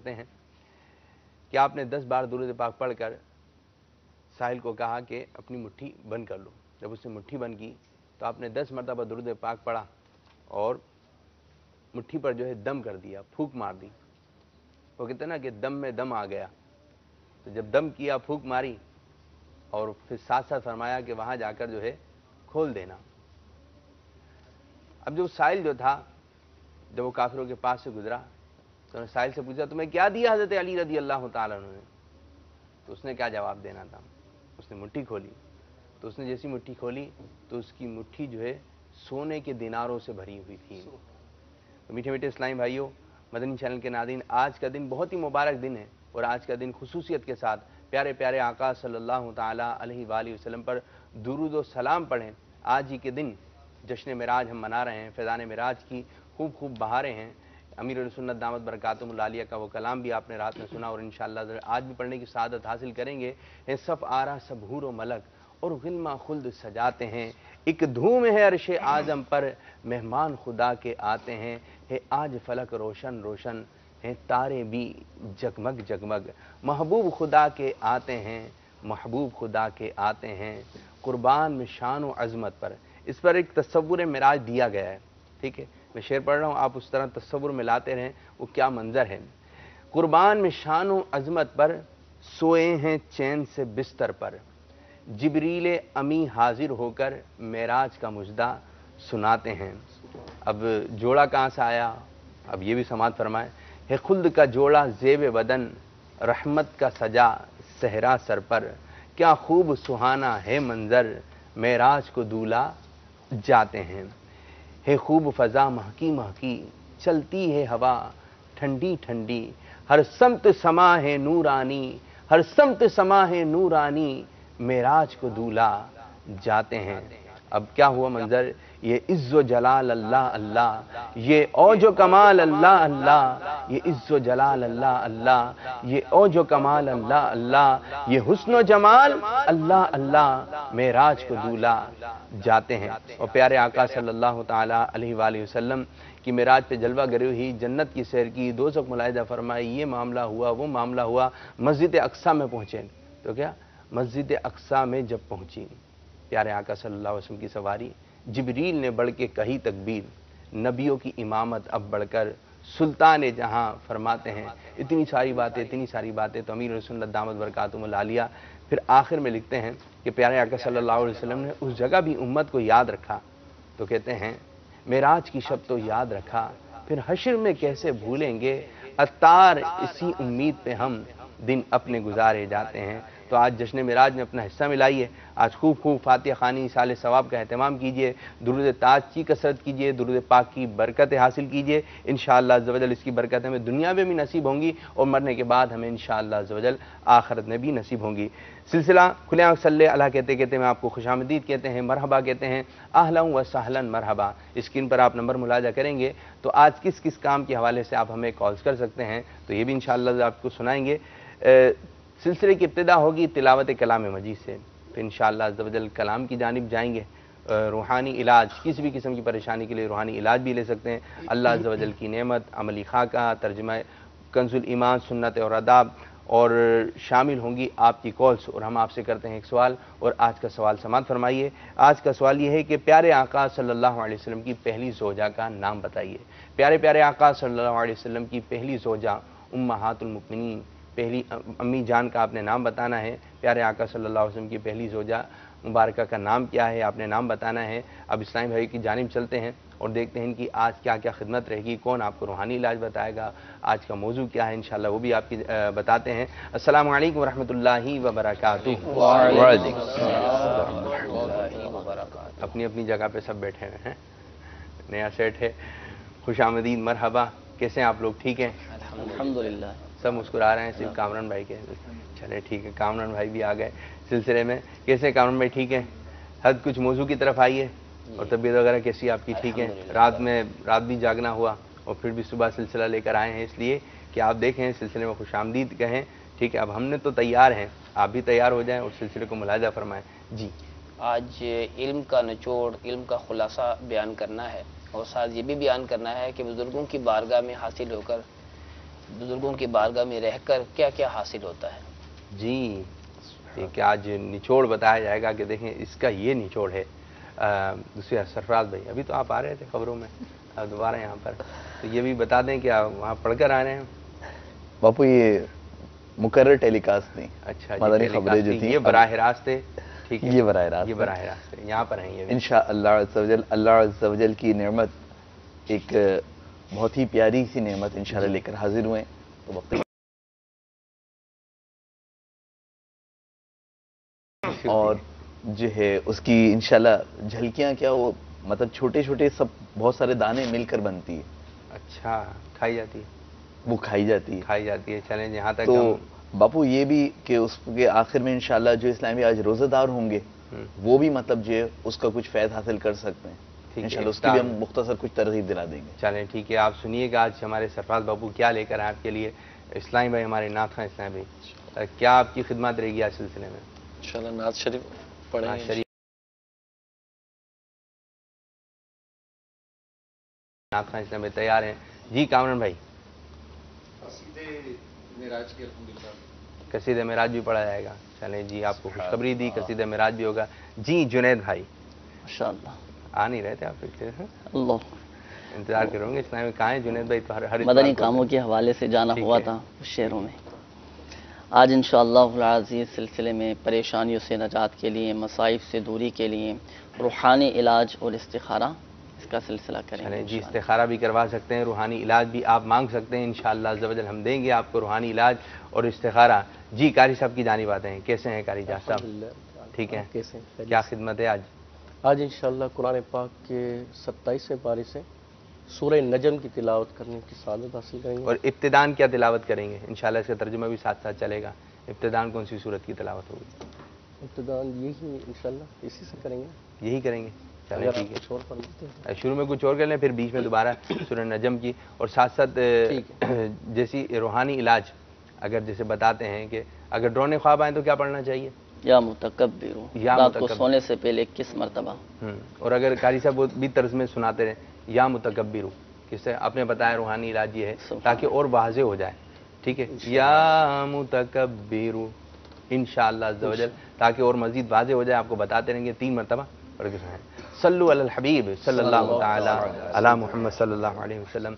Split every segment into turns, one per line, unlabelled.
کرتے ہیں کہ آپ نے 10 بار درود پاک پڑھ کر ساحل کو کہا کہ اپنی مٹھی بند کر لو. جب اس نے مٹھی بند کی تو آپ نے 10 مرتبہ درود پاک پڑھا اور مٹھی پر جو ہے دم کر دیا, پھونک مار دی. وہ کہتے ہیں نا کہ دم میں دم آ گیا. تو جب دم کیا, پھونک ماری, اور پھر ساتھ ساتھ فرمایا کہ وہاں جا کر جو ہے کھول دینا. اب جو ساحل جو تھا, جب وہ کافروں کے پاس سے گزرا تو نے ساحل سے پوچھا تمہیں کیا دیا حضرت علی رضی اللہ تعالیٰ عنہ نے؟ تو اس نے کیا جواب دینا تھا؟ اس نے مٹھی کھولی. تو اس نے جیسی مٹھی کھولی تو اس کی مٹھی جو ہے سونے کے دیناروں سے بھری ہوئی تھی. تو میٹھے میٹھے اسلامی بھائیوں, مدنی چینل کے ناظرین, آج کا دن بہت ہی مبارک دن ہے, اور آج کا دن خصوصیت کے ساتھ پیارے پیارے آقا صلی اللہ تعالیٰ علیہ وآلہ وسلم پر درود و سلام پڑھیں. آج ہی کے دن جشن معراج ہم منا رہے ہیں, فیضان معراج کی خوب خوب بہاریں ہیں. امیر السنت دامت برکاتہم العالیہ کا وہ کلام بھی آپ نے رات میں سنا, اور انشاءاللہ آج بھی پڑھنے کی سعادت حاصل کریں گے. صف آرا سب حور و ملک اور غلمہ خلد سجاتے ہیں, ایک دھوم ہے عرش اعظم پر, مہمان خدا کے آتے ہیں. ہے آج فلک روشن روشن, ہیں تارے بھی جگمگ جگمگ, محبوب خدا کے آتے ہیں, محبوب خدا کے آتے ہیں. قربان میں شان و عظمت پر, اس پر ایک تصور معراج دیا گیا ہے. ٹھیک ہے, میں شعر پڑھ رہا ہوں, آپ اس طرح تصور میں لاتے رہیں وہ کیا منظر ہے. قربان میں شان و عظمت پر, سوئے ہیں چین سے بستر پر, جبریل امی حاضر ہو کر معراج کا مژدہ سناتے ہیں. اب جوڑا کہاں سے آیا, اب یہ بھی سماعت فرمائیں. ہے خلد کا جوڑا زیب بدن, رحمت کا سجا صحرا سر پر, کیا خوب سہانا ہے منظر, معراج کو دولہا جاتے ہیں. ہے خوب فضا مہکی مہکی, چلتی ہے ہوا ٹھنڈی ٹھنڈی, ہر سمت سما ہے نورانی, ہر سمت سما ہے نورانی, معراج کو دولہا جاتے ہیں. اب کیا ہوا منظر, یہ عز و جلال اللہ اللہ, یہ اوج و کمال اللہ اللہ, یہ عز و جلال اللہ اللہ, یہ اوج و کمال اللہ اللہ, یہ حسن و جمال اللہ اللہ, معراج کو دولہا جاتے ہیں. اور پیارے آقا صلی اللہ تعالیٰ علیہ وآلہ وسلم کی معراج پہ جلوہ گری ہوئی, جنت کی سیر کی, دوزخ ملاحظہ فرمائی, یہ معاملہ ہوا وہ معاملہ ہوا, مسجد اقصیٰ میں پہنچے. تو کیا مسجد اقصیٰ میں جب پہنچی, پیارے آقا صلی اللہ علیہ وسلم کی سواری, جبریل نے بڑھ کے کہی تکبیر, نبیوں کی امامت اب بڑھ کر سلطان جہاں فرماتے ہیں. اتنی ساری باتیں تو امیر السنت دامت برکاتہم العالیہ پھر آخر میں لکھتے ہیں کہ پیارے آقا صلی اللہ علیہ وسلم نے اس جگہ بھی امت کو یاد رکھا. تو کہتے ہیں معراج کی شب تو یاد رکھا, پھر حشر میں کیسے بھولیں گے, عطار اسی امید پہ ہم دن اپنے گزارے جاتے ہیں. تو آج جشن معراج میں اپنا حصہ ملائیے, آج خوب خوب فاتحہ خوانی سال ثواب کا اہتمام کیجیے, درود تاج کی کثرت کیجیے, درود پاک کی برکتیں حاصل کیجیے. انشاءاللہ عز و جل اس کی برکت ہمیں دنیا میں بھی نصیب ہوں گی, اور مرنے کے بعد ہمیں انشاءاللہ عز و جل آخرت میں بھی نصیب ہوں گی. سلسلہ کھلے آنکھ صلی اللہ کہتے کہتے میں آپ کو خوش آمدید کہتے ہیں, مرحبا کہتے ہیں, اہلا و سہلا مرحبا. اسکرین پر آپ نمبر ملاحظہ کریں گے تو آج کس کس کام کے حوالے سے آپ ہمیں کالز کر سکتے ہیں, تو یہ بھی انشاءاللہ آپ کو سنائیں گے. سلسلے کی ابتدا ہوگی تلاوت کلام مجید سے, پھر انشاءاللہ عز و جل کلام کی جانب جائیں گے. روحانی علاج, کسی بھی قسم کی پریشانی کے لیے روحانی علاج بھی لے سکتے ہیں. اللہ عز و جل کی نعمت, عملی خاکہ, ترجمہ کنز الایمان, سنت اور آداب, اور شامل ہوں گی آپ کی کالز. اور ہم آپ سے کرتے ہیں ایک سوال, اور آج کا سوال سماعت فرمائیے. آج کا سوال یہ ہے کہ پیارے آقا صلی اللہ علیہ وسلم کی پہلی زوجہ کا نام بتائیے. پیارے پیارے آقا صلی اللہ علیہ وسلم کی پہلی زوجہ امہات المؤمنین, پہلی امی جان کا آپ نے نام بتانا ہے. پیارے آقا صلی اللہ علیہ وسلم کی پہلی زوجہ مبارکہ کا نام کیا ہے, آپ نے نام بتانا ہے. اب اسلامی بھائی کی جانب چلتے ہیں اور دیکھتے ہیں کہ آج کیا کیا خدمت رہے گی, کون آپ کو روحانی علاج بتائے گا, آج کا موضوع کیا ہے, انشاءاللہ وہ بھی آپ کی بتاتے ہیں. السلام علیکم ورحمۃ اللہ وبرکاتہ. اپنی اپنی جگہ پہ سب بیٹھے ہوئے ہیں, نیا سیٹ ہے. خوش آمدید, مرحبا. کیسے ہیں آپ لوگ, ٹھیک ہیں؟
الحمدللہ.
سب مسکرا رہے ہیں, صرف کامران بھائی کے. چلے ٹھیک ہے, کامران بھائی بھی آ گئے سلسلے میں. کیسے کامران بھائی, ٹھیک ہے؟ حد کچھ موضوع کی طرف آئیے. اور طبیعت وغیرہ کیسی آپ کی, ٹھیک ہے؟ رات بھی جاگنا ہوا, اور پھر بھی صبح سلسلہ لے کر آئے ہیں, اس لیے کہ آپ دیکھیں سلسلے میں خوش آمدید کہیں. ٹھیک ہے, اب ہم نے تو تیار ہیں, آپ بھی تیار ہو جائیں اور سلسلے کو ملاحظہ فرمائیں. جی,
آج علم کا نچوڑ, علم کا خلاصہ بیان کرنا ہے, اور ساتھ یہ بھی بیان کرنا ہے کہ بزرگوں کی بارگاہ میں حاصل ہو کر بزرگوں کی بارگاہ میں رہ کر کیا کیا حاصل ہوتا ہے؟
جی کہ آج نچوڑ بتایا جائے گا کہ دیکھیں اس کا یہ نچوڑ ہے. دوسرے سرفراز بھائی ابھی تو آپ آ رہے تھے خبروں میں، اب دوبارہ یہاں پر تو یہ بھی بتا دیں کہ آپ وہاں پڑھ کر آ رہے ہیں.
باپو یہ مقرر ٹیلی کاسٹ نہیں،
اچھا
مدنی خبریں جو تھیں
یہ براہ راست ہے. ٹھیک ہے،
یہ براہ راست،
یہ براہ راست ہے، یہاں پر ہیں یہ
انشاءاللہ عز وجل. اللہ عز وجل کی نعمت، ایک بہت ہی پیاری سی نعمت انشاءاللہ لے کر حاضر ہوئے. تو وقت اور جو ہے اس کی انشاءاللہ جھلکیاں کیا، وہ مطلب چھوٹے چھوٹے سب بہت سارے دانے مل کر بنتی ہے.
اچھا کھائی جاتی ہے،
وہ کھائی جاتی ہے.
کھائی جاتی ہے. چلیں یہاں تک
تو باپو یہ بھی کہ اس کے آخر میں انشاءاللہ جو اسلامی آج روزہ دار ہوں گے وہ بھی مطلب جو ہے اس کا کچھ فیض حاصل کر سکتے ہیں. انشاءاللہ اس کی بھی ہم مختصر کچھ ترغیب دلا دیں گے.
چلیں ٹھیک ہے، آپ سنیے گا آج ہمارے سرفراز بابو کیا لے کر آپ کے لیے. اسلامی بھائی ہمارے نعت خواں اسلامی بھائی، کیا آپ کی خدمات رہے گی آج سلسلے میں؟
انشاءاللہ نعت شریف پڑھیں گے.
نعت خواں اسلامی بھائی تیار ہیں؟ جی کامران بھائی. قصیدہ معراج بھی پڑھا جائے گا. چلیں جی، آپ کو خوشخبری دی، قصیدہ معراج بھی ہوگا. جی جنید بھائی.
ماشاءاللہ.
آ نہیں رہے تھے آپ پھر؟
اللہ
انتظار کروں گے اسلامی. کہاں ہیں جنید بھائی؟ تو ہر
مدنی کاموں کے حوالے سے جانا ہوا تھا شہروں میں. آج انشاءاللہ العزیز سلسلے میں پریشانیوں سے نجات کے لیے، مصائب سے دوری کے لیے روحانی علاج اور استخارہ اس کا سلسلہ کریں گے.
جی استخارہ بھی کروا سکتے ہیں، روحانی علاج بھی آپ مانگ سکتے ہیں. انشاءاللہ عز و جل ہم دیں گے آپ کو روحانی علاج اور استخارہ. جی قاری صاحب کی جانب آتے ہیں. کیسے ہیں قاری جان صاحب؟ ٹھیک ہے،
کیسے ہیں؟
کیا خدمت ہے آج؟
آج انشاءاللہ قرآن پاک کے 27ویں پارے سے سورہ نجم کی تلاوت کرنے کی سعادت حاصل کریں گے.
اور ابتدان کیا تلاوت کریں گے؟ انشاءاللہ اس کا ترجمہ بھی ساتھ ساتھ چلے گا. ابتدان کون سی صورت کی تلاوت ہوگی؟
ابتدان یہی انشاءاللہ اسی سے کریں گے.
یہی کریں گے. چلیں ٹھیک
کچھ اور فرماتے ہیں.
ہے، شروع میں کچھ اور کر لیں، پھر بیچ میں دوبارہ سورہ نجم کی. اور ساتھ ساتھ جیسی روحانی علاج اگر جیسے بتاتے ہیں کہ اگر ڈرونے خواب آئیں تو کیا پڑھنا چاہیے؟
یا متکبر، رات کو سونے سے پہلے 21 مرتبہ.
اور اگر قاری صاحب وہ بھی طرز میں سناتے رہیں یا متکبر، کس سے آپ نے بتایا روحانی علاج یہ ہے تاکہ اور واضح ہو جائے. ٹھیک ہے، یا متکبر انشاءاللہ عز و جل، تاکہ اور مزید واضح ہو جائے. آپ کو بتاتے رہیں گے 3 مرتبہ پڑھ کے سنائیں. صلو علی الحبیب صلی اللہ تعالی علی محمد صلی اللہ علیہ وسلم.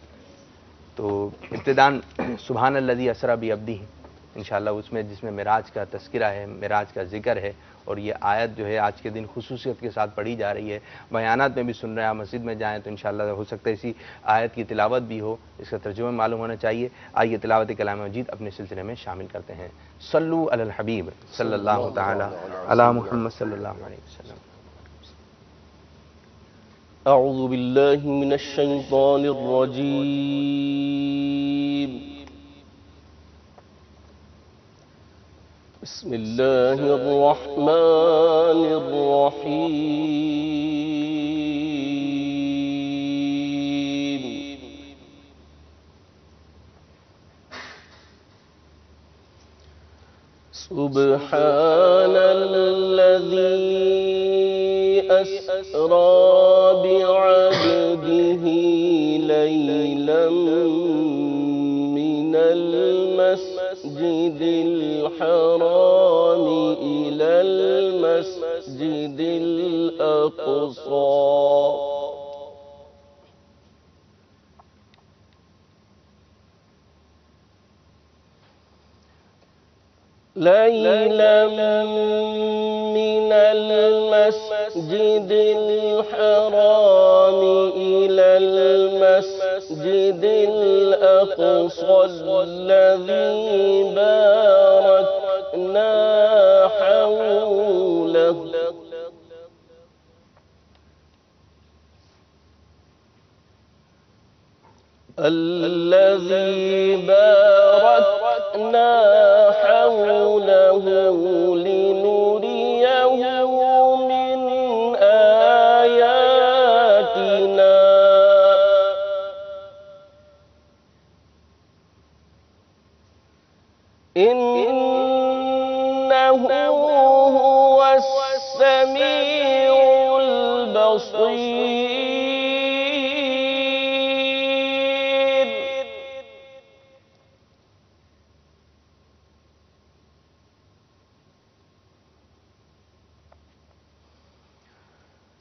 تو ابتدان سبحان الذی اسری بعبدہ انشاءاللہ اس میں جس میں معراج کا تذکرہ ہے، معراج کا ذکر ہے. اور یہ آیت جو ہے آج کے دن خصوصیت کے ساتھ پڑھی جا رہی ہے. بیانات میں بھی سن رہے ہیں، آپ مسجد میں جائیں تو انشاءاللہ ہو سکتا ہے اسی آیت کی تلاوت بھی ہو، اس کا ترجمہ معلوم ہونا چاہیے. آئیے تلاوت کلام مجید اپنے سلسلے میں شامل کرتے ہیں. صلو علی الحبیب صلی اللہ تعالی علی محمد صلی اللہ علیہ وسلم.
اعوذ باللہ من الشیطان الرجیم. بسم اللہ الرحمن الرحیم. سبحان الذی أسرى بعبده ليلا من المسجد الحرام إلى المسجد الأقصى ليلا من المسجد الحرام إلى المسجد الأقصى الذي باركنا حوله لنريه من آياتنا إنه هو السميع البصير.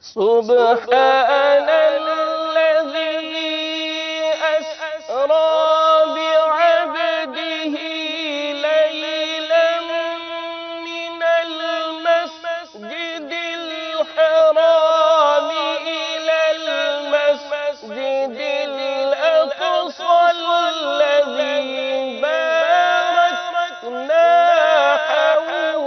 سبحان الذي أسرى بعبده ليلا من المسجد الحرام إلى المسجد الأقصى الذي باركنا حوله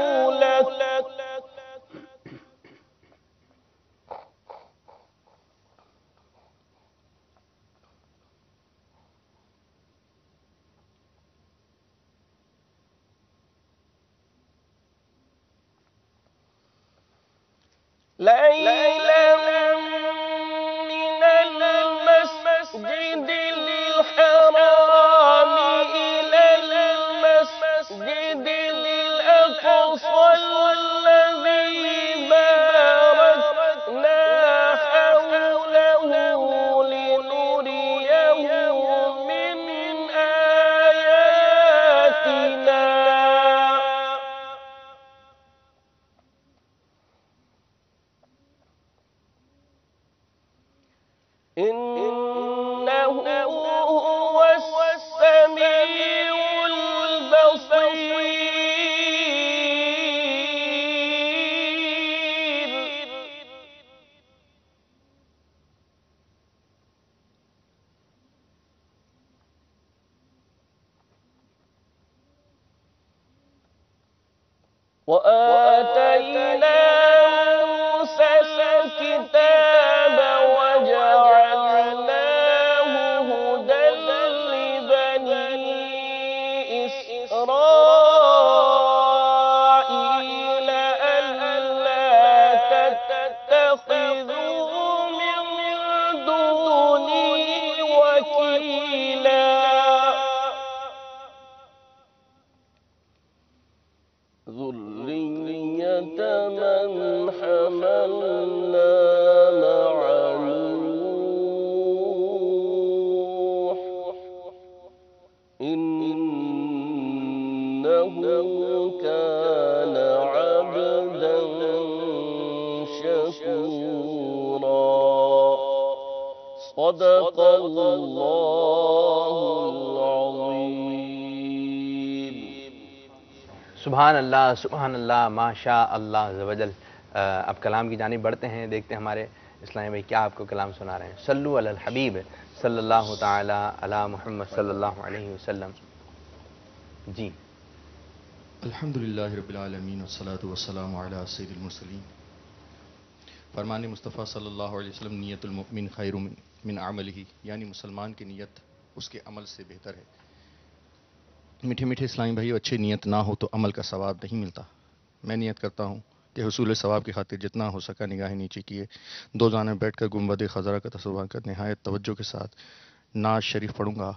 ليلا من المسجد الحرام إلى المسجد الأقصى الذي باركنا حوله لنريه من آياتنا إنه هو السميع البصير وآتينا موسى الكتاب وجعلناه هدى لبني إسرائيل ألا تتخذوا من دوني وكيلا ذرية من حملنا مع نوح إنه كان عبدا شكورا صدق الله العظيم
سبحان اللہ ماشاء اللہ عز و جل۔ اب کلام کی جانب بڑھتے ہیں، دیکھتے ہیں ہمارے اسلامی بھائی کیا آپ کو کلام سنا رہے ہیں۔ صلو علی الحبیب صلی اللہ تعالی علی محمد صلی اللہ علیہ وسلم۔ جی
الحمدللہ رب العالمین والصلاة والسلام علی سید المرسلین۔ فرمان مصطفیٰ صلی اللہ علیہ وسلم، نیت المؤمن خیر من عملہ، یعنی مسلمان کی نیت اس کے عمل سے بہتر ہے۔ میٹھے میٹھے اسلامی بھائیو، اچھی نیت نہ ہو تو عمل کا ثواب نہیں ملتا۔ میں نیت کرتا ہوں کہ حصول ثواب کی خاطر جتنا ہو سکا نگاہ نیچے کیے دو جانب بیٹھ کر گنبد خضرا کا تصور کر نہایت توجہ کے ساتھ نعت شریف پڑھوں گا۔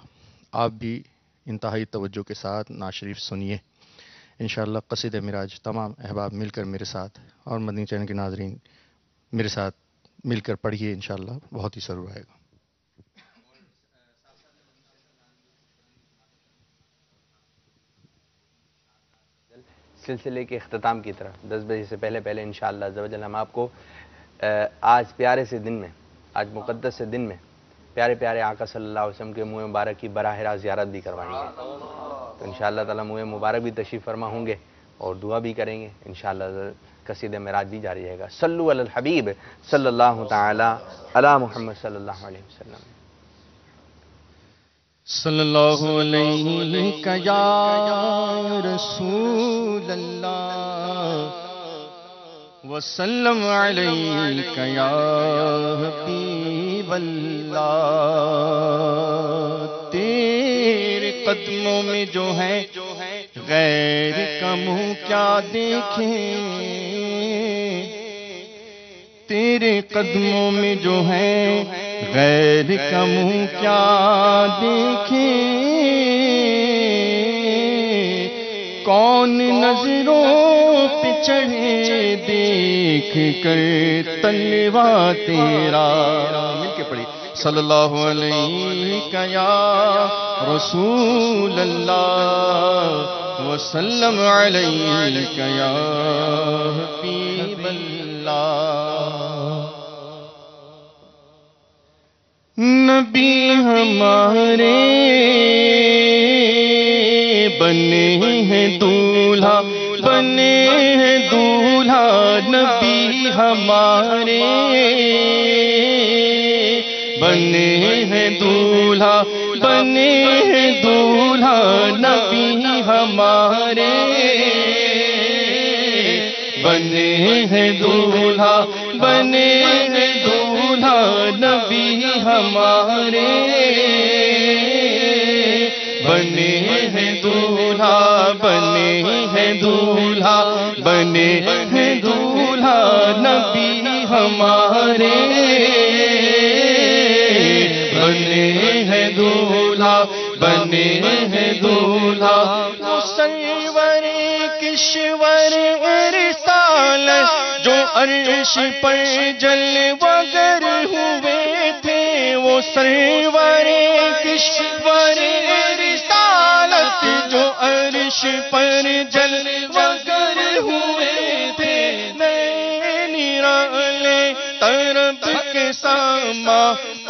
آپ بھی انتہائی توجہ کے ساتھ نعت شریف سنیے۔ انشاءاللہ قصیدہ معراج تمام احباب مل کر میرے ساتھ اور مدنی چینل کے ناظرین میرے ساتھ مل کر پڑھیے، انشاءاللہ بہت ہی سرور آئے گا۔
سلسلے کے اختتام کی طرف 10 بجے سے پہلے انشاءاللہ عز و جل ہم آپ کو آج پیارے سے دن میں، آج مقدس سے دن میں پیارے پیارے آقا صلی اللہ علیہ وسلم کے منہ مبارک کی براہ راست زیارت بھی کروائیں گے۔ تو انشاءاللہ تعالیٰ منہ مبارک بھی تشریف فرما ہوں گے اور دعا بھی کریں گے انشاءاللہ۔ قصیدہ معراج بھی جاری رہے گا۔ صلو علی الحبیب صلی اللہ تعالی علی محمد صلی اللہ علیہ وسلم۔
صلی اللہ علیہ یا رسول اللہ وسلم علیہ یا حبیب اللہ۔ تیرے قدموں میں جو ہے غیر کا منہ کیا دیکھیں، تیرے قدموں میں جو ہے غیر کا منہ کیا دیکھیں، کون نظروں پہ چڑھے دیکھ کر تلوا تیرا۔ مل کے پڑھی صلی اللہ علیہ یا رسول اللہ وسلم علیہ یا حبیب اللہ۔
نبی ہمارے بنے ہیں دولہا، بنے ہیں دولہا، نبی ہمارے بنے ہیں دولہا، بنے ہیں دولہا، نبی ہمارے بنے ہیں دولہا، بنے ہیں دولہا، نبی ہمارے بنے ہیں دولہا، بنے ہیں دولہا، بنے ہیں دولہا، نبی ہمارے بنے ہیں دولہا، بنے ہیں دولہا، مصور کشور رسالت جو عرش پر جلوہ گر ہوئے تھے، وہ سرور کشور رسالت جو عرش پر جلوہ گر ہوئے تھے، نئے نرالے طرب کے ساما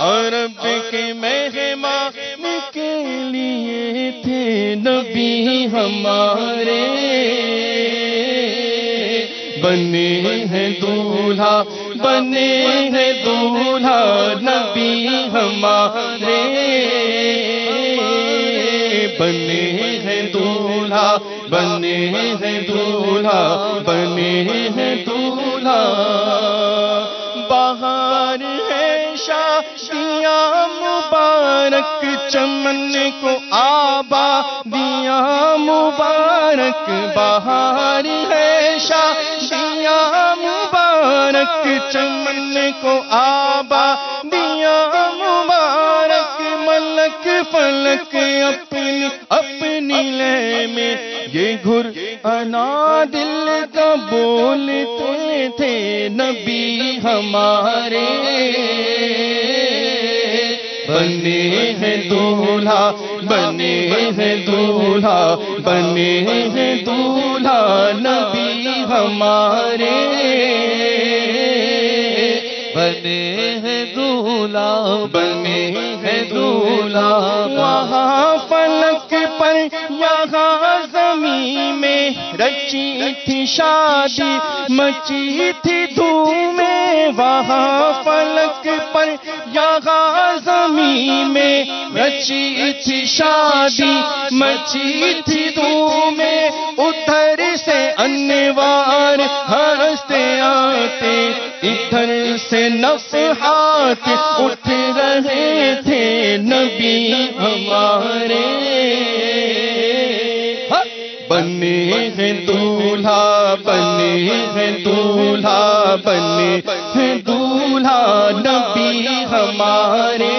عرب کے مہمان کے لیے تھے، نبی ہمارے بنے ہیں دولہا، بنے ہیں دولہا، نبی ہمارے بنے ہیں دولہا، بنے ہیں دولہا، بنے ہیں دولہا، بہار ہے شادیاں مبارک، چمن کو آبادیاں مبارک، بہار ہے شادیاں مبارک، چمن کو آبادیاں مبارک، ملک فلک اپنی اپنی لے میں یہ گھر انا دل کا بولتے تھے، نبی ہمارے بنے ہیں دولہا، بنے ہیں دولہا، بنے ہیں دولہا، نبی ہمارے بنے ہیں دولہا، بنے ہیں دولہا، وہاں فلک پر یہاں زمین میں رچی تھی شادی، مچی تھی دھومیں، وہاں فلک پر یہاں زمین میں رچی تھی شادی، مچی تھی دھومیں، ادھر سے انوار ہنستے آتے، ادھر سے نفحات اٹھ رہے تھے، نبی ہمارے بنے ہیں دولہا، بنے ہیں دولہا، بنے ہیں دولہا، نبی ہمارے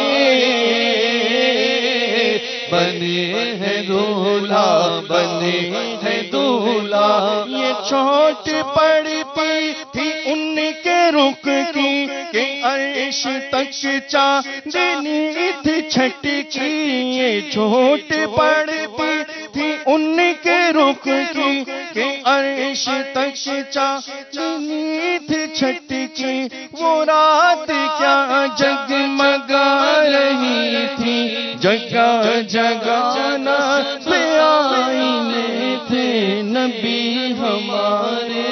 بنے ہیں دولہا، بنے ہیں دولہا، یہ چوٹ پڑتی تھی ان کے رخ کی کہ عرش تک چاندنی تھی چھٹکی، یہ چوٹ پڑتی تھی ان کے رخ کی کہ عرش تک چاندنی تھی چھٹکی، وہ رات کیا جگمگا رہی تھی، جگہ جگہ پہ آئینے تھے، نبی ہمارے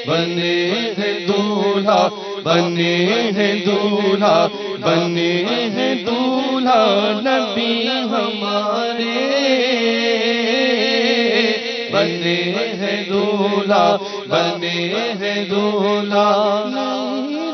بنے ہیں دولہا، بنے ہیں دولہا، بنے ہیں دولہا، نبی ہمارے بنے ہیں دولہا، بنے ہیں دولہا،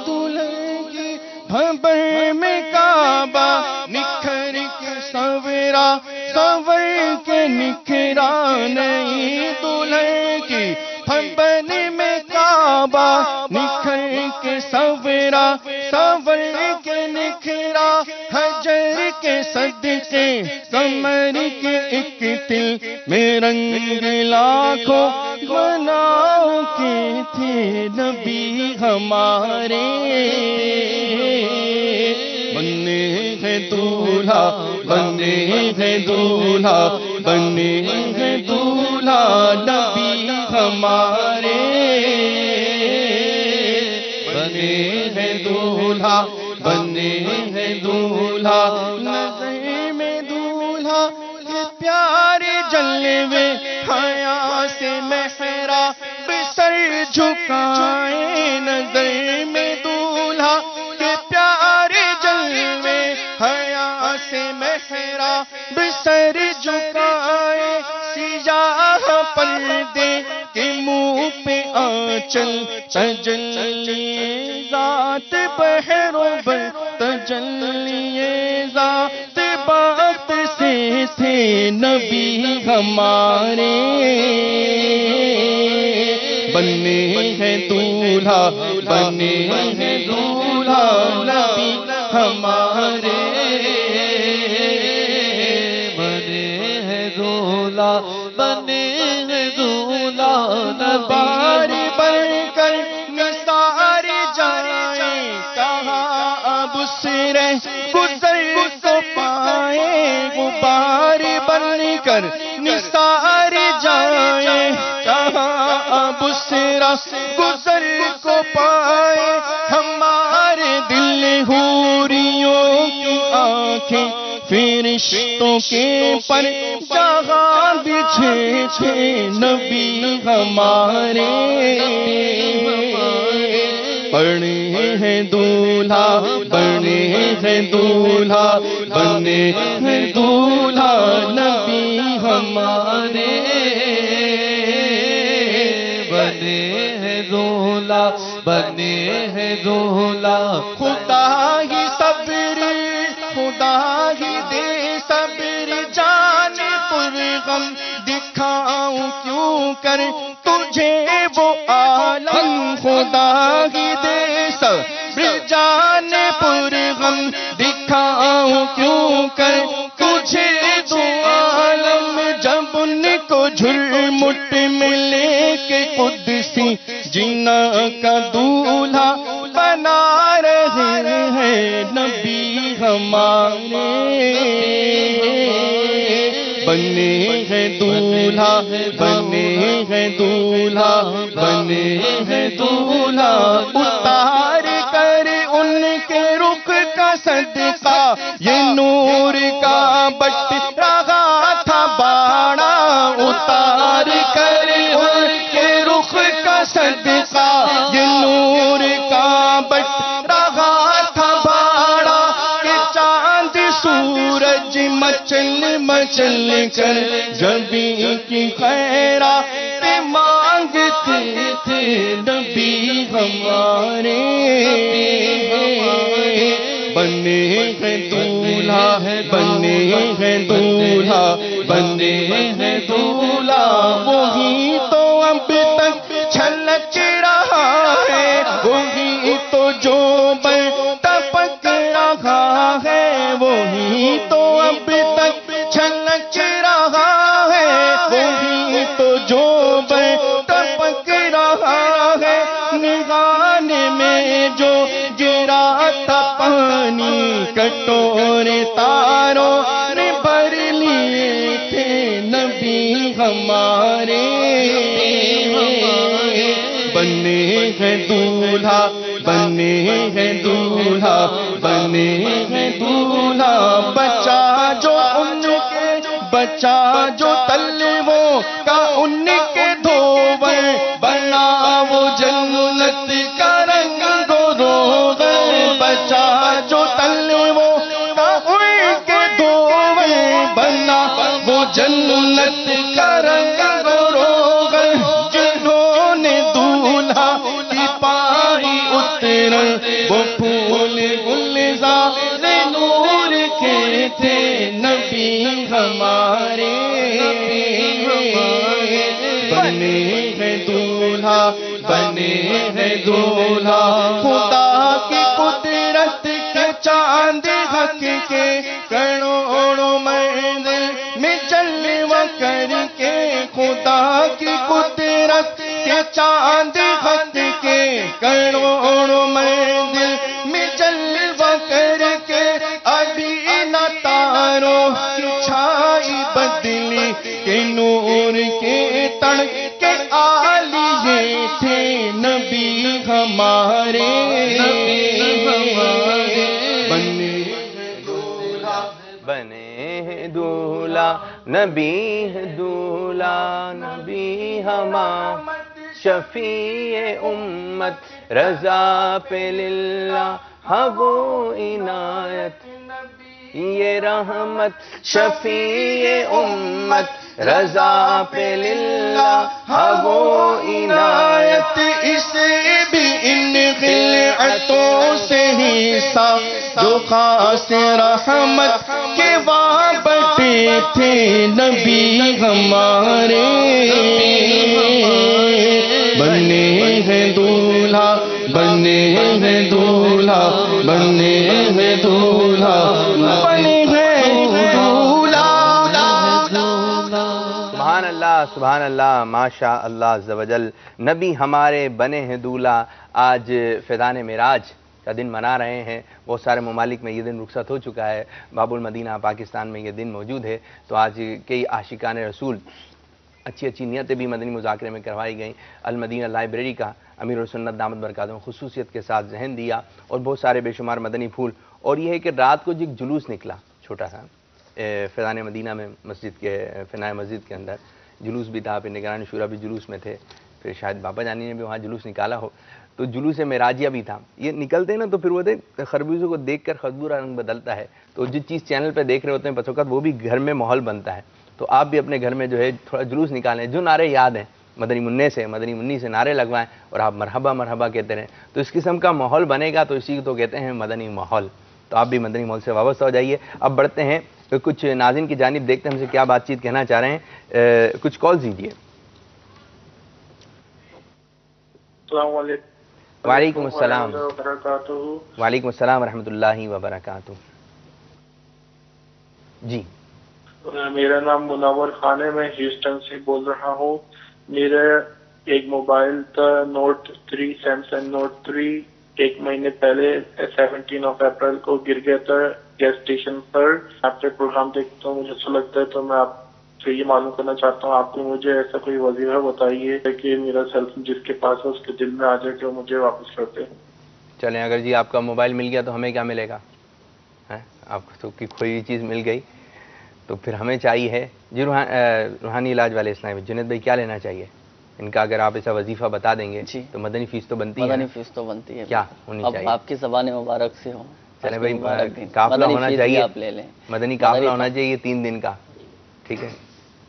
دلہن کی بھنبر میں کعبہ نکھر کے سورا، سور کے نکھرا نہیں، دلہن کی بھنبر میں کعبہ نکھر کے سورا، سور کے نکھرا، حجر کے صدقے قمر کے ایک تل میں رنگ لاکھوں بناؤ کے تھے، نبی ہمارے بنے ہیں دولہا، بنے ہیں دولہا، بنے ہیں دولہا، نبی ہمارے بنے ہیں دولہا، دولہا نظر میں دولہا کے پیارے جلوے حیا سے محراب سر جھکائے نظر میں دولہا کے پیارے جلوے حیا سے محراب سر جھکائے سیاہ پردے کے منہ پہ آنچل تجلی ذات بحر و بر تجلی ذات بات سے تھے نبی ہمارے بنے ہیں دولہا بنے ہیں دولہا نبی ہمارے بنے ہیں دولہا بنے ہیں دولہا نباری بن کر نثار جائیں کہاں اب سے رہ گزر کو پائیں غبار بن کر نثار جائیں کہاں اب سے رہ گزر کو پائیں ہمارے دل حوریوں کی آنکھیں فرشتوں کے پر جہاں بچھے تھے نبی ہمارے بنے ہیں دولہا بنے ہیں دولہا بنے ہیں دولہا نبی ہمارے بنے ہیں دولہا بنے ہیں دولہا خدا ہی صبر خدا ہی دے صبر جان پر غم دکھاؤں کیوں کر تجھے وہ عالم خدا ہی دے صبر جان پر غم دکھاؤں کیوں کر تجھے دو عالم جب ان کو جھرمٹ میں لے کے قدسی جنا کا دولہا بنا رہے ہیں نبی ہمارے بنے ہیں دولہا بنے ہیں دولہا بنے ہیں دولہا اتار کر ان کے رخ کا صدقہ یہ نور کا بٹ رہا تھا باڑا اتار کر ان کے رخ کا صدقہ یہ نور کا بٹ رہا تھا باڑا کہ چاند سورج مچل مچل کر جبی کی خیرات مانگتے تھے نبی ہمارے بنے ہیں دولہا بنے ہیں دولہا بنے ہیں دولہا وہی تو اب تک چھلک رہا ہے وہی تو جو ٹپک رہا ہے وہی تو اب تک چھلک رہا ہے وہی تو جو ٹپک رہا ہے نگان میں جو گرا تھا پانی کٹورے تاروں نے بھر لیے تھے نبی ہمارے بنے ہیں دولہا بنے ہیں دولہا بنے ہیں دولہا بچا جو ان کے بچا جو تلووں کا ان کے دھوبر بنا وہ جنت کا رنگ روغن بچا جو تلووں کا ان کے دھوبر بنا وہ جنت کا رنگ روغن جنہوں نے دولہا کی پائی اترن وہ پھول گلزار نور کے تھے نبی ہمارے بنے ہیں دولہا بنے ہیں دولہا خدا کی قدرت کے چاند حق کے کروڑوں منزل میں جلوہ کر کے خدا کی قدرت کے چاند حق کے کروڑوں منزل میں جلوہ کر کے ابھی نہ تاروں کی چھائی بدلی کہ نور کے تڑ کے آلیے تھے نبی ہمارے بنے
دولا نبی ہے دولا نبی ہمارا شفیع امت رضا پہ للہ ہاں وہ عنایت یہ رحمت شفیع امت رضا پہ للہ ہاں وہ عنایت
اسے بھی ان خلعتوں سے ہی سا جو خاص رحمت کے وابطے تھے نبی ہمارے بنے ہیں دولہا بنے ہیں دولہا بنے ہیں دولہا بنے ہیں دولہا.
سبحان اللہ ماشاء اللہ عز و جل. نبی ہمارے بنے ہیں دولہا. آج فیضان معراج کا دن منا رہے ہیں. بہت سارے ممالک میں یہ دن رخصت ہو چکا ہے. باب المدینہ پاکستان میں یہ دن موجود ہے. تو آج کئی عاشقان رسول اچھی نیتیں بھی مدنی مذاکرے میں کروائی گئیں. المدینہ لائبریری کا امیر السنت دامت برکاتہم خصوصیت کے ساتھ ذہن دیا اور بہت سارے بے شمار مدنی پھول. اور یہ ہے کہ رات کو جو ایک جلوس نکلا چھوٹا سا فیضان مدینہ میں مسجد کے فنائے مسجد کے اندر جلوس بھی تھا. پھر نگران شورا بھی جلوس میں تھے. پھر شاید بابا جانی نے بھی وہاں جلوس نکالا ہو. تو جلوس معراجیہ بھی تھا. یہ نکلتے ہیں نا تو پھر وہ خربوزوں کو دیکھ کر خشبو رنگ بدلتا ہے. تو جس چیز چینل پہ دیکھ رہے ہوتے ہیں بس وقت وہ بھی گھر میں ماحول بنتا ہے. تو آپ بھی اپنے گھر میں جو ہے تھوڑا جلوس نکالیں. جو نعرے یاد ہیں مدنی منی سے نعرے لگوائیں اور آپ مرحبا مرحبا کہتے رہیں. تو اس قسم کا ماحول بنے گا. تو اسی کو تو کہتے ہیں مدنی ماحول. تو آپ بھی مدنی ماحول سے وابستہ ہو جائیے. اب بڑھتے ہیں کچھ ناظرین کی جانب, دیکھتے ہیں ہم سے کیا بات چیت کہنا چاہ رہے ہیں. کچھ کال دیجیے.
السلام علیکم.
وعلیکم السلام. وعلیکم السلام ورحمۃ اللہ وبرکاتہ. جی
میرا نام منور خان ہے. میں ہیوسٹن سے بول رہا ہوں. میرا ایک موبائل تھا نوٹ 3 سیمسنگ نوٹ 3. ایک مہینے پہلے 17 اپریل کو گر گیا تھا گیس اسٹیشن پر. آپ کے پروگرام دیکھتا ہوں مجھے اچھا لگتا ہے. تو میں آپ سے یہ معلوم کرنا چاہتا ہوں آپ کو مجھے ایسا کوئی وظیفہ بتائیے کہ میرا سیل فون جس کے پاس ہے اس کے دل میں آ جائے کہ وہ مجھے واپس کر دے.
چلیں اگر جی آپ کا موبائل مل گیا تو ہمیں کیا ملے گا؟ آپ کو تو کوئی چیز مل گئی تو پھر ہمیں چاہیے ہے جی روحانی علاج والے اسلامی. جنید بھائی کیا لینا چاہیے ان کا؟ اگر آپ ایسا وظیفہ بتا دیں گے تو مدنی فیس تو بنتی ہے.
مدنی فیس تو بنتی ہے.
کیا ہونی چاہیے؟
آپ کی زبان مبارک سے ہو.
چلیں بھائی قافلہ ہونا چاہیے. آپ لے لیں. مدنی قافلہ ہونا چاہیے 3 دن کا. ٹھیک ہے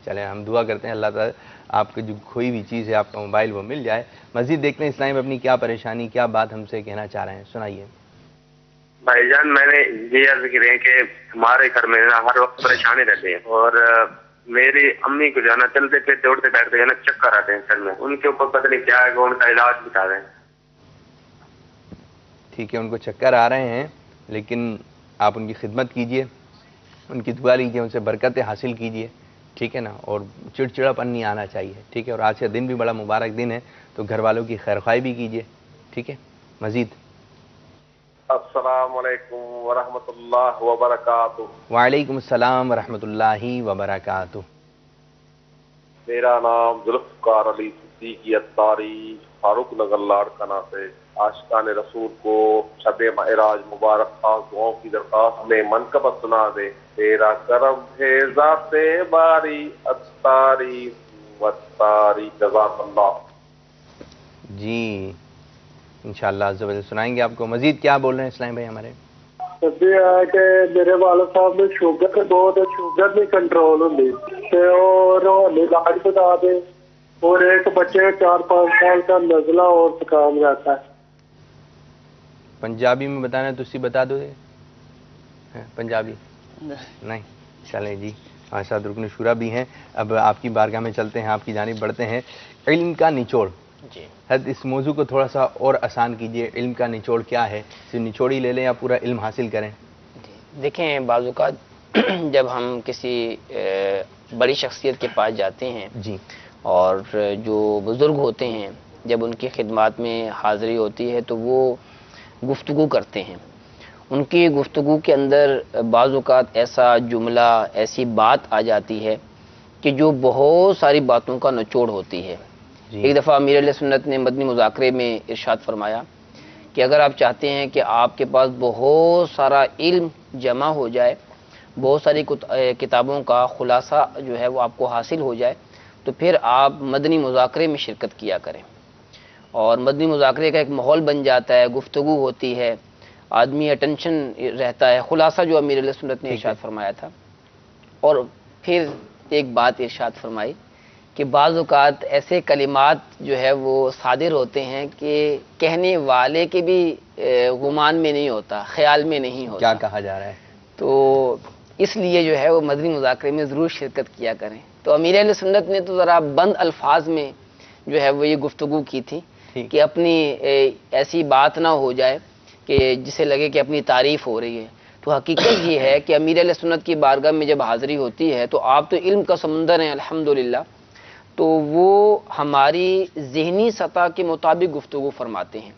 چلیں ہم دعا کرتے ہیں اللہ تعالیٰ آپ کی جو کھوئی ہوئی چیز ہے آپ کا موبائل وہ مل جائے. مزید دیکھتے ہیں اسلام اپنی کیا پریشانی کیا بات ہم سے کہنا چاہ رہے ہیں. سنائیے.
بھائی جان میں نے یہ عرض کی ہے کہ ہمارے گھر میں ہر وقت پریشانی رہتے ہیں اور میری امی کو جو ہے نا چلتے پھر دوڑتے بیٹھتے ہیں نا چکر آتے ہیں سر میں. ان کے اوپر پتہ نہیں کیا ہے ان کا علاج بتا رہے ہیں.
ٹھیک ہے ان کو چکر آ رہے ہیں لیکن آپ ان کی خدمت کیجئے, ان کی دعا لیجئے, ان سے برکتیں حاصل کیجئے. ٹھیک ہے نا, اور چڑچڑاپن نہیں آنا چاہیے. ٹھیک ہے, اور آج کا دن بھی بڑا مبارک دن ہے تو گھر والوں کی خیرخواہی بھی کیجئے. ٹھیک ہے. مزید
السلام علیکم ورحمۃ اللہ وبرکاتہ.
وعلیکم السلام ورحمۃ اللہ وبرکاتہ.
میرا نام ذوالفقار علی صدیقی اتاری فاروق نگر لاڑکانہ سے. عاشقان رسول کو شب معراج مبارک خاص دعاؤں کی درخواست میں منقبت سنا دے. تیرا کرم ہے ذات باری اتاری وتاری جزاک اللہ.
جی انشاءاللہ عز و جل سنائیں گے آپ کو. مزید کیا بول رہے ہیں اسلام بھائی ہمارے؟
یہ ہے کہ میرے والد صاحب میں شوگر بہت ہے, شوگر نہیں کنٹرول ہوتی اور علاج بتا دیں. اور ایک بچے 4-5 سال کا نزلہ اور زکام رہتا ہے.
پنجابی میں بتانا تو اسی بتا دو. پنجابی نہیں چلیں جی. ہمارے ساتھ رکن شورا بھی ہیں. اب آپ کی بارگاہ میں چلتے ہیں, آپ کی جانب بڑھتے ہیں. علم کا نچوڑ.
جی
اس موضوع کو تھوڑا سا اور آسان کیجئے. علم کا نچوڑ کیا ہے؟ صرف نچوڑ ہی لے لیں یا پورا علم حاصل کریں؟
دیکھیں بعض اوقات جب ہم کسی بڑی شخصیت کے پاس جاتے ہیں
جی
اور جو بزرگ ہوتے ہیں جب ان کی خدمات میں حاضری ہوتی ہے تو وہ گفتگو کرتے ہیں. ان کی گفتگو کے اندر بعض اوقات ایسا جملہ ایسی بات آ جاتی ہے کہ جو بہت ساری باتوں کا نچوڑ ہوتی ہے. ایک دفعہ امیر علیہ سنت نے مدنی مذاکرے میں ارشاد فرمایا کہ اگر آپ چاہتے ہیں کہ آپ کے پاس بہت سارا علم جمع ہو جائے بہت ساری کتابوں کا خلاصہ جو ہے وہ آپ کو حاصل ہو جائے تو پھر آپ مدنی مذاکرے میں شرکت کیا کریں، اور مدنی مذاکرے کا ایک ماحول بن جاتا ہے، گفتگو ہوتی ہے، آدمی اٹینشن رہتا ہے، خلاصہ جو امیر علیہ سنت نے ارشاد فرمایا تھا۔ اور پھر ایک بات ارشاد فرمائی کہ بعض اوقات ایسے کلمات جو ہے وہ صادر ہوتے ہیں کہ کہنے والے کے بھی گمان میں نہیں ہوتا، خیال میں نہیں ہوتا
کیا کہا جا رہا ہے،
تو اس لیے جو ہے وہ مدنی مذاکرے میں ضرور شرکت کیا کریں۔ تو امیر اہل سنت نے تو ذرا بند الفاظ میں جو ہے وہ یہ گفتگو کی تھی کہ اپنی ایسی بات نہ ہو جائے کہ جسے لگے کہ اپنی تعریف ہو رہی ہے۔ تو حقیقت یہ ہے کہ امیر اہل سنت کی بارگاہ میں جب حاضری ہوتی ہے تو آپ تو علم کا سمندر ہیں الحمدللہ، تو وہ ہماری ذہنی سطح کے مطابق گفتگو فرماتے ہیں۔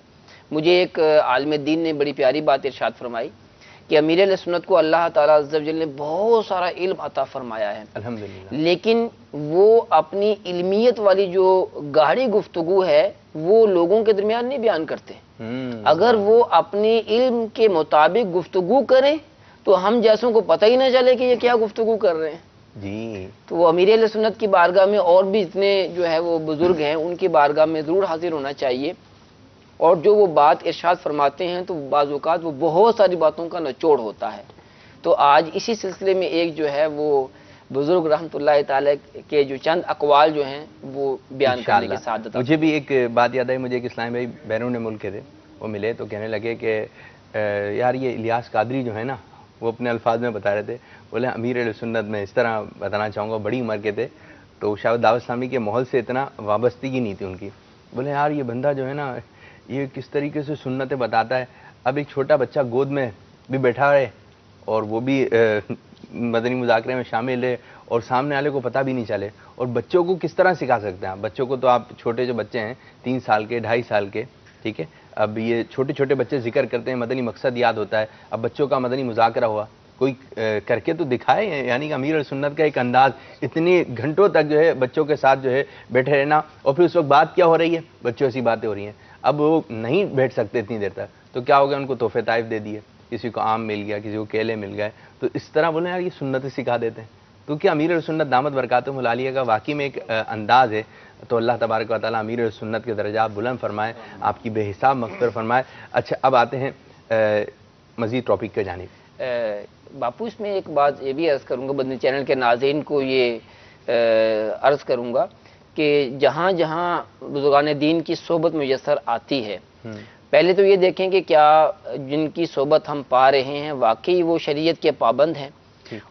مجھے ایک عالم دین نے بڑی پیاری بات ارشاد فرمائی کہ امیر اہل سنت کو اللہ تعالیٰ عز و جل نے بہت سارا علم عطا فرمایا ہے،
الحمدللہ،
لیکن وہ اپنی علمیت والی جو گاڑی گفتگو ہے وہ لوگوں کے درمیان نہیں بیان کرتے۔ اگر وہ اپنی علم کے مطابق گفتگو کریں تو ہم جیسوں کو پتہ ہی نہ چلے کہ یہ کیا گفتگو کر رہے ہیں۔
جی
تو وہ امیر اہل سنت کی بارگاہ میں اور بھی اتنے جو ہے وہ بزرگ ہیں ان کی بارگاہ میں ضرور حاضر ہونا چاہیے، اور جو وہ بات ارشاد فرماتے ہیں تو بعض اوقات وہ بہت ساری باتوں کا نچوڑ ہوتا ہے۔ تو آج اسی سلسلے میں ایک جو ہے وہ بزرگ رحمۃ اللہ تعالی کے جو چند اقوال جو ہیں وہ بیان کرنے کی سعادت۔
مجھے بھی ایک بات یاد آئی، مجھے ایک اسلام بھائی بیرون ملک کے تھے، وہ ملے تو کہنے لگے کہ یار یہ الیاس قادری جو ہے نا، وہ اپنے الفاظ میں بتا رہے تھے، بولے امیر اہل سنت میں اس طرح بتانا چاہوں گا، بڑی عمر کے تھے تو شاید دعوت اسلامی کے ماحول سے اتنا وابستگی نہیں تھی ان کی، بولے یار یہ بندہ جو ہے نا یہ کس طریقے سے سنتیں بتاتا ہے، اب ایک چھوٹا بچہ گود میں بھی بیٹھا ہے اور وہ بھی مدنی مذاکرے میں شامل ہے اور سامنے والے کو پتہ بھی نہیں چلے، اور بچوں کو کس طرح سکھا سکتے ہیں؟ بچوں کو تو آپ چھوٹے جو بچے ہیں 3 سال کے 2.5 سال کے، ٹھیک ہے، اب یہ چھوٹے چھوٹے بچے ذکر کرتے ہیں، مدنی مقصد یاد ہوتا ہے، اب بچوں کا مدنی مذاکرہ ہوا، کوئی کر کے تو دکھائے، یعنی کہ امیر سنت کا ایک انداز اتنے گھنٹوں تک جو ہے بچوں کے ساتھ جو ہے بیٹھے رہنا، اور پھر اس وقت بات کیا ہو رہی ہے؟ بچوں ایسی باتیں ہو رہی ہیں، اب وہ نہیں بیٹھ سکتے اتنی دیر تک، تو کیا ہو گیا، ان کو تحفے طائف دے دیے، کسی کو آم مل گیا، کسی کو کیلے مل گئے، تو اس طرح بولے یار یہ سنتیں سکھا دیتے ہیں۔ تو کیا امیر سنت دامت برکاتہم العالیہ کا واقعی میں ایک انداز ہے، تو اللہ تبارک و تعالیٰ امیر سنت کے درجات بلند فرمائے، آپ کی بے حساب مغفرت فرمائے۔ اچھا اب آتے ہیں مزید ٹاپک کی جانب۔
باپو اس میں ایک بات یہ بھی عرض کروں گا، مدنی چینل کے ناظرین کو یہ عرض کروں گا کہ جہاں جہاں بزرگان دین کی صحبت میسر آتی ہے، پہلے تو یہ دیکھیں کہ کیا جن کی صحبت ہم پا رہے ہیں واقعی وہ شریعت کے پابند ہیں،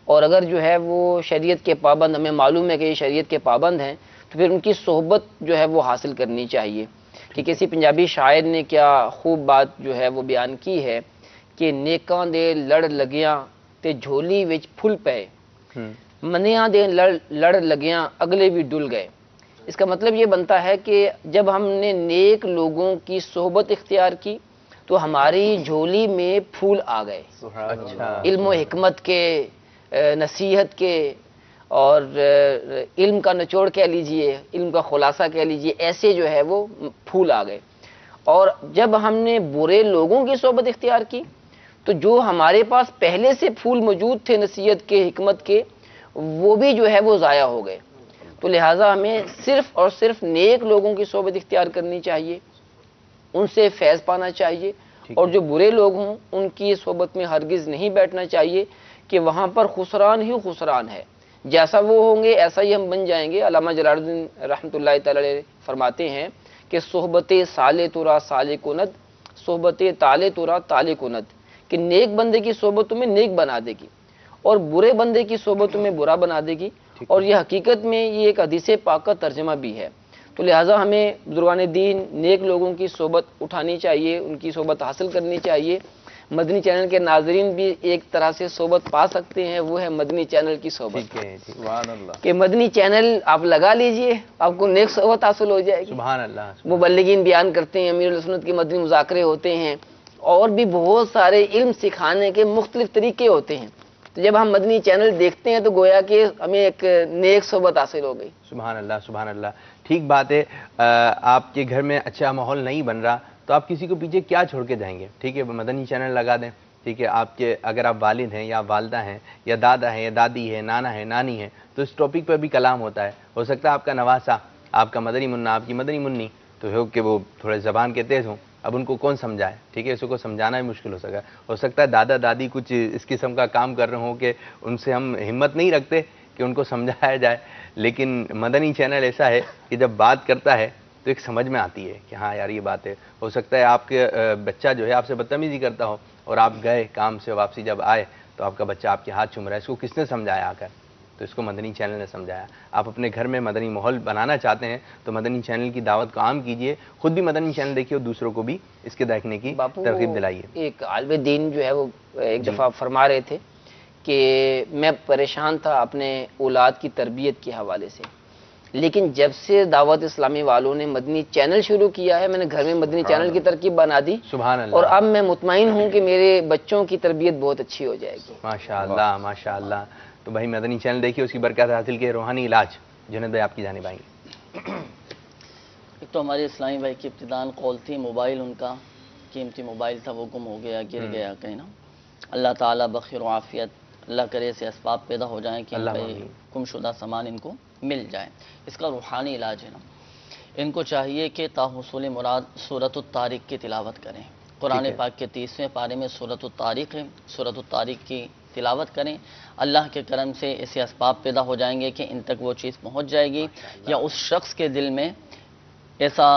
اور اگر جو ہے وہ شریعت کے پابند، ہمیں معلوم ہے کہ یہ شریعت کے پابند ہیں، تو پھر ان کی صحبت جو ہے وہ حاصل کرنی چاہیے۔ کہ کسی پنجابی شاعر نے کیا خوب بات جو ہے وہ بیان کی ہے کہ نیکاں دے لڑ لگیاں تے جھولی وچ پھل پئے، منیاں دے لڑ لگیاں اگلے بھی ڈل گئے۔ اس کا مطلب یہ بنتا ہے کہ جب ہم نے نیک لوگوں کی صحبت اختیار کی تو ہماری جھولی میں پھول آ گئے، علم و حکمت کے، نصیحت کے، اور علم کا نچوڑ کہہ لیجئے، علم کا خلاصہ کہہ لیجئے، ایسے جو ہے وہ پھول آ گئے۔ اور جب ہم نے برے لوگوں کی صحبت اختیار کی تو جو ہمارے پاس پہلے سے پھول موجود تھے نصیحت کے، حکمت کے، وہ بھی جو ہے وہ ضائع ہو گئے۔ تو لہٰذا ہمیں صرف اور صرف نیک لوگوں کی صحبت اختیار کرنی چاہیے، ان سے فیض پانا چاہیے، اور جو برے لوگ ہوں ان کی صحبت میں ہرگز نہیں بیٹھنا چاہیے کہ وہاں پر خسران ہی خسران ہے، جیسا وہ ہوں گے ایسا ہی ہم بن جائیں گے۔ علامہ جلال الدین رحمۃ اللہ تعالی فرماتے ہیں کہ صحبت صالح ترا صالح کند، صحبت تالے ترا تالے کند، کہ نیک بندے کی صحبت تمہیں نیک بنا دے گی اور برے بندے کی صحبت تمہیں برا بنا دے گی، اور یہ حقیقت میں یہ ایک حدیث پاک کا ترجمہ بھی ہے۔ تو لہٰذا ہمیں بزرگان دین نیک لوگوں کی صحبت اٹھانی چاہیے، ان کی صحبت حاصل کرنی چاہیے۔ مدنی چینل کے ناظرین بھی ایک طرح سے صحبت پا سکتے ہیں، وہ ہے مدنی چینل کی صحبت، کہ مدنی چینل آپ لگا لیجئے، آپ کو نیک صحبت حاصل ہو جائے گی۔
سبحان اللہ۔
مبلغین بیان کرتے ہیں، امیر السنت کے مدنی مذاکرے ہوتے ہیں، اور بھی بہت سارے علم سکھانے کے مختلف طریقے ہوتے ہیں۔ تو جب ہم مدنی چینل دیکھتے ہیں تو گویا کہ ہمیں ایک نیک صحبت حاصل ہو گئی۔
سبحان اللہ، سبحان اللہ، ٹھیک بات ہے۔ آپ کے گھر میں اچھا ماحول نہیں بن رہا تو آپ کسی کو پیچھے کیا چھوڑ کے جائیں گے؟ ٹھیک ہے، مدنی چینل لگا دیں، ٹھیک ہے، آپ کے اگر آپ والد ہیں یا والدہ ہیں یا دادا ہیں یا دادی ہے، نانا ہے، نانی ہے، تو اس ٹاپک پہ بھی کلام ہوتا ہے. ہو سکتا ہے آپ کا نواسا، آپ کا مدنی منا، آپ کی مدنی منی تو ہو کہ وہ تھوڑے زبان کے تیز ہوں، اب ان کو کون سمجھائے؟ ٹھیک ہے، اس کو سمجھانا بھی مشکل ہو سکتا ہے دادا دادی کچھ اس قسم کا کام کر رہے ہوں کہ ان سے ہم ہمت نہیں رکھتے کہ ان کو سمجھایا جائے. لیکن مدنی چینل ایسا ہے کہ جب بات کرتا ہے تو ایک سمجھ میں آتی ہے کہ ہاں یار یہ بات ہے. ہو سکتا ہے آپ کے بچہ جو ہے آپ سے بدتمیزی کرتا ہو اور آپ گئے کام سے واپسی جب آئے تو آپ کا بچہ آپ کے ہاتھ چوم رہا ہے، اس کو کس نے سمجھایا آ کر؟ تو اس کو مدنی چینل نے سمجھایا. آپ اپنے گھر میں مدنی ماحول بنانا چاہتے ہیں تو مدنی چینل کی دعوت کو عام کیجئے، خود بھی مدنی چینل دیکھیے اور دوسروں کو بھی اس کے دیکھنے کی ترغیب دلائیے.
ایک عالم دین جو ہے وہ ایک دفعہ فرما رہے تھے کہ میں پریشان تھا اپنے اولاد کی تربیت کے حوالے سے، لیکن جب سے دعوت اسلامی والوں نے مدنی چینل شروع کیا ہے میں نے گھر میں مدنی چینل کی ترکیب بنا دی.
سبحان اللہ.
اور اب میں مطمئن ہوں کہ میرے بچوں کی تربیت بہت اچھی ہو جائے گی.
ماشاءاللہ ماشاءاللہ. تو بھائی مدنی چینل دیکھیے، اس کی برکات حاصل کے روحانی علاج. جنید بھائی آپ کی جانب آئیں گے.
ایک تو ہمارے اسلامی بھائی کی ابتدان قول تھی، موبائل ان کا قیمتی موبائل تھا، وہ گم ہو گیا، گر گیا کہیں نا. اللہ تعالیٰ بخیر و عافیت اللہ کرے ایسے اسباب پیدا ہو جائیں کہ گم شدہ سامان ان کو مل جائے. اس کا روحانی علاج ہے نا، ان کو چاہیے کہ تاحصول مراد سورۃ الطارق کی تلاوت کریں. قرآن پاک کے 30ویں پارے میں سورۃ الطارق ہے، سورۃ الطارق کی تلاوت کریں. اللہ کے کرم سے ایسے اسباب پیدا ہو جائیں گے کہ ان تک وہ چیز پہنچ جائے گی، یا اس شخص کے دل میں ایسا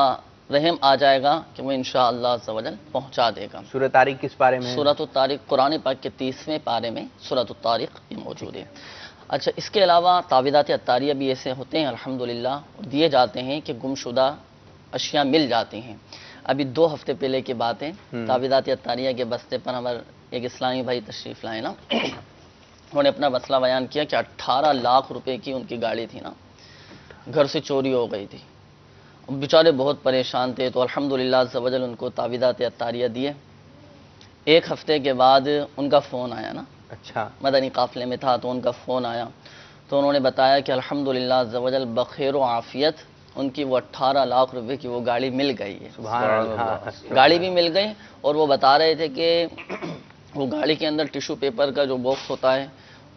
رحم آ جائے گا کہ وہ انشاءاللہ عز و جل پہنچا دے گا.
سورۃ طارق کس پارے میں؟
سورۃ الطارق قرآن پاک کے 30ویں پارے میں سورۃ الطارق یہ موجود ہے. اچھا، اس کے علاوہ تعویذات عطاریہ بھی ایسے ہوتے ہیں الحمدللہ، دیے جاتے ہیں کہ گمشدہ اشیاء مل جاتی ہیں. ابھی 2 ہفتے پہلے کی بات ہے، تعویذات عطاریہ کے بستے پر ہمارے ایک اسلامی بھائی تشریف لائے نا، انہوں نے اپنا مسئلہ بیان کیا کہ 18 لاکھ روپے کی ان کی گاڑی تھی نا، گھر سے چوری ہو گئی تھی. بیچارے بہت پریشان تھے، تو الحمدللہ عز و جل ان کو تعویذات عطاریہ دیے. 1 ہفتے کے بعد ان کا فون آیا نا،
اچھا
مدنی قافلے میں تھا تو ان کا فون آیا، تو انہوں نے بتایا کہ الحمدللہ عز و جل بخیر و عافیت ان کی وہ 18 لاکھ روپے کی وہ گاڑی مل گئی ہے.
سبحان اللہ.
گاڑی بھی مل گئی، اور وہ بتا رہے تھے کہ وہ گاڑی کے اندر ٹیشو پیپر کا جو باکس ہوتا ہے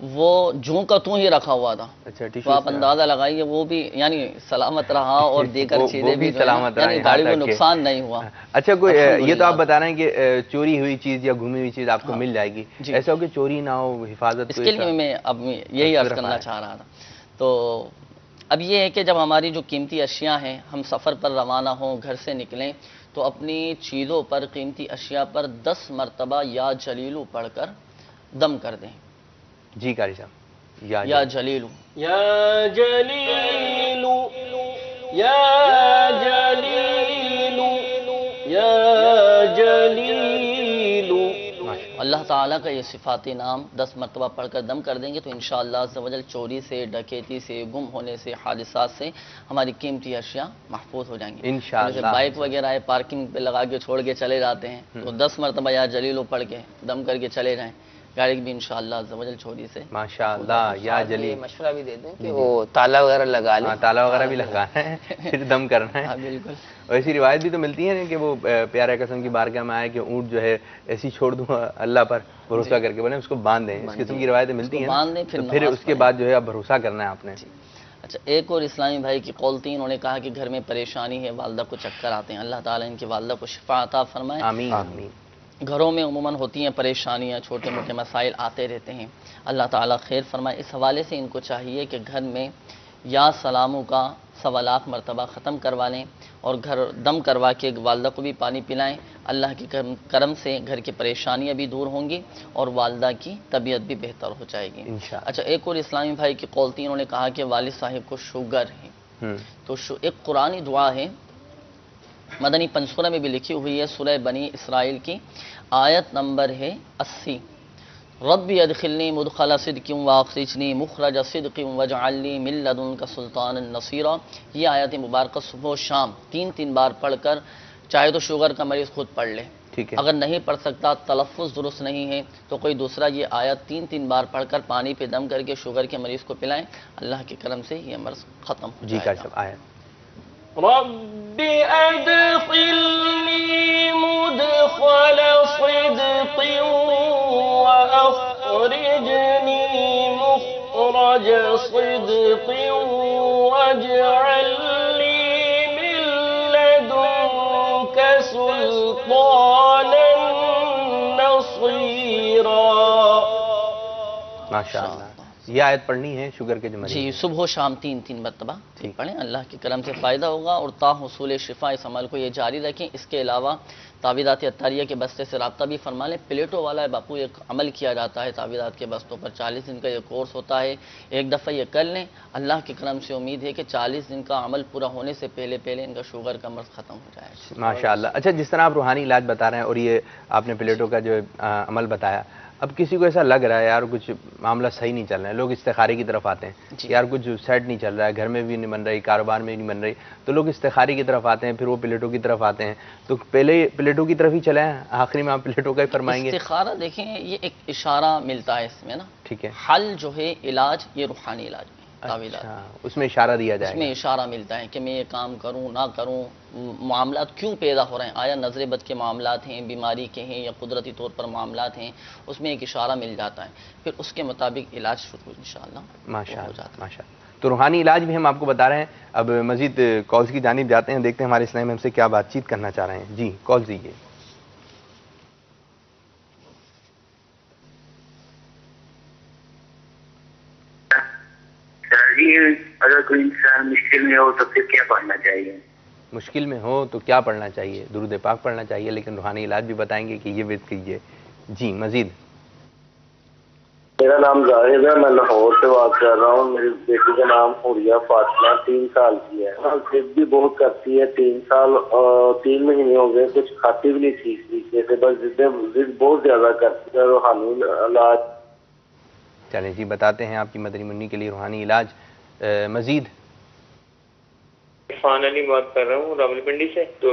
وہ جوں کا توں ہی رکھا ہوا تھا. تو آپ اندازہ لگائیے وہ بھی یعنی سلامت رہا، اور دیگر چیزیں بھی سلامت رہی، یعنی گاڑی کو نقصان نہیں ہوا.
اچھا، کوئی یہ تو آپ بتا رہے ہیں کہ چوری ہوئی چیز یا گمی ہوئی چیز آپ کو مل جائے گی، ایسا ہو کہ چوری نہ ہو، حفاظت.
اس کے لیے میں اب یہی عرض کرنا چاہ رہا تھا. تو اب یہ ہے کہ جب ہماری جو قیمتی اشیاء ہیں، ہم سفر پر روانہ ہوں، گھر سے نکلیں تو اپنی چیزوں پر، قیمتی اشیاء پر 10 مرتبہ یا جلیلو پڑھ کر دم کر دیں.
جی قاری صاحب.
یا جلیلو،
یا جلیلو، یا جلیلو، یا جلیلو.
اللہ تعالیٰ کا یہ صفاتی نام 10 مرتبہ پڑھ کر دم کر دیں گے تو انشاءاللہ عز و جل چوری سے، ڈکیتی سے، گم ہونے سے، حادثات سے ہماری قیمتی اشیاء محفوظ ہو جائیں گی.
انشاءاللہ.
بائک وغیرہ ہے، پارکنگ پہ لگا کے چھوڑ کے چلے جاتے ہیں، تو 10 مرتبہ یا جلیلو پڑھ کے دم کر کے چلے جائیں، گاڑی بھی انشاءاللہ عز و جل چوری سے.
ماشاءاللہ. یا جلیل.
مشورہ بھی دے دیں کہ وہ تالا وغیرہ لگا لیں.
تالا وغیرہ بھی لگانا ہے، پھر دم کرنا ہے.
بالکل.
اور ایسی روایت بھی تو ملتی ہے کہ وہ پیارے قسم کی بارگاہ میں آئے کہ اونٹ جو ہے ایسی چھوڑ دوں اللہ پر بھروسہ کر کے، بولے اس کو باندھ دیں. اس قسم کی روایتیں ملتی ہیں، پھر اس کے بعد جو ہے اب بھروسہ کرنا ہے آپ نے.
اچھا، ایک اور اسلامی بھائی کی قول تھی، انہوں نے کہا کہ گھر میں پریشانی ہے، والدہ کو چکر آتے ہیں، اللہ تعالیٰ ان کی والدہ کو شفا عطا فرمائے.
آمین آمین.
گھروں میں عموماً ہوتی ہیں پریشانیاں، چھوٹے موٹے مسائل آتے رہتے ہیں، اللہ تعالیٰ خیر فرمائے. اس حوالے سے ان کو چاہیے کہ گھر میں یا سلاموں کا 1.25 لاکھ مرتبہ ختم کروا لیں، اور گھر دم کروا کے والدہ کو بھی پانی پلائیں. اللہ کے کرم سے گھر کی پریشانیاں بھی دور ہوں گی اور والدہ کی طبیعت بھی بہتر ہو جائے گی. اچھا، ایک اور اسلامی بھائی کی قول تھی، انہوں نے کہا کہ والد صاحب کو شوگر ہے، تو ایک قرآنی دعا ہے، مدنی پنسورہ میں بھی لکھی ہوئی ہے، سورہ بنی اسرائیل کی آیت نمبر ہے 80. ربی ادخلنی مدخل صدق واخرجنی مخرج صدق واجعلنی من لدنک سلطانا نصیرا. یہ آیت مبارکہ صبح و شام 3 بار پڑھ کر، چاہے تو شوگر کا مریض خود پڑھ لے، اگر نہیں پڑھ سکتا، تلفظ درست نہیں ہے، تو کوئی دوسرا یہ آیت 3 بار پڑھ کر پانی پہ دم کر کے شوگر کے مریض کو پلائیں، اللہ کے کرم سے یہ مرض ختم ہو جائے گا.
رب ادخلنی مدخل صدق أخرجني مخرج صدق واجعل لي من لدنك سلطانا نصيرا.
ماشاءاللہ. یہ آیت پڑھنی ہے شوگر کے جو مریض
جی صبح و شام تین مرتبہ پڑھیں، اللہ کے کرم سے فائدہ ہوگا، اور تا حصول شفا اس عمل کو یہ جاری رکھیں. اس کے علاوہ تعویذات عطاریہ کے بستے سے رابطہ بھی فرما لیں. پلیٹو والا ہے باپو، ایک عمل کیا جاتا ہے تعویذات کے بستوں پر، 40 دن کا یہ کورس ہوتا ہے. ایک دفعہ یہ کر لیں، اللہ کے کرم سے امید ہے کہ 40 دن کا عمل پورا ہونے سے پہلے ان کا شوگر کا مرض ختم ہو جائے.
ماشاءاللہ. اچھا، جس طرح آپ روحانی علاج بتا رہے ہیں اور یہ آپ نے پلیٹو کا جو عمل بتایا، اب کسی کو ایسا لگ رہا ہے یار کچھ معاملہ صحیح نہیں چل رہا ہے، لوگ استخارے کی طرف آتے ہیں، یار کچھ سیٹ نہیں چل رہا ہے، گھر میں بھی نہیں بن رہی، کاروبار میں نہیں بن رہی، تو لوگ استخارے کی طرف آتے ہیں، پھر وہ پلیٹو کی طرف آتے ہیں. تو پہلے پلیٹو کی طرف ہی چلے ہیں، آخری میں آپ پلیٹو کا ہی فرمائیں گے.
استخارہ دیکھیں یہ ایک اشارہ ملتا ہے اس میں نا،
ٹھیک ہے.
حل جو ہے علاج یہ روحانی علاج میں تعویذات،
اس میں اشارہ دیا جائے،
اس میں اشارہ ملتا ہے کہ میں یہ کام کروں نہ کروں، معاملات کیوں پیدا ہو رہے ہیں، آیا نظر بد کے معاملات ہیں، بیماری کے ہیں، یا قدرتی طور پر معاملات ہیں، اس میں ایک اشارہ مل جاتا ہے، پھر اس کے مطابق علاج شروع انشاءاللہ ہو جاتا ہے.
ماشاءاللہ. تو روحانی علاج بھی ہم آپ کو بتا رہے ہیں. اب مزید کالز کی جانب جاتے ہیں، دیکھتے ہیں ہمارے اسلام ہم سے کیا بات چیت کرنا چاہ رہے ہیں. جی کال دیجیے.
اگر کوئی انسان مشکل میں ہو تو پھر کیا پڑھنا چاہیے؟
مشکل میں ہو تو کیا پڑھنا چاہیے؟ درود پاک پڑھنا چاہیے، لیکن روحانی علاج بھی بتائیں گے کہ یہ ورد کیجیے. جی مزید.
میرا نام زاہد ہے، میں لاہور سے بات کر رہا ہوں. میری بیٹی کا نام حوریہ فاطمہ 3 سال کی ہے. ضد بھی بہت کرتی ہے. 3 مہینے ہو گئے کچھ کھاتی بھی نہیں ٹھیک طریقے سے، بس ضد بہت زیادہ کرتی ہے. روحانی علاج
چلیں جی بتاتے ہیں آپ کی مدنی منی کے لیے روحانی علاج. مزید.
عرفان علی بات کر رہا ہوں راولپنڈی سے. تو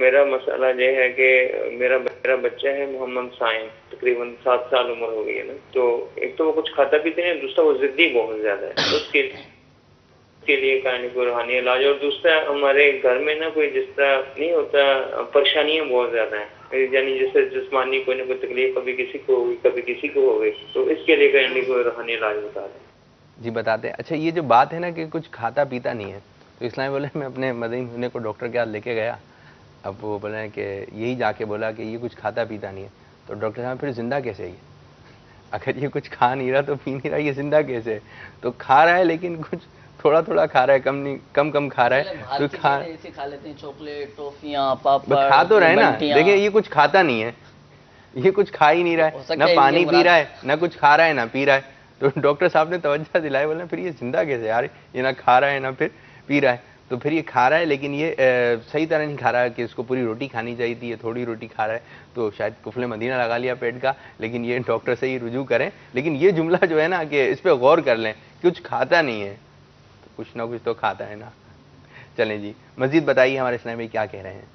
میرا مسئلہ یہ ہے کہ میرا بچہ ہے محمد سائن، تقریباً 7 سال عمر ہو گئی ہے نا. تو ایک تو وہ کچھ کھاتا پیتے ہیں، دوسرا وہ ضدی بہت زیادہ ہے. اس کے لیے کہانی کوئی روحانی علاج. اور دوسرا ہمارے گھر میں نا کوئی جس طرح نہیں ہوتا، پریشانیاں بہت زیادہ ہیں، یعنی جیسے جسمانی کوئی نہ کوئی تکلیف کبھی کسی کو ہوگی کبھی کسی کو ہو گئی. تو اس کے لیے کہانی کوئی روحانی علاج بتا دیں.
جی بتاتے ہیں. اچھا یہ جو بات ہے نا کہ کچھ کھاتا پیتا نہیں ہے، تو اسلام بولے میں اپنے مدنی منی کو ڈاکٹر کے ہاتھ لے کے گیا. اب وہ بولے کہ یہی جا کے بولا کہ یہ کچھ کھاتا پیتا نہیں ہے. تو ڈاکٹر صاحب پھر زندہ کیسے ہے؟ اگر یہ کچھ کھا نہیں رہا تو پی نہیں رہا، یہ زندہ کیسے ہے؟ تو کھا رہا ہے لیکن کچھ تھوڑا کھا رہا ہے، کم کھا رہا ہے. تو
کھا لیتے ہیں چاکلیٹ، ٹافیاں، پاپڑ،
کھا تو رہے نا. دیکھیں یہ کچھ کھاتا نہیں ہے، یہ کچھ کھا ہی نہیں رہا ہے، نہ پانی پی رہا ہے، نہ کچھ کھا رہا ہے، نہ پی رہا ہے. تو ڈاکٹر صاحب نے توجہ دلائی، بولے پھر یہ زندہ کیسے یار، یہ نہ کھا رہا ہے نہ پھر پی رہا ہے. تو پھر یہ کھا رہا ہے لیکن یہ صحیح طرح نہیں کھا رہا ہے کہ اس کو پوری روٹی کھانی چاہیے تھی، یہ تھوڑی روٹی کھا رہا ہے. تو شاید کفل مدینہ لگا لیا پیٹ کا. لیکن یہ ڈاکٹر سے ہی رجوع کریں. لیکن یہ جملہ جو ہے نا کہ اس پہ غور کر لیں، کچھ کھاتا نہیں ہے تو کچھ نہ کچھ تو کھاتا ہے نا. چلیں جی مزید بتائیے ہمارے اسلام میں کیا کہہ رہے ہیں.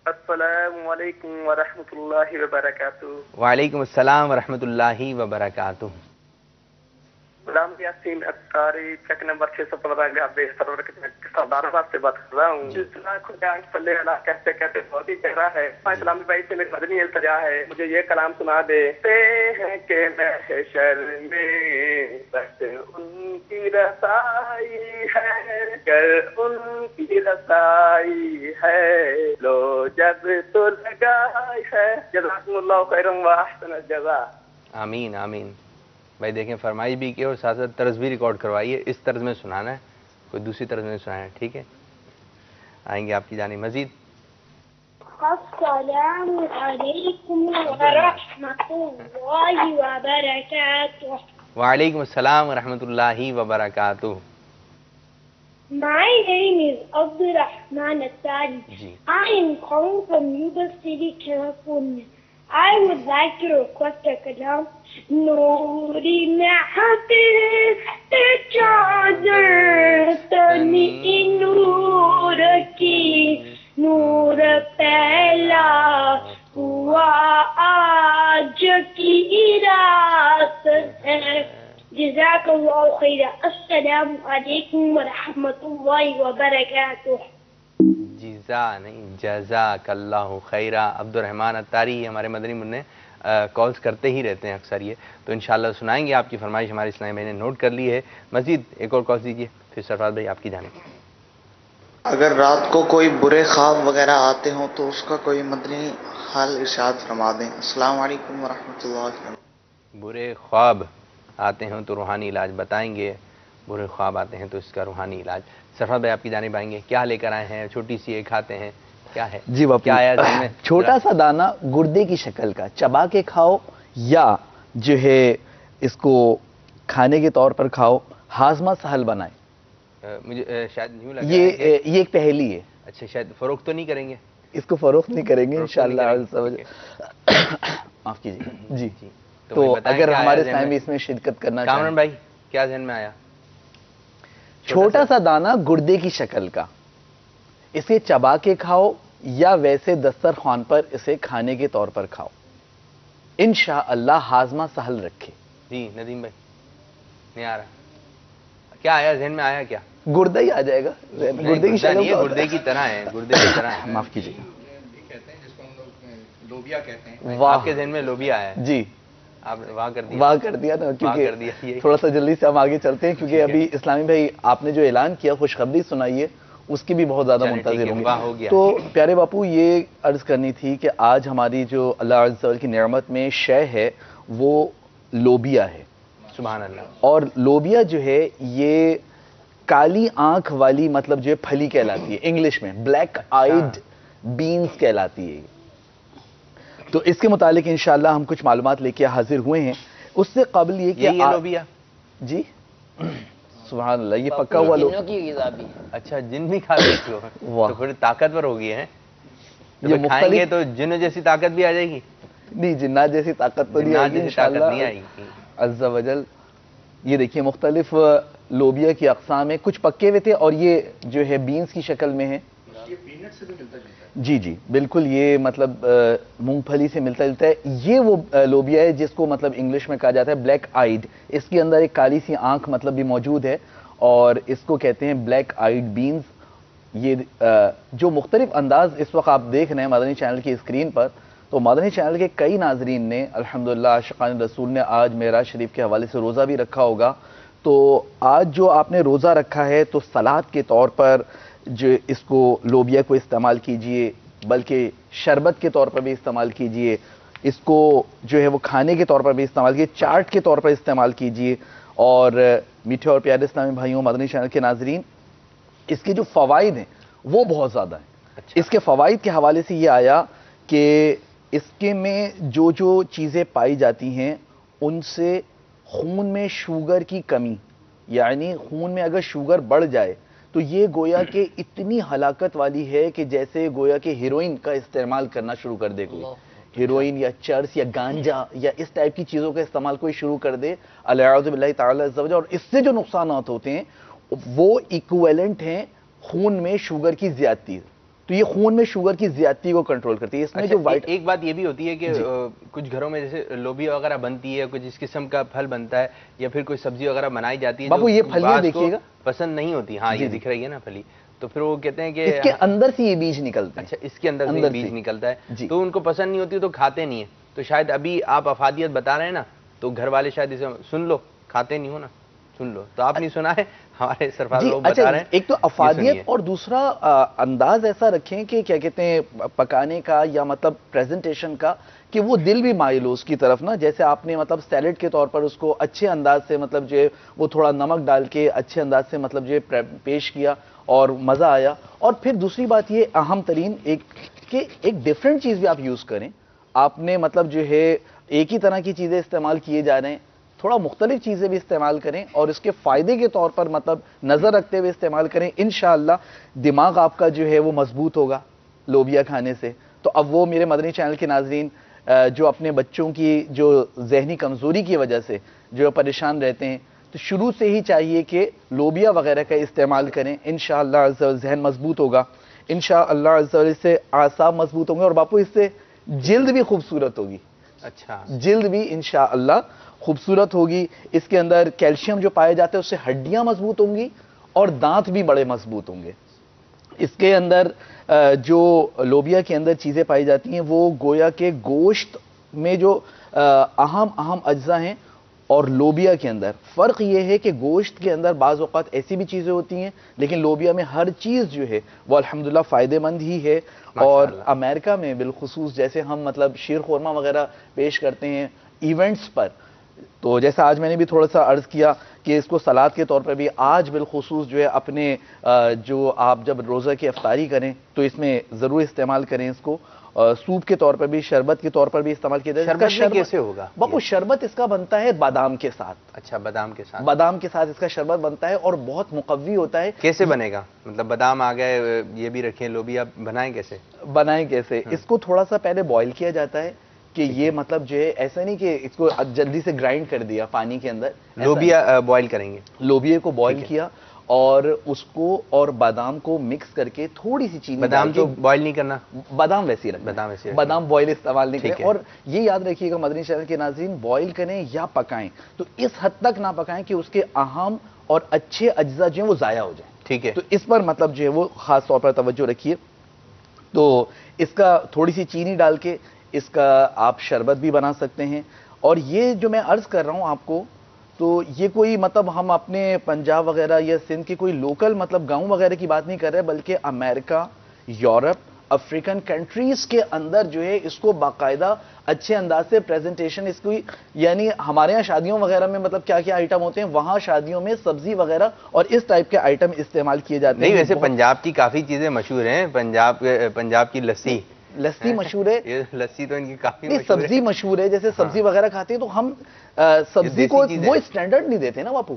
السلام علیکم ورحمۃ اللہ وبرکاتہ.
وعلیکم السلام ورحمۃ اللہ وبرکاتہ.
غلام یاسین اختاری چک نمبر 615 سردار آباد سے بات کر رہا ہوں. کہتے کہتے بہت ہی گہرا ہے. اسلامی بھائی سے میری مدنی التجا ہے، مجھے یہ کلام سنا دیتے ہیں کہ محشر میں بس ان کی رسائی ہے، گر ان کی رسائی ہے لو جب تو لگائی ہے. جزاکم اللہ خیرا واحسن الجزاء.
آمین آمین. بھائی دیکھیں فرمائش بھی کی اور ساتھ ساتھ طرز بھی ریکارڈ کروائیے. اس طرز میں سنانا ہے، کوئی دوسری طرز میں سنانا ہے. ٹھیک ہے، آئیں گے آپ کی جانب. مزید.
السلام علیکم ورحمۃ اللہ وبرکاتہ.
وعلیکم السلام ورحمۃ اللہ وبرکاتہ.
My name is Abdurrahman Attari. I am calling from Yuba City, California. I would like to request a kalam. Noori mehate chadar tani noor ki noor pehla hua aaj ki raat hai. جزاک اللہ خیر. السلام علیکم ورحمۃ اللہ وبرکاتہ.
جزا نہیں جزاک اللہ خیرہ. عبد الرحمن اتاری ہمارے مدنی منع کالز کرتے ہی رہتے ہیں اکثر یہ، تو انشاءاللہ سنائیں گے آپ کی فرمائش، ہمارے اسلامی بھائی نے نوٹ کر لی ہے۔ مزید ایک اور کال دیجیے، پھر سرفراز بھائی آپ کی جانب۔
اگر رات کو کوئی برے خواب وغیرہ آتے ہوں تو اس کا کوئی مدنی حل ارشاد فرما دیں۔ السلام علیکم ورحمۃ اللہ وبرکاتہ۔
برے خواب آتے ہیں تو روحانی علاج بتائیں گے، برے خواب آتے ہیں تو اس کا روحانی علاج۔ سرفراز بھائی آپ کی جانب آئیں گے، کیا لے کر آئے ہیں؟ چھوٹی سی ایک کھاتے ہیں، کیا ہے؟
جی باپو،
کیا آیا ذہن میں؟
چھوٹا سا دانہ گردے کی شکل کا، چبا کے کھاؤ یا جو ہے اس کو کھانے کے طور پر کھاؤ، ہاضمہ سہل بنائیں۔
مجھے شاید یوں لگ
یہ ایک پہلی ہے۔
اچھا، شاید فروخت تو نہیں کریں گے؟
اس کو فروخت نہیں کریں گے انشاءاللہ۔ معاف کیجیے جی۔ تو اگر ہمارے سامنے اس میں شرکت کرنا چاہیں۔
کامران بھائی کیا ذہن میں آیا؟
چھوٹا سا دانہ گردے کی شکل کا، اسے چبا کے کھاؤ یا ویسے دسترخوان پر اسے کھانے کے طور پر کھاؤ، انشاءاللہ ہاضمہ سہل رکھے۔
جی ندیم بھائی نہیں آ رہا، کیا آیا ذہن میں؟ آیا کیا؟
گردہ ہی آ جائے گا، گردے کی شکل کا،
گردے کی طرح ہے، گردے کی طرح ہے۔
معاف کیجیے،
کہتے ہیں جس کو ہم لوگ لوبیا کہتے ہیں۔
آپ کے ذہن میں لوبیا آیا ہے؟
جی
آپ واہ کر دیا،
واہ کر دیا نا، کیونکہ تھوڑا سا جلدی سے ہم آگے چلتے ہیں، کیونکہ ابھی اسلامی بھائی آپ نے جو اعلان کیا خوشخبری سنائیے، اس کی بھی بہت زیادہ منتظر ہوں گے۔ تو پیارے باپو یہ عرض کرنی تھی کہ آج ہماری جو اللہ عز و جل کی نعمت میں شے ہے وہ لوبیا ہے۔
سبحان اللہ۔
اور لوبیا جو ہے یہ کالی آنکھ والی مطلب جو ہے پھلی کہلاتی ہے، انگلش میں بلیک آئیڈ بینز کہلاتی ہے۔ تو اس کے متعلق انشاءاللہ ہم کچھ معلومات لے کے حاضر ہوئے ہیں۔ اس سے قبل یہ کہ
لوبیا
جی سبحان اللہ، یہ پکا ہوا
جنوں کی غذا بھی۔
اچھا، جن بھی کھا سکتے ہو تو پھر طاقتور ہو گئی ہے، یہ کھائیں گے تو جنوں جیسی طاقت بھی آ جائے گی؟
نہیں، جنات جیسی طاقت تو نہیں آئے گی انشاءاللہ عز و جل۔ یہ دیکھیے مختلف لوبیا کی اقسام ہیں، کچھ پکے ہوئے تھے اور یہ جو ہے بینز کی شکل میں ہے۔ جی جی بالکل، یہ مطلب مونگ پھلی سے ملتا جلتا ہے۔ یہ وہ لوبیا ہے جس کو مطلب انگلش میں کہا جاتا ہے بلیک آئیڈ، اس کے اندر ایک کالی سی آنکھ مطلب بھی موجود ہے اور اس کو کہتے ہیں بلیک آئیڈ بینز۔ یہ جو مختلف انداز اس وقت آپ دیکھ رہے ہیں مدنی چینل کی اسکرین پر، تو مدنی چینل کے کئی ناظرین نے الحمدللہ عاشقان رسول نے آج معراج شریف کے حوالے سے روزہ بھی رکھا ہوگا۔ تو آج جو آپ نے روزہ رکھا ہے تو سلاد کے طور پر جو اس کو لوبیا کو استعمال کیجئے، بلکہ شربت کے طور پر بھی استعمال کیجئے، اس کو جو ہے وہ کھانے کے طور پر بھی استعمال کیجئے، چاٹ کے طور پر استعمال کیجئے۔ اور میٹھے اور پیارے اسلامی بھائیوں، مدنی چینل کے ناظرین، اس کے جو فوائد ہیں وہ بہت زیادہ ہیں۔ اس کے فوائد کے حوالے سے یہ آیا کہ اس کے میں جو چیزیں پائی جاتی ہیں ان سے خون میں شوگر کی کمی، یعنی خون میں اگر شوگر بڑھ جائے تو یہ گویا کہ اتنی ہلاکت والی ہے کہ جیسے گویا کہ ہیروئن کا استعمال کرنا شروع کر دے کوئی، ہیروئن یا چرس یا گانجا یا اس ٹائپ کی چیزوں کا استعمال کوئی شروع کر دے، اعوذ باللہ تعالی عز و جل، اور اس سے جو نقصانات ہوتے ہیں وہ ایکویلنٹ ہیں خون میں شوگر کی زیادتی۔ تو یہ خون میں شوگر کی زیادتی کو کنٹرول کرتی ہے۔ اس میں جو
ایک بات یہ بھی ہوتی ہے کہ کچھ گھروں میں جیسے لوبیا وغیرہ بنتی ہے، کچھ اس قسم کا پھل بنتا ہے یا پھر کوئی سبزی وغیرہ بنائی جاتی ہے،
باپو یہ پھلیاں دیکھیے گا
پسند نہیں ہوتی، ہاں یہ دکھ رہی ہے نا پھلی، تو پھر وہ کہتے ہیں کہ
اس کے اندر سے یہ بیج نکلتا ہے۔
اچھا، اس کے اندر سے بیج نکلتا ہے، تو ان کو پسند نہیں ہوتی تو کھاتے نہیں ہیں۔ تو شاید ابھی آپ افادیت بتا رہے ہیں نا، تو گھر والے شاید اسے سن لو، کھاتے نہیں ہو نا، سن لو، تو آپ نہیں سنا ہے، ہمارے سرفراز لوگ بتا رہے ہیں۔
ایک تو افادیت اور دوسرا انداز ایسا رکھیں کہ کیا کہتے ہیں پکانے کا یا مطلب پریزنٹیشن کا، کہ وہ دل بھی مائل ہو اس کی طرف نا، جیسے آپ نے مطلب سیلڈ کے طور پر اس کو اچھے انداز سے مطلب جو ہے وہ تھوڑا نمک ڈال کے اچھے انداز سے مطلب جو ہے پیش کیا اور مزہ آیا۔ اور پھر دوسری بات یہ اہم ترین کہ ایک ڈیفرنٹ چیز بھی آپ یوز کریں، آپ نے مطلب جو ہے ایک ہی طرح کی چیزیں استعمال کیے جا رہے ہیں، تھوڑا مختلف چیزیں بھی استعمال کریں اور اس کے فائدے کے طور پر مطلب نظر رکھتے ہوئے استعمال کریں، انشاءاللہ دماغ آپ کا جو ہے وہ مضبوط ہوگا لوبیا کھانے سے۔ تو اب وہ میرے مدنی چینل کے ناظرین جو اپنے بچوں کی جو ذہنی کمزوری کی وجہ سے جو پریشان رہتے ہیں، تو شروع سے ہی چاہیے کہ لوبیا وغیرہ کا استعمال کریں، انشاءاللہ عز و جل ذہن مضبوط ہوگا، انشاءاللہ عز و جل سے اعصاب مضبوط ہوں گے، اور باپو اس سے جلد بھی خوبصورت ہوگی۔
اچھا،
جلد بھی انشاءاللہ خوبصورت ہوگی۔ اس کے اندر کیلشیم جو پائے جاتے ہیں اس سے ہڈیاں مضبوط ہوں گی اور دانت بھی بڑے مضبوط ہوں گے۔ اس کے اندر جو لوبیا کے اندر چیزیں پائی جاتی ہیں وہ گویا کہ گوشت میں جو اہم اجزاء ہیں اور لوبیا کے اندر فرق یہ ہے کہ گوشت کے اندر بعض اوقات ایسی بھی چیزیں ہوتی ہیں لیکن لوبیا میں ہر چیز جو ہے وہ الحمدللہ فائدہ مند ہی ہے. اور امریکہ میں بالخصوص جیسے ہم مطلب شیر خورما وغیرہ پیش کرتے ہیں ایونٹس پر, تو جیسا آج میں نے بھی تھوڑا سا عرض کیا کہ اس کو سلاد کے طور پر بھی آج بالخصوص جو ہے اپنے جو آپ جب روزہ کی افطاری کریں تو اس میں ضرور استعمال کریں اس کو. سوپ کے طور پر بھی, شربت کے طور پر بھی استعمال کیا جائے.
شربت کیسے ہوگا؟
باپو شربت اس کا بنتا ہے بادام کے ساتھ.
اچھا, بادام کے ساتھ,
بادام کے ساتھ اس کا شربت بنتا ہے اور بہت مقوی ہوتا ہے.
کیسے بنے گا؟ مطلب بادام آ گئے, یہ بھی رکھیں, لوبیا بنائیں کیسے؟
بنائیں کیسے, اس کو تھوڑا سا پہلے بوائل کیا جاتا ہے کہ یہ مطلب جو ہے ایسا نہیں کہ اس کو جلدی سے گرائنڈ کر دیا پانی کے اندر.
لوبیا بوائل کریں گے,
لوبیا کو بوائل کیا اور اس کو اور بادام کو مکس کر کے تھوڑی سی چینی.
بادام تو بوائل نہیں کرنا,
بادام ویسے ہی رکھنا, بادام بوائل استعمال نہیں کریں. اور یہ یاد رکھیے گا مدنی چینل کے ناظرین, بوائل کریں یا پکائیں تو اس حد تک نہ پکائیں کہ اس کے اہم اور اچھے اجزاء جو ہیں وہ ضائع ہو جائیں.
ٹھیک ہے,
تو اس پر مطلب جو ہے وہ خاص طور پر توجہ رکھیے. تو اس کا تھوڑی سی چینی ڈال کے اس کا آپ شربت بھی بنا سکتے ہیں. اور یہ جو میں عرض کر رہا ہوں آپ کو, تو یہ کوئی مطلب ہم اپنے پنجاب وغیرہ یا سندھ کی کوئی لوکل مطلب گاؤں وغیرہ کی بات نہیں کر رہے, بلکہ امریکہ, یورپ, افریقن کنٹریز کے اندر جو ہے اس کو باقاعدہ اچھے انداز سے پریزنٹیشن اس کو, یعنی ہمارے یہاں شادیوں وغیرہ میں مطلب کیا کیا آئٹم ہوتے ہیں, وہاں شادیوں میں سبزی وغیرہ اور اس ٹائپ کے آئٹم استعمال کیے جاتے ہیں.
نہیں, ویسے پنجاب کی کافی چیزیں مشہور ہیں. پنجاب کی
لسی مشہور ہے,
لسی تو ان کی کافی
نہیں, سبزی مشہور ہے. جیسے سبزی وغیرہ کھاتے ہیں تو ہم سبزی کو وہ اسٹینڈرڈ نہیں دیتے نا باپو,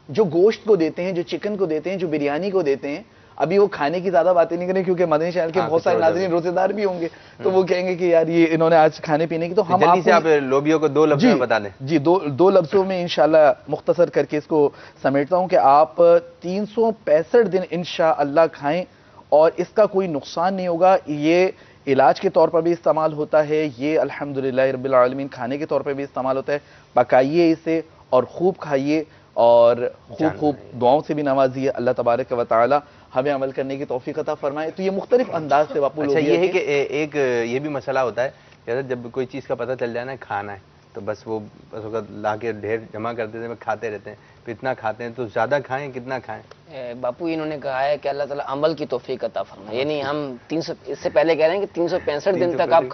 جو گوشت کو دیتے ہیں, جو چکن کو دیتے ہیں, جو بریانی کو دیتے ہیں. ابھی وہ کھانے کی زیادہ باتیں نہیں کریں کیونکہ مدنی چینل کے بہت سارے ناظرین روزے دار بھی ہوں گے, تو وہ کہیں گے کہ یار یہ انہوں نے آج کھانے پینے کی. تو ہم
آپ لوبیوں کو 2 لفظوں میں بتا دیں.
جی, دو لفظوں میں انشاءاللہ مختصر کر کے اس کو سمیٹتا ہوں کہ آپ 365 دن انشاءاللہ کھائیں اور اس کا کوئی نقصان نہیں ہوگا. یہ علاج کے طور پر بھی استعمال ہوتا ہے, یہ الحمدللہ رب العالمین کھانے کے طور پر بھی استعمال ہوتا ہے. پکائیے اسے اور خوب کھائیے اور خوب دعاؤں سے بھی نوازیے. اللہ تبارک و تعالی ہمیں عمل کرنے کی توفیق عطا فرمائے. تو یہ مختلف انداز سے باپو.
اچھا, یہ ہے کہ ایک یہ بھی مسئلہ ہوتا ہے جب کوئی چیز کا پتہ چل جائے نا کھانا ہے تو بس وہ لا کے ڈھیر جمع کر دیتے ہیں, کھاتے رہتے ہیں. پھر اتنا کھاتے ہیں تو زیادہ کھائیں, کتنا کھائیں؟
باپو انہوں نے کہا ہے کہ اللہ تعالیٰ عمل کی توفیق عطا فرمائے. یعنی ہم 300 اس سے پہلے کہہ رہے ہیں کہ 365 دن تک آپ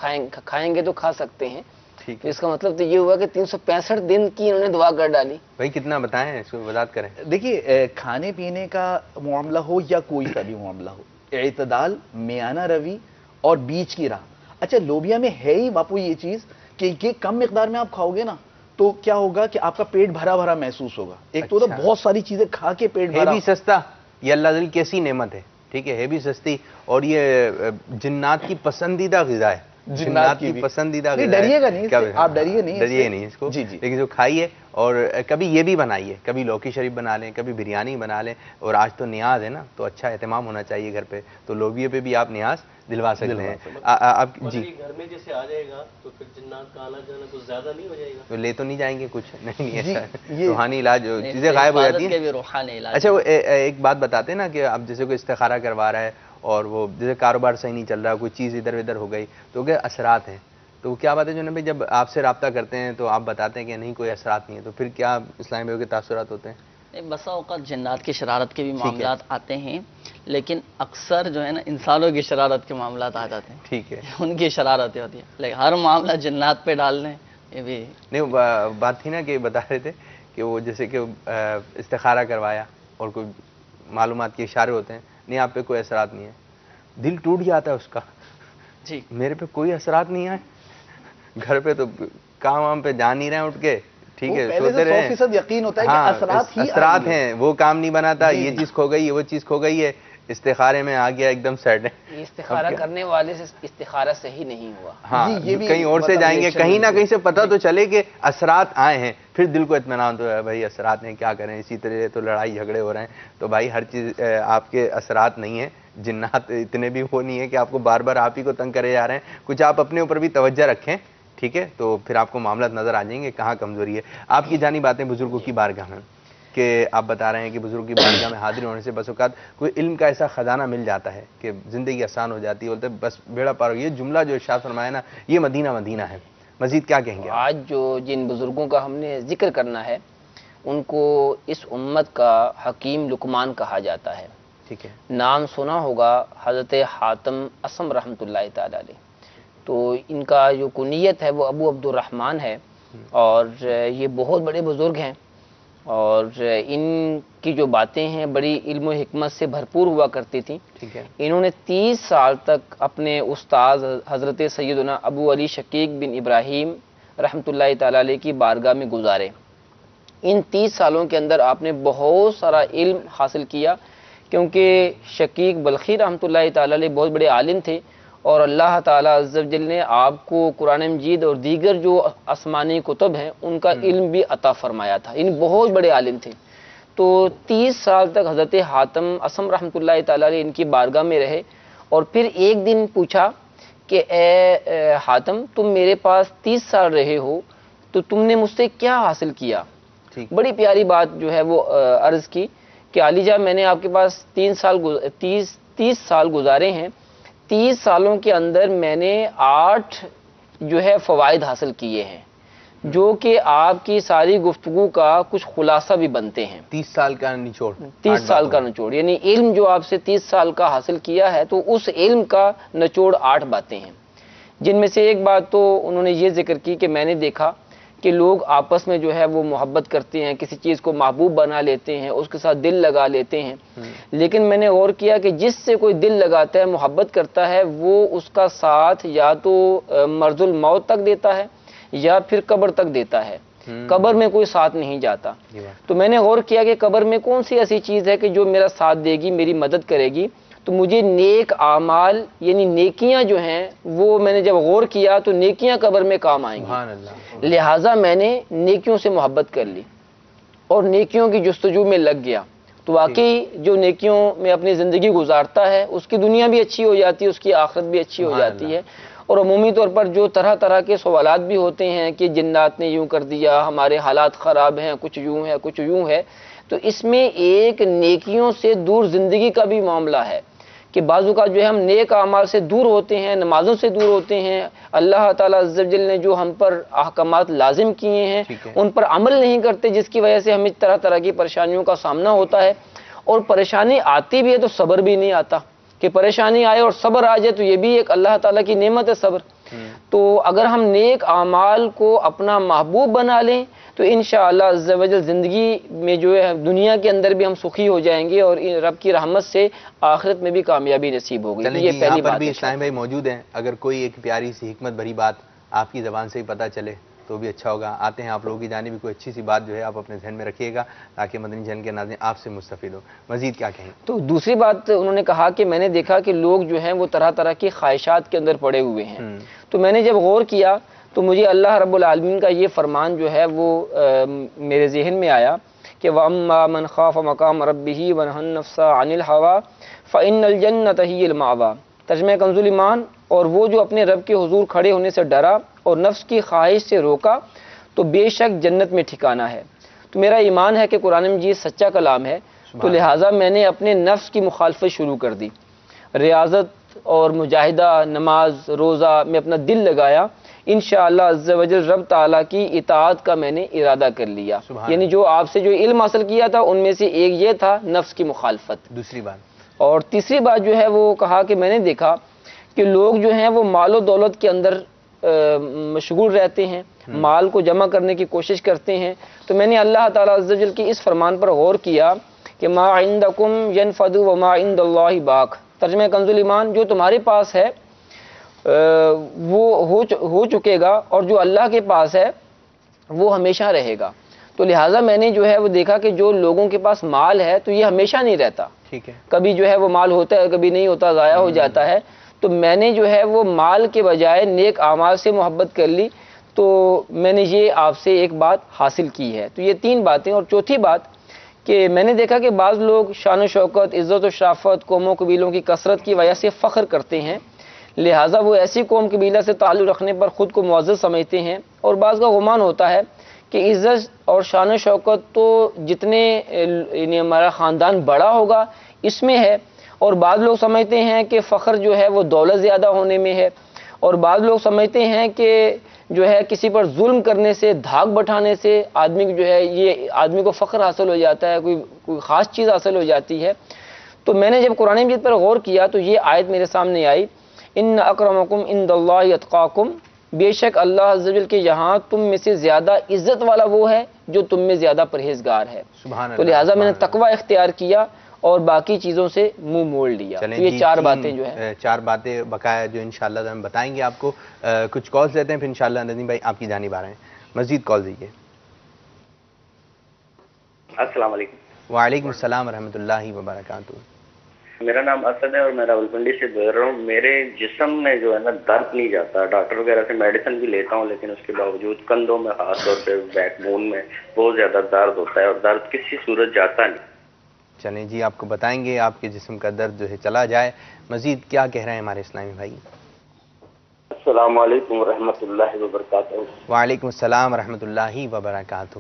کھائیں گے تو کھا سکتے ہیں. اس کا مطلب تو یہ ہوا کہ 365 دن کی انہوں نے دعا کر ڈالی.
بھائی کتنا بتائیں, اس کو وضاحت کریں.
دیکھیے, کھانے پینے کا معاملہ ہو یا کوئی سا بھی معاملہ ہو, اعتدال, میانہ روی اور بیچ کی راہ. اچھا, لوبیا میں ہے ہی باپو یہ چیز کہ یہ کم مقدار میں آپ کھاؤ گے نا تو کیا ہوگا کہ آپ کا پیٹ بھرا بھرا محسوس ہوگا. ایک تو بہت ساری چیزیں کھا کے پیٹ بھرا.
ہے بھی سستا, یہ اللہ تعالی کیسی نعمت ہے. ٹھیک ہے بھی سستی, اور یہ جنات کی پسندیدہ غذا ہے. جنات کی پسندیدہ غذا ہے.
ڈریے گا نہیں, آپ ڈریے
نہیں اس کو. لیکن جو کھائیے اور کبھی یہ بھی بنائیے, کبھی لوکی شریف بنا لیں, کبھی بریانی بنا لیں. اور آج تو نیاز ہے نا, تو اچھا اہتمام ہونا چاہیے گھر پہ, تو لوبیے پہ بھی آپ نیاز دلوا سکتے ہیں. آپ
جی گھر میں جیسے آ جائے گا تو پھر جنات کا آنا جانا کچھ زیادہ نہیں ہو جائے گا,
تو لے تو نہیں جائیں گے کچھ. نہیں, روحانی علاج چیزیں غائب ہو جاتی ہیں. اچھا, وہ ایک بات بتاتے ہیں نا کہ اب جیسے کوئی استخارہ کروا رہا ہے اور وہ جیسے کاروبار صحیح نہیں چل رہا, کوئی چیز ادھر ادھر ہو گئی, تو کیا اثرات ہیں. تو کیا بات ہے جو نبی جب آپ سے رابطہ کرتے ہیں تو آپ بتاتے ہیں کہ نہیں کوئی اثرات نہیں ہے, تو پھر کیا اسلامی بھائیوں کے تاثرات ہوتے ہیں؟
بسا اوقات جنات کی شرارت کے بھی معاملات آتے ہیں, لیکن اکثر جو ہے نا انسانوں کی شرارت کے معاملات آ جاتے ہیں.
ٹھیک ہے,
ان کی شرارتیں ہوتی ہیں, لیکن ہر معاملہ جنات پہ ڈال دیں یہ بھی
نہیں. بات تھی نا کہ بتا رہے تھے کہ وہ جیسے کہ استخارہ کروایا اور کوئی معلومات کے اشارے ہوتے ہیں, نہیں آپ پہ کوئی اثرات نہیں ہے, دل ٹوٹ جاتا ہے اس کا.
جی,
میرے پہ کوئی اثرات نہیں آئے, گھر پہ تو کام وام پہ جان نہیں رہے اٹھ کے. ٹھیک ہے, سوتے رہے
100% یقین ہوتا ہے کہ
اثرات ہیں, وہ کام نہیں بناتا, یہ چیز کھو گئی ہے, وہ چیز کھو گئی ہے. استخارے میں آ گیا ایک دم سیٹ ہے.
استخارہ کرنے والے سے استخارہ صحیح نہیں ہوا.
ہاں, کہیں اور سے جائیں گے, کہیں نہ کہیں سے پتہ تو چلے کہ اثرات آئے ہیں, پھر دل کو اطمینان تو ہے بھائی اثرات ہیں, کیا کریں, اسی طرح تو لڑائی جھگڑے ہو رہے ہیں. تو بھائی ہر چیز آپ کے اثرات نہیں ہیں, جنات اتنے بھی وہ نہیں ہے کہ آپ کو بار بار آپ ہی کو تنگ کرے جا رہے ہیں. کچھ آپ اپنے اوپر بھی توجہ رکھیں, ٹھیک ہے, تو پھر آپ کو معاملات نظر آ جائیں گے کہاں کمزوری ہے. آپ کی جانی باتیں بزرگوں کی بارگاہ میں کہ آپ بتا رہے ہیں کہ بزرگوں کی بارگاہ میں حاضر ہونے سے بس اوقات کوئی علم کا ایسا خزانہ مل جاتا ہے کہ زندگی آسان ہو جاتی ہے. بولتے بس بیڑا پار ہو. یہ جملہ جو ارشاد فرمایا نا, یہ مدینہ مدینہ ہے. مزید کیا کہیں گے؟
آج جو جن بزرگوں کا ہم نے ذکر کرنا ہے ان کو اس امت کا حکیم لقمان کہا جاتا ہے.
ٹھیک ہے.
نام سنا ہوگا حضرت حاتم اصم رحمۃ اللہ تعالی علیہ. تو ان کا جو کنیت ہے وہ ابو عبد الرحمن ہے اور یہ بہت بڑے بزرگ ہیں اور ان کی جو باتیں ہیں بڑی علم و حکمت سے بھرپور ہوا کرتی تھیں.
ٹھیک ہے.
انہوں نے 30 سال تک اپنے استاذ حضرت سیدنا ابو علی شقیق بن ابراہیم رحمۃ اللہ تعالی علیہ کی بارگاہ میں گزارے. ان 30 سالوں کے اندر آپ نے بہت سارا علم حاصل کیا کیونکہ شقیق بلخی رحمۃ اللہ تعالی علیہ بہت بڑے عالم تھے اور اللہ تعالیٰ عز و جل نے آپ کو قرآن مجید اور دیگر جو آسمانی کتب ہیں ان کا علم بھی عطا فرمایا تھا. ان بہت بڑے عالم تھے. تو 30 سال تک حضرت حاتم اصم رحمۃ اللہ تعالی علیہ ان کی بارگاہ میں رہے اور پھر ایک دن پوچھا کہ اے حاتم تم میرے پاس 30 سال رہے ہو تو تم نے مجھ سے کیا حاصل کیا؟ بڑی پیاری بات جو ہے وہ عرض کی کہ علی جان میں نے آپ کے پاس 30 سال گزارے ہیں. 30 سالوں کے اندر میں نے 8 جو ہے فوائد حاصل کیے ہیں جو کہ آپ کی ساری گفتگو کا کچھ خلاصہ بھی بنتے ہیں.
30 سال کا نچوڑ.
30 سال کا نچوڑ یعنی علم جو آپ سے 30 سال کا حاصل کیا ہے تو اس علم کا نچوڑ 8 باتیں ہیں جن میں سے ایک بات تو انہوں نے یہ ذکر کی کہ میں نے دیکھا کہ لوگ آپس میں جو ہے وہ محبت کرتے ہیں, کسی چیز کو محبوب بنا لیتے ہیں, اس کے ساتھ دل لگا لیتے ہیں, لیکن میں نے غور کیا کہ جس سے کوئی دل لگاتا ہے محبت کرتا ہے وہ اس کا ساتھ یا تو مرض الموت تک دیتا ہے یا پھر قبر تک دیتا ہے. قبر میں کوئی ساتھ نہیں جاتا. تو میں نے غور کیا کہ قبر میں کون سی ایسی چیز ہے کہ جو میرا ساتھ دے گی, میری مدد کرے گی. تو مجھے نیک اعمال یعنی نیکیاں جو ہیں وہ میں نے جب غور کیا تو نیکیاں قبر میں کام آئیں گی. لہٰذا میں نے نیکیوں سے محبت کر لی اور نیکیوں کی جستجو میں لگ گیا. تو واقعی جو نیکیوں میں اپنی زندگی گزارتا ہے اس کی دنیا بھی اچھی ہو جاتی ہے, اس کی آخرت بھی اچھی ہو جاتی ہے. اور عمومی طور پر جو طرح طرح کے سوالات بھی ہوتے ہیں کہ جنات نے یوں کر دیا, ہمارے حالات خراب ہیں, کچھ یوں ہے کچھ یوں ہے, تو اس میں ایک نیکیوں سے دور زندگی کا بھی معاملہ ہے کہ بعض اوقات جو ہے ہم نیک اعمال سے دور ہوتے ہیں, نمازوں سے دور ہوتے ہیں, اللہ تعالیٰ عز و جل نے جو ہم پر احکامات لازم کیے ہیں ان پر عمل نہیں کرتے, جس کی وجہ سے ہمیں طرح طرح کی پریشانیوں کا سامنا ہوتا ہے. اور پریشانی آتی بھی ہے تو صبر بھی نہیں آتا کہ پریشانی آئے اور صبر آ جائے, تو یہ بھی ایک اللہ تعالیٰ کی نعمت ہے صبر. تو اگر ہم نیک اعمال کو اپنا محبوب بنا لیں تو انشاءاللہ عز و جل زندگی میں جو ہے دنیا کے اندر بھی ہم سخی ہو جائیں گے اور رب کی رحمت سے آخرت میں بھی کامیابی نصیب ہوگی.
یہ پہلی بات بھی اسلام بھائی موجود ہیں, اگر کوئی ایک پیاری سی حکمت بھری بات آپ کی زبان سے ہی پتہ چلے تو بھی اچھا ہوگا. آتے ہیں آپ لوگوں کی جانب بھی کوئی اچھی سی بات جو ہے آپ اپنے ذہن میں رکھیے گا تاکہ مدنی چینل کے ناظرین آپ سے مستفید ہو. مزید کیا کہیں؟
تو دوسری بات انہوں نے کہا کہ میں نے دیکھا کہ لوگ جو ہیں وہ طرح طرح کی خواہشات کے اندر پڑے ہوئے ہیں. تو میں نے جب غور کیا تو مجھے اللہ رب العالمین کا یہ فرمان جو ہے وہ میرے ذہن میں آیا کہ وَأَمَّا مَنْ خَافَ مَقَامَ رَبِّهِ وَنَهَى النَّفْسَ عَنِ الْهَوَىٰ فَإِنَّ الْجَنَّةَ هِيَ الْمَأْوَىٰ. ترجمہ کنز ایمان, اور وہ جو اپنے رب کے حضور کھڑے ہونے سے ڈرا اور نفس کی خواہش سے روکا تو بے شک جنت میں ٹھکانہ ہے. تو میرا ایمان ہے کہ قرآن مجید سچا کلام ہے, تو لہٰذا میں نے اپنے نفس کی مخالفت شروع کر دی. ریاضت اور مجاہدہ, نماز, روزہ میں اپنا دل لگایا. انشاءاللہ عز و جل رب تعالیٰ کی اطاعت کا میں نے ارادہ کر لیا. یعنی جو آپ سے جو علم حاصل کیا تھا ان میں سے ایک یہ تھا نفس کی مخالفت.
دوسری بات
اور تیسری بات جو ہے وہ کہا کہ میں نے دیکھا کہ لوگ جو ہیں وہ مال و دولت کے اندر مشغول رہتے ہیں, مال کو جمع کرنے کی کوشش کرتے ہیں. تو میں نے اللہ تعالیٰ عز و جل کی اس فرمان پر غور کیا کہ ما عندکم ینفد وما عند اللہ باق. ترجمہ کنز ایمان, جو تمہارے پاس ہے وہ ہو چکے گا اور جو اللہ کے پاس ہے وہ ہمیشہ رہے گا. تو لہٰذا میں نے جو ہے وہ دیکھا کہ جو لوگوں کے پاس مال ہے تو یہ ہمیشہ نہیں رہتا,
ٹھیک ہے,
کبھی جو ہے وہ مال ہوتا ہے کبھی نہیں ہوتا, ضائع ہو جاتا ہے. تو میں نے جو ہے وہ مال کے بجائے نیک اعمال سے محبت کر لی. تو میں نے یہ آپ سے ایک بات حاصل کی ہے. تو یہ 3 باتیں. اور چوتھی بات کہ میں نے دیکھا کہ بعض لوگ شان و شوکت, عزت و شرافت, قوم و قبیلوں کی کثرت کی وجہ سے فخر کرتے ہیں, لہٰذا وہ ایسی قوم قبیلہ سے تعلق رکھنے پر خود کو معزز سمجھتے ہیں. اور بعض کا گمان ہوتا ہے کہ عزت اور شان و شوکت تو جتنے یعنی ہمارا خاندان بڑا ہوگا اس میں ہے, اور بعض لوگ سمجھتے ہیں کہ فخر جو ہے وہ دولت زیادہ ہونے میں ہے, اور بعض لوگ سمجھتے ہیں کہ جو ہے کسی پر ظلم کرنے سے، دھاک بٹھانے سے آدمی کو جو ہے یہ آدمی کو فخر حاصل ہو جاتا ہے، کوئی خاص چیز حاصل ہو جاتی ہے. تو میں نے جب قرآن مجید پر غور کیا تو یہ آیت میرے سامنے آئی، ان اکرمکم عند اللہ اتقاکم، بے شک اللہ عز و جل کے یہاں تم میں سے زیادہ عزت والا وہ ہے جو تم میں زیادہ پرہیزگار ہے. تو لہٰذا میں نے تقوی اختیار کیا اور باقی چیزوں سے منہ موڑ لیا. تو یہ چار باتیں جو ہیں،
چار باتیں بقایا جو انشاءاللہ ہم بتائیں گے آپ کو. کچھ کالز لیتے ہیں پھر انشاءاللہ ندیم بھائی آپ کی جانب آ رہے ہیں. مزید کال دیجیے.
السلام علیکم.
وعلیکم السلام ورحمۃ اللہ وبرکاتہ.
میرا نام اسد ہے اور میں راولپنڈی سے گزر رہا ہوں. میرے جسم میں جو ہے نا درد نہیں جاتا، ڈاکٹر وغیرہ سے میڈیسن بھی لیتا ہوں، لیکن اس کے باوجود کندھوں میں خاص طور پہ بیک بون میں بہت زیادہ درد ہوتا ہے اور درد کسی صورت جاتا نہیں.
چلیں جی آپ کو بتائیں گے آپ کے جسم کا درد جو ہے چلا جائے. مزید کیا کہہ رہے ہیں ہمارے اسلامی بھائی؟
السلام علیکم ورحمۃ اللہ وبرکاتہ.
وعلیکم السلام ورحمۃ اللہ وبرکاتہ.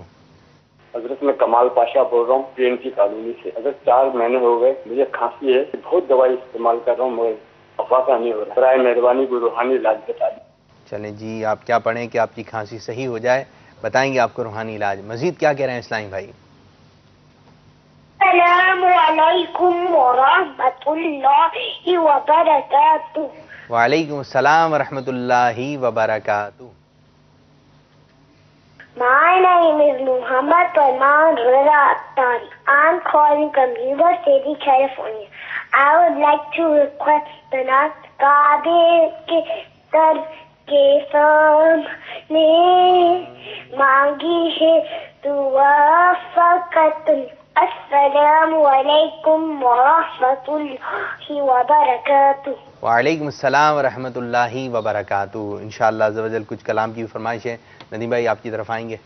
حضرت میں کمال پاشا بول رہا ہوں ٹرین کی کالونی سے. اگر 4 مہینے ہو گئے مجھے کھانسی ہے، بہت دوائی استعمال کر رہا ہوں مگر افاقہ نہیں ہو رہا. برائے مہربانی کوئی روحانی علاج بتا دیں.
چلیں جی آپ کیا پڑھیں کہ آپ کی کھانسی صحیح ہو جائے، بتائیں گے آپ کو روحانی علاج. مزید کیا کہہ رہے ہیں اسلامی بھائی؟
السلام علیکم ورحمۃ اللہ وبرکاتہ.
وعلیکم السلام ورحمۃ اللہ وبرکاتہ.
My name is Muhammad Farman Reza Attari. I'm calling from Yuba City, California. I would like to request the Nath Kabe ke sar ke samne mangi hai dua faqat. Assalamu alaikum wa rahmatullahi wa barakatuh.
وعلیکم السلام ورحمۃ اللہ وبرکاتہ. انشاءاللہ عز و جل کچھ کلام کی بھی فرمائش ہے. ندیم بھائی آپ کی طرف آئیں گے،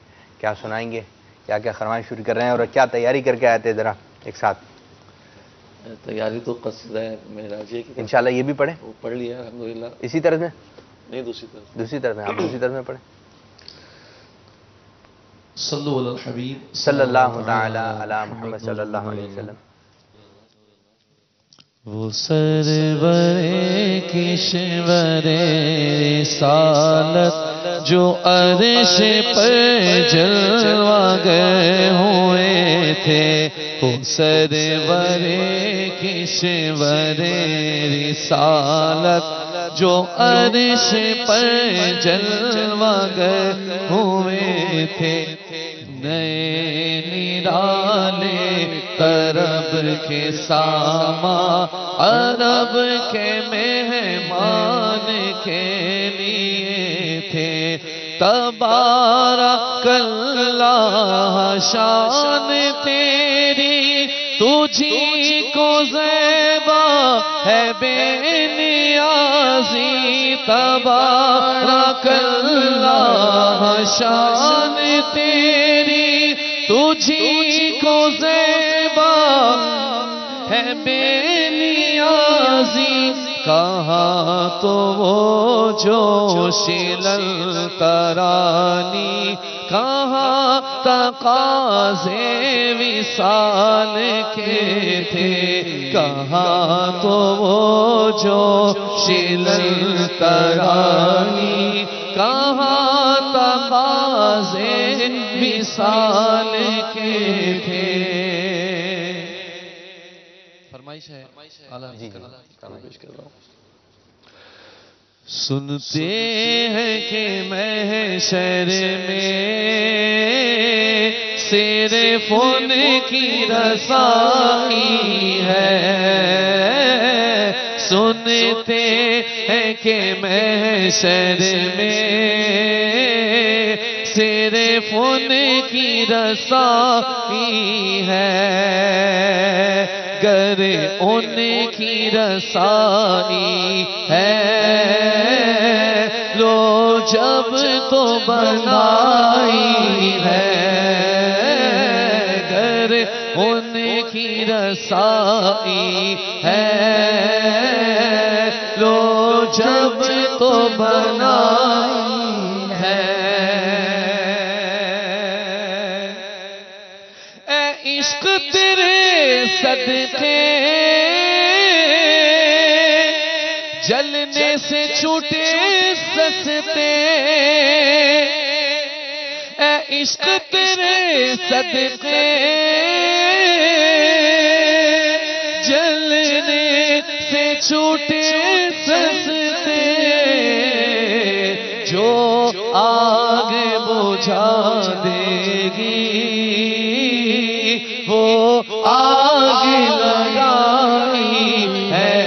کیا سنائیں گے، کیا کیا فرمائش شروع کر رہے ہیں اور کیا تیاری کر کے آئے تھے ذرا ایک ساتھ؟
تیاری تو قصیدہ معراج کی
انشاءاللہ یہ بھی پڑھیں.
وہ پڑھ لیا الحمدللہ.
اسی طرف میں
نہیں دوسری
طرف میں آپ دوسری طرف میں پڑھیں.
صلو علی الحبیب
صلی اللہ تعالی علی محمد صلی اللہ علیہ وسلم.
وہ سرور کشور رسالت جو عرش پر جلوہ گر ہوئے تھے، وہ سرور کشور رسالت جو عرش پر جلوہ گر ہوئے تھے، نئے نرالے طرب کے ساما عرب کے مہمان کے لیے تھے. تبارک اللہ شان تیری تجھی کو زیبا ہے بے نیازی. تبارک اللہ شان تیری تجھی کو زیبا ہے بے نیازی. کہاں تو وہ جوش للترانی، کہاں تقاضے وصال کے تھے، کہاں تو وہ جوش للترانی، کہاں تقاضے وصال کے تھے. فرمائش ہے جی پیش کر رہا ہوں. سنتے ہیں کہ محشر میں صرف ان کی رسائی ہے. سنتے ہیں کہ محشر میں صرف ان کی رسائی ہے. گر ان کی رسائی ہے لو جب تو بنائی ہے. گر ان کی رسائی ہے لو جب تو بنائی ہے. اے عشق تیرے صدقے جلنے سے چھوٹے سستے اے عشق تیرے صدقے جلنے سے چھوٹے سستے جو آگ بجھا دے گی وہ آگ لگائی ہے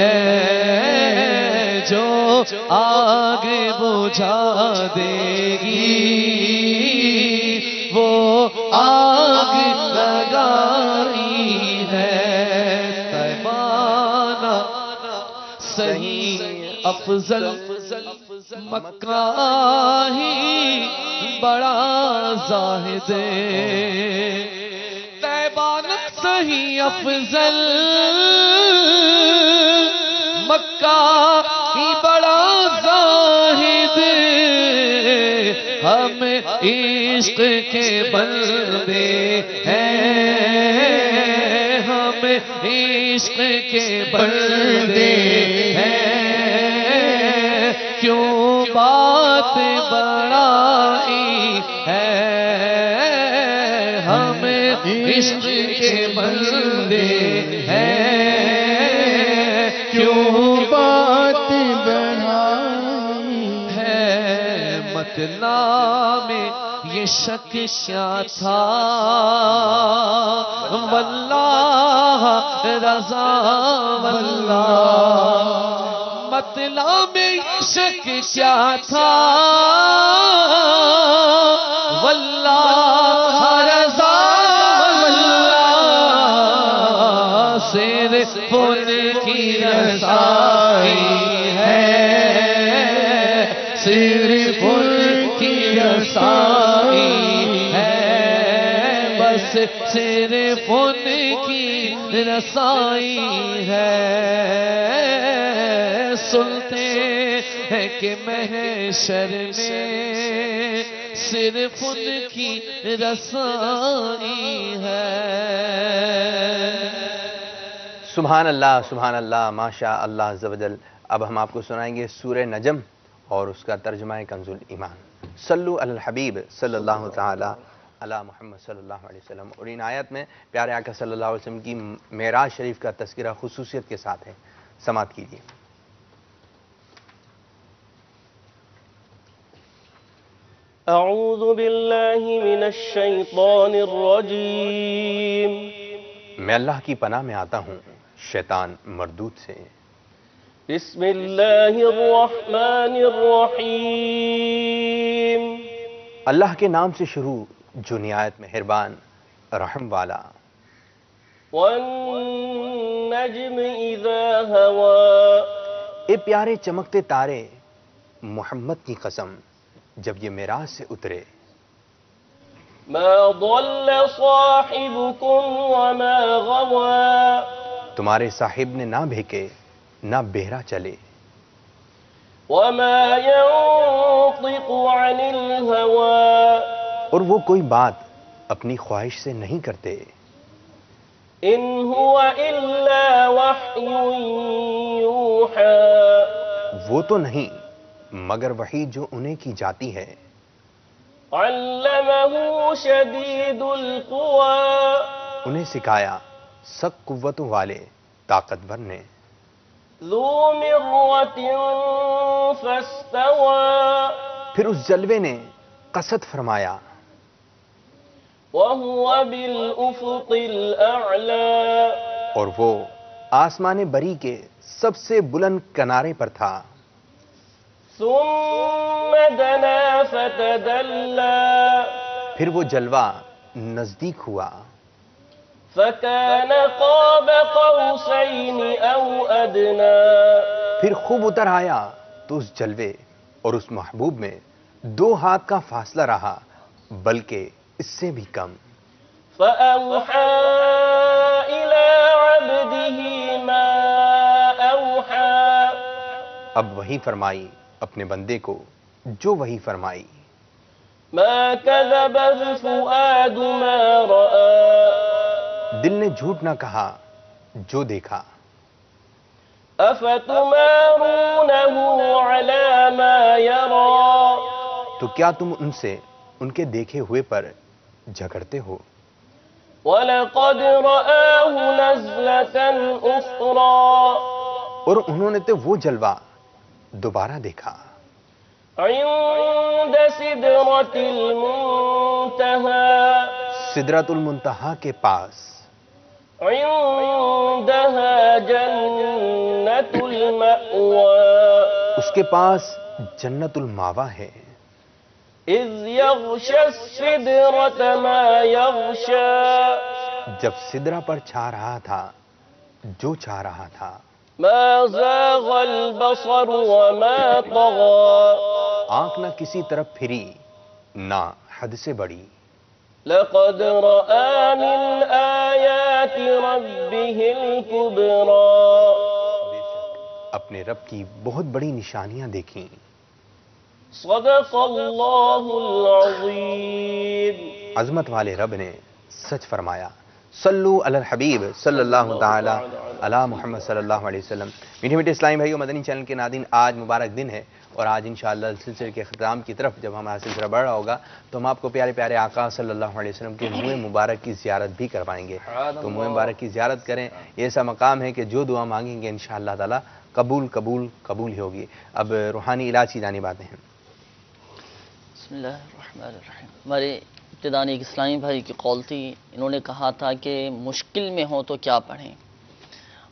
جو آگ بجھا دے گی وہ آگ لگائی ہے پیمانہ صحیح افضل مکہ ہی بڑا زاہد طیبانہ صحیح افضل مکہ ہی بڑا زاہد ہم عشق کے بندے ہیں ہم عشق کے بندے ہیں کیوں بات بڑائی ہے ہم عشق کے بندے ہیں کیوں بات بڑھائی ہے مطلع میں یہ شک کیا تھا واللہ رضا واللہ مطلع میں یہ شک کیا تھا واللہ رضا واللہ صرف ان کی رسائی ہے صرف ان کی رسائی ہے بس صرف ان کی رسائی ہے سنتے ہیں کہ محشر میں صرف ان کی رسائی ہے
سبحان اللہ ماشاء اللہ عز و جل۔ اب ہم آپ کو سنائیں گے سورہ نجم اور اس کا ترجمہ کنز الایمان۔ صلو علی الحبیب صلی اللہ تعالی علی محمد صلی اللہ علیہ وسلم۔ اور ان آیت میں پیارے آقا صلی اللہ علیہ وسلم کی معراج شریف کا تذکرہ خصوصیت کے ساتھ ہے، سماعت کیجیے۔
اعوذ باللہ من الشیطان الرجیم
میں اللہ کی پناہ میں آتا ہوں شیطان مردود سے۔
بسم اللہ الرحمن الرحیم
اللہ کے نام سے شروع جو نہایت مہربان رحم والا۔
والنجم اذا ہوا
اے پیارے چمکتے تارے محمد کی قسم جب یہ معراج سے اترے۔
ما ضل صاحبكم وما غوى
تمہارے صاحب نے نہ بھیکے نہ بہرا چلے۔
وما ينطق عن الهوى
اور وہ کوئی بات اپنی خواہش سے نہیں کرتے۔
ان هو الا وحی یوحى
وہ تو نہیں مگر وحی جو انہیں کی جاتی ہے۔
علمہ شدید القوى
انہیں سکھایا سخت قوتوں والے طاقتور نے۔
ذو مرۃ فاستوى
پھر اس جلوے نے قصد فرمایا۔
وهو بالافق الاعلى
اور وہ آسمان بری کے سب سے بلند کنارے پر تھا۔
ثم دنا فتدلى
پھر وہ جلوہ نزدیک ہوا۔
فكان قاب قوسين او ادنى
پھر خوب اتر آیا تو اس جلوے اور اس محبوب میں 2 ہاتھ کا فاصلہ رہا بلکہ اس سے بھی کم۔
فأوحى إلى عبده ما أوحى
اب وہی فرمائی اپنے بندے کو جو وہی فرمائی۔
ما كذب الفؤاد ما رأى
دل نے جھوٹ نہ کہا جو دیکھا۔
أفتمارونه على ما يرى
تو کیا تم ان سے ان کے دیکھے ہوئے پر جھگڑتے ہو؟
وَلَقَدْ رَآهُ نَزْلَةً أُخْرَى
اور انہوں نے تو وہ جلوہ دوبارہ دیکھا
عند سدرة المنتهى
سدرۃ المنتہا کے پاس
عندها جنة المأوى
اس کے پاس جنت الماوا ہے
إذ يغشى السدرة ما يغشى
جب سدرہ پر چھا رہا تھا جو چھا رہا تھا
ما زاغ البصر وما طغى
آنکھ نہ کسی طرف پھری نہ حد سے بڑی
لقد رأى من آيات ربه الكبرى
اپنے رب کی بہت بڑی نشانیاں دیکھیں
صدق اللہ العظیم
عظمت والے رب نے سچ فرمایا صلو علی الحبیب صلی اللہ تعالی علی محمد صلی اللہ علیہ وسلم میٹھے میٹھے اسلامی بھائیو مدنی چینل کے ناظرین آج مبارک دن ہے اور آج انشاءاللہ سلسلے کے اختتام کی طرف جب ہمارا سلسلہ بڑھ رہا ہوگا تو ہم آپ کو پیارے پیارے آقا صلی اللہ علیہ وسلم کے منہ مبارک کی زیارت بھی کروائیں گے تو منہ مبارک کی زیارت کریں یہ ایسا مقام ہے کہ جو دعا مانگیں گے انشاءاللہ تعالی قبول قبول قبول ہی ہوگی اب روحانی علاج کی جانب آتے ہیں
بسم اللہ الرحمن الرحیم ہمارے ابتدائی ایک اسلامی بھائی کی قول تھی انہوں نے کہا تھا کہ مشکل میں ہو تو کیا پڑھیں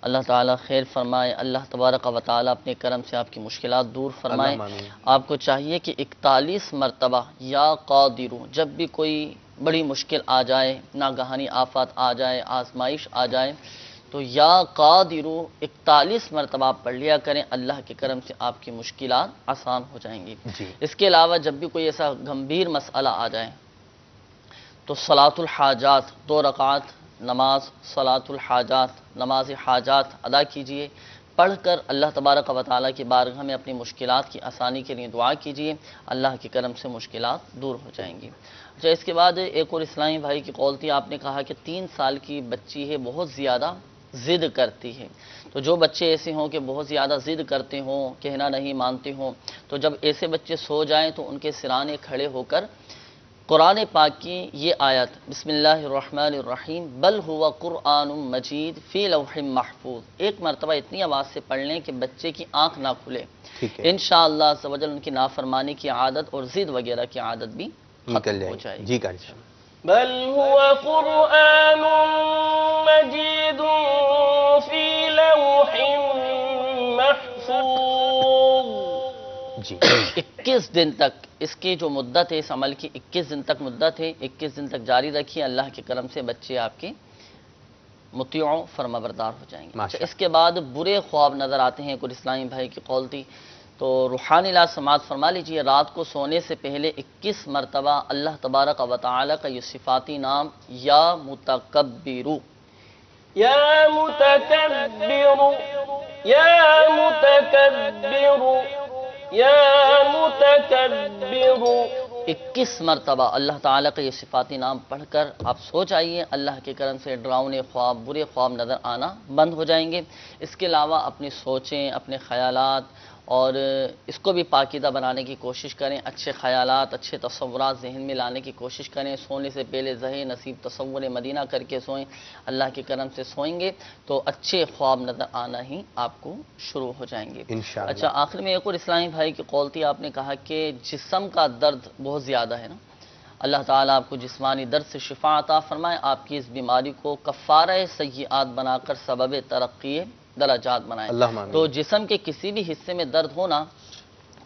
اللہ تعالیٰ خیر فرمائے اللہ تبارک و تعالیٰ اپنے کرم سے آپ کی مشکلات دور فرمائے آپ کو چاہیے کہ 41 مرتبہ یا قادرو جب بھی کوئی بڑی مشکل آ جائے ناگہانی آفات آ جائے آزمائش آ جائے تو یا قادرو 41 مرتبہ آپ پڑھ لیا کریں اللہ کے کرم سے آپ کی مشکلات آسان ہو جائیں گی اس کے علاوہ جب بھی کوئی ایسا گمبھیر مسئلہ آ جائے تو صلاۃ الحاجات 2 رکعات نماز صلاۃ الحاجات نماز حاجات ادا کیجئے پڑھ کر اللہ تبارک و تعالیٰ کی بارگاہ میں اپنی مشکلات کی آسانی کے لیے دعا کیجئے اللہ کے کرم سے مشکلات دور ہو جائیں گی اچھا اس کے بعد ایک اور اسلامی بھائی کی قول تھی آپ نے کہا کہ 3 سال کی بچی ہے بہت زیادہ ضد کرتی ہے تو جو بچے ایسے ہوں کہ بہت زیادہ ضد کرتے ہوں کہنا نہیں مانتے ہوں تو جب ایسے بچے سو جائیں تو ان کے سرانے کھڑے ہو کر قرآن پاک کی یہ آیت بسم اللہ الرحمن الرحیم بل ہوا قرآن مجید فی لوح محفوظ ایک مرتبہ اتنی آواز سے پڑھ لیں کہ بچے کی آنکھ نہ کھلے انشاءاللہ عز و جل ان کی نافرمانی کی عادت اور ضد وغیرہ کی عادت بھی ختم ہو جائے
جی
بل ہوا قرآن مجید فی لوح محفوظ
21 دن تک اس کی جو مدت ہے اس عمل کی 21 دن تک مدت ہے 21 دن تک جاری رکھیے اللہ کے کرم سے بچے آپ کے مطیع فرما بردار ہو جائیں گے اس کے بعد برے خواب نظر آتے ہیں کوئی اسلامی بھائی کی قول تھی تو روحانی علاج سماعت فرما لیجئے رات کو سونے سے پہلے 21 مرتبہ اللہ تبارک و تعالی کا یہ صفاتی نام یا متکبرو
یا متکبرو یا متکبرو یا متکبر
21 مرتبہ اللہ تعالیٰ کا یہ صفاتی نام پڑھ کر آپ سو جائیے اللہ کے کرم سے ڈراؤنے خواب برے خواب نظر آنا بند ہو جائیں گے اس کے علاوہ اپنی سوچیں اپنے خیالات اور اس کو بھی پاکیزہ بنانے کی کوشش کریں اچھے خیالات اچھے تصورات ذہن میں لانے کی کوشش کریں سونے سے پہلے ذہن نصیب تصور مدینہ کر کے سوئیں اللہ کے کرم سے سوئیں گے تو اچھے خواب نظر آنا ہی آپ کو شروع ہو جائیں گے انشاءاللہ اچھا آخر میں ایک اور اسلامی بھائی کی قول تھی آپ نے کہا کہ جسم کا درد بہت زیادہ ہے نا اللہ تعالیٰ آپ کو جسمانی درد سے شفا عطا فرمائے آپ کی اس بیماری کو کفارہ سیئات بنا کر سبب ترقی درجات بنائیں تو جسم کے کسی بھی حصے میں درد ہونا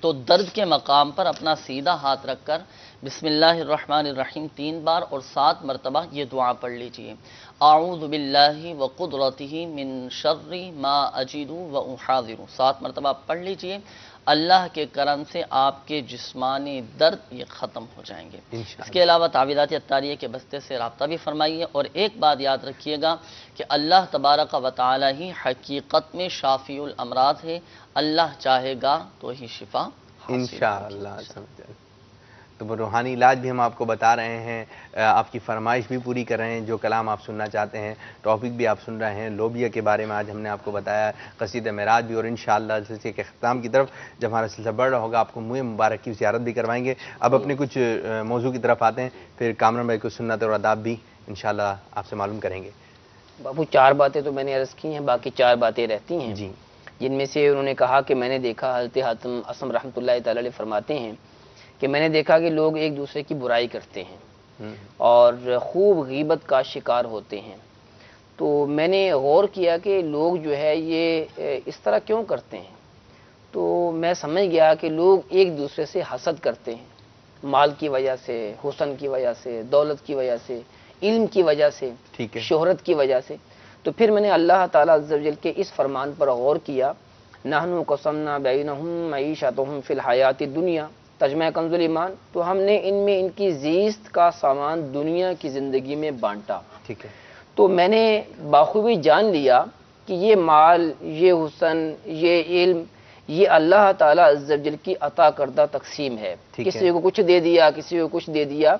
تو درد کے مقام پر اپنا سیدھا ہاتھ رکھ کر بسم اللہ الرحمن الرحیم 3 بار اور 7 مرتبہ یہ دعا پڑھ لیجئے اعوذ باللہ وقدرتہ من شر ما اجد واحاذر 7 مرتبہ پڑھ لیجئے اللہ کے کرم سے آپ کے جسمانی درد یہ ختم ہو جائیں گے اس کے علاوہ تعویذات عطاریہ کے بستے سے رابطہ بھی فرمائیے اور ایک بات یاد رکھیے گا کہ اللہ تبارک و تعالی ہی حقیقت میں شافی الامراض ہے اللہ چاہے گا تو ہی شفا
انشاءاللہ تو روحانی علاج بھی ہم آپ کو بتا رہے ہیں، آپ کی فرمائش بھی پوری کر رہے ہیں، جو کلام آپ سننا چاہتے ہیں، ٹاپک بھی آپ سن رہے ہیں۔ لوبیا کے بارے میں آج ہم نے آپ کو بتایا، قصیدہ معراج بھی، اور انشاءاللہ سلسلے کے اختتام کی طرف جب ہمارا سلسلہ بڑھ رہا ہوگا آپ کو منہ مبارک کی زیارت بھی کروائیں گے۔ اب اپنے کچھ موضوع کی طرف آتے ہیں، پھر کامران بھائی کو سنت اور آداب بھی انشاءاللہ آپ سے معلوم کریں گے۔
بابو 4 باتیں تو میں نے عرض کی ہیں، باقی 4 باتیں رہتی ہیں
جی،
جن میں سے انہوں نے کہا کہ میں نے دیکھا، حضرت حاتم اسم رحمۃ اللہ تعالی علیہ فرماتے ہیں کہ میں نے دیکھا کہ لوگ ایک دوسرے کی برائی کرتے ہیں اور خوب غیبت کا شکار ہوتے ہیں۔ تو میں نے غور کیا کہ لوگ جو ہے یہ اس طرح کیوں کرتے ہیں، تو میں سمجھ گیا کہ لوگ ایک دوسرے سے حسد کرتے ہیں، مال کی وجہ سے، حسن کی وجہ سے، دولت کی وجہ سے، علم کی وجہ سے، شہرت کی وجہ سے۔ تو پھر میں نے اللہ تعالیٰ عز و جل کے اس فرمان پر غور کیا، نحن قسمنا بینہم معیشتہم فی الحیات الدنیا، ترجمہ کنز ایمان، تو ہم نے ان میں ان کی زیست کا سامان دنیا کی زندگی میں بانٹا۔
ٹھیک ہے،
تو میں نے بخوبی جان لیا کہ یہ مال، یہ حسن، یہ علم، یہ اللہ تعالیٰ عز و جل کی عطا کردہ تقسیم ہے، کسی کو کچھ دے دیا، کسی کو کچھ دے دیا۔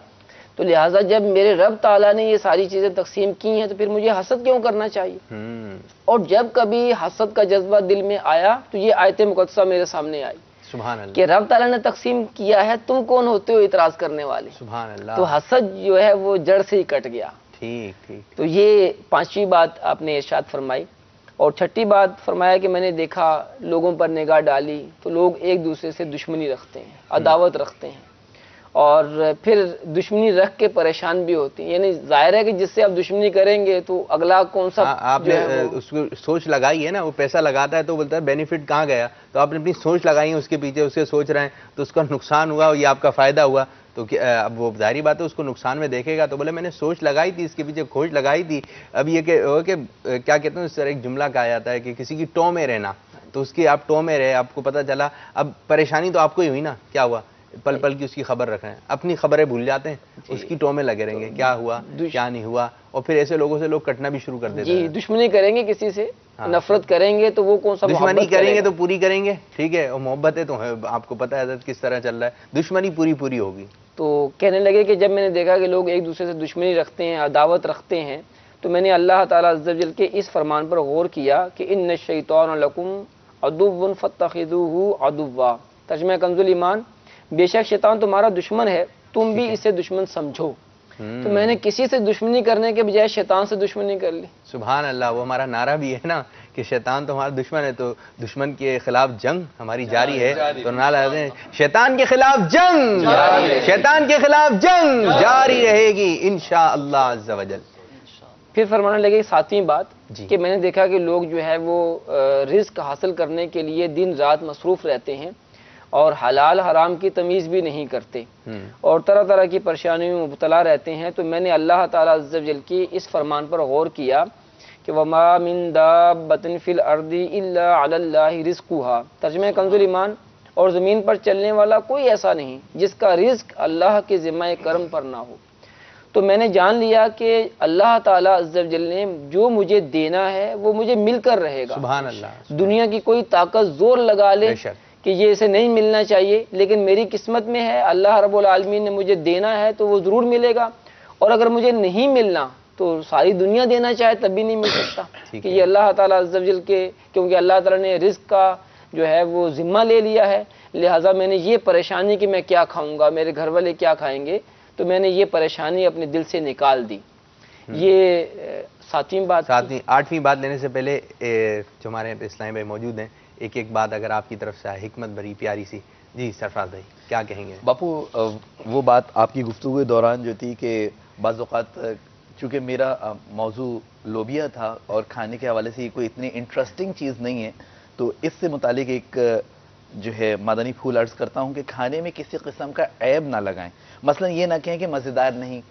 تو لہٰذا جب میرے رب تعالیٰ نے یہ ساری چیزیں تقسیم کی ہیں تو پھر مجھے حسد کیوں کرنا چاہیے؟ اور جب کبھی حسد کا جذبہ دل میں آیا تو یہ آیت مقدسہ میرے سامنے آئی،
سبحان اللہ،
کہ رب تعالیٰ نے تقسیم کیا ہے، تم کون ہوتے ہو اعتراض کرنے والے؟
سبحان اللہ،
تو حسد جو ہے وہ جڑ سے ہی کٹ گیا۔
ٹھیک،
تو یہ 5ویں بات آپ نے ارشاد فرمائی۔ اور 6ٹھی بات فرمایا کہ میں نے دیکھا لوگوں پر نگاہ ڈالی تو لوگ ایک دوسرے سے دشمنی رکھتے ہیں، عداوت رکھتے ہیں، اور پھر دشمنی رکھ کے پریشان بھی ہوتی ہیں۔ یعنی ظاہر ہے کہ جس سے آپ دشمنی کریں گے تو اگلا کون سا
آپ نے اس کو سوچ لگائی ہے نا، وہ پیسہ لگاتا ہے تو بولتا ہے بینیفٹ کہاں گیا، تو آپ نے اپنی سوچ لگائی ہے اس کے پیچھے، اسے سوچ رہے ہیں تو اس کا نقصان ہوا اور یہ آپ کا فائدہ ہوا، تو اب وہ ظاہری بات ہے اس کو نقصان میں دیکھے گا، تو بولے میں نے سوچ لگائی تھی، اس کے پیچھے کھوج لگائی تھی۔ اب یہ کہ کیا کہتے ہیں، اس طرح ایک جملہ کہا جاتا ہے کہ کسی کی ٹو میں رہنا، تو اس کی آپ ٹو میں رہے، آپ کو پتہ چلا، اب پریشانی تو آپ کو ہی ہوئی نا، کیا ہوا، پل پل کی اس کی خبر رکھ رہے ہیں، اپنی خبریں بھول جاتے ہیں، اس کی ٹو میں لگے رہیں گے، کیا ہوا کیا نہیں ہوا، اور پھر ایسے لوگوں سے لوگ کٹنا بھی شروع کر دیتے ہیں۔
دشمنی کریں گے کسی سے، نفرت کریں گے تو وہ کون سا
دشمنی کریں گے تو پوری کریں گے، ٹھیک ہے، اور محبتیں تو ہے، آپ کو پتہ ہے حضرت کس طرح چل رہا ہے، دشمنی پوری ہوگی۔
تو کہنے لگے کہ جب میں نے دیکھا کہ لوگ ایک دوسرے سے دشمنی رکھتے ہیں، عداوت رکھتے ہیں، تو میں نے اللہ تعالیٰ عز و جل کے اس فرمان پر غور کیا کہ ان الشیطان لکم عدو فاتخذوہ عدوا، ترجمہ کنز ایمان، بے شک شیطان تمہارا دشمن ہے، تم بھی اسے دشمن سمجھو۔ تو میں نے کسی سے دشمنی کرنے کے بجائے شیطان سے دشمنی کر لی۔
سبحان اللہ، وہ ہمارا نعرہ بھی ہے نا کہ شیطان تو ہمارا دشمن ہے، تو دشمن کے خلاف جنگ ہماری جاری ہے، تو نعرہ ہے شیطان کے خلاف جنگ، شیطان کے خلاف جنگ جاری رہے گی انشاءاللہ عز و جل۔
پھر فرمانے لگے 7ویں بات کہ میں نے دیکھا کہ لوگ جو ہے وہ رزق حاصل کرنے کے لیے دن رات مصروف رہتے ہیں اور حلال حرام کی تمیز بھی نہیں کرتے اور طرح طرح کی پریشانیوں میں مبتلا رہتے ہیں۔ تو میں نے اللہ تعالیٰ عز و جل کی اس فرمان پر غور کیا کہ وَمَا مِن دَابَّةٍ فِي الْأَرْضِ إِلَّا عَلَى اللَّهِ رِزْقُهَا، ترجمہ کنز ایمان، اور زمین پر چلنے والا کوئی ایسا نہیں جس کا رزق اللہ کے ذمہ کرم پر نہ ہو۔ تو میں نے جان لیا کہ اللہ تعالیٰ عز و جل نے جو مجھے دینا ہے وہ مجھے مل کر رہے گا۔
سبحان اللہ،
دنیا کی کوئی طاقت زور لگا لے کہ یہ اسے نہیں ملنا چاہیے، لیکن میری قسمت میں ہے، اللہ رب العالمین نے مجھے دینا ہے تو وہ ضرور ملے گا، اور اگر مجھے نہیں ملنا تو ساری دنیا دینا چاہے تب بھی نہیں مل سکتا، کہ یہ اللہ تعالیٰ عز و جل کے، کیونکہ اللہ تعالیٰ نے رزق کا جو ہے وہ ذمہ لے لیا ہے، لہٰذا میں نے یہ پریشانی کہ میں کیا کھاؤں گا، میرے گھر والے کیا کھائیں گے، تو میں نے یہ پریشانی اپنے دل سے نکال دی۔ یہ 7ویں بات۔
8ویں بات لینے سے پہلے جو ہمارے اسلام بھائی موجود ہیں، ایک بات اگر آپ کی طرف سے حکمت بھری پیاری سی، جی سرفراز بھائی کیا کہیں گے؟
باپو وہ بات آپ کی گفتگو کے دوران جو تھی کہ بعض اوقات چونکہ میرا موضوع لوبیا تھا اور کھانے کے حوالے سے یہ کوئی اتنی انٹرسٹنگ چیز نہیں ہے، تو اس سے متعلق ایک جو ہے مدنی پھول عرض کرتا ہوں کہ کھانے میں کسی قسم کا عیب نہ لگائیں، مثلا یہ نہ کہیں کہ مزیدار نہیں،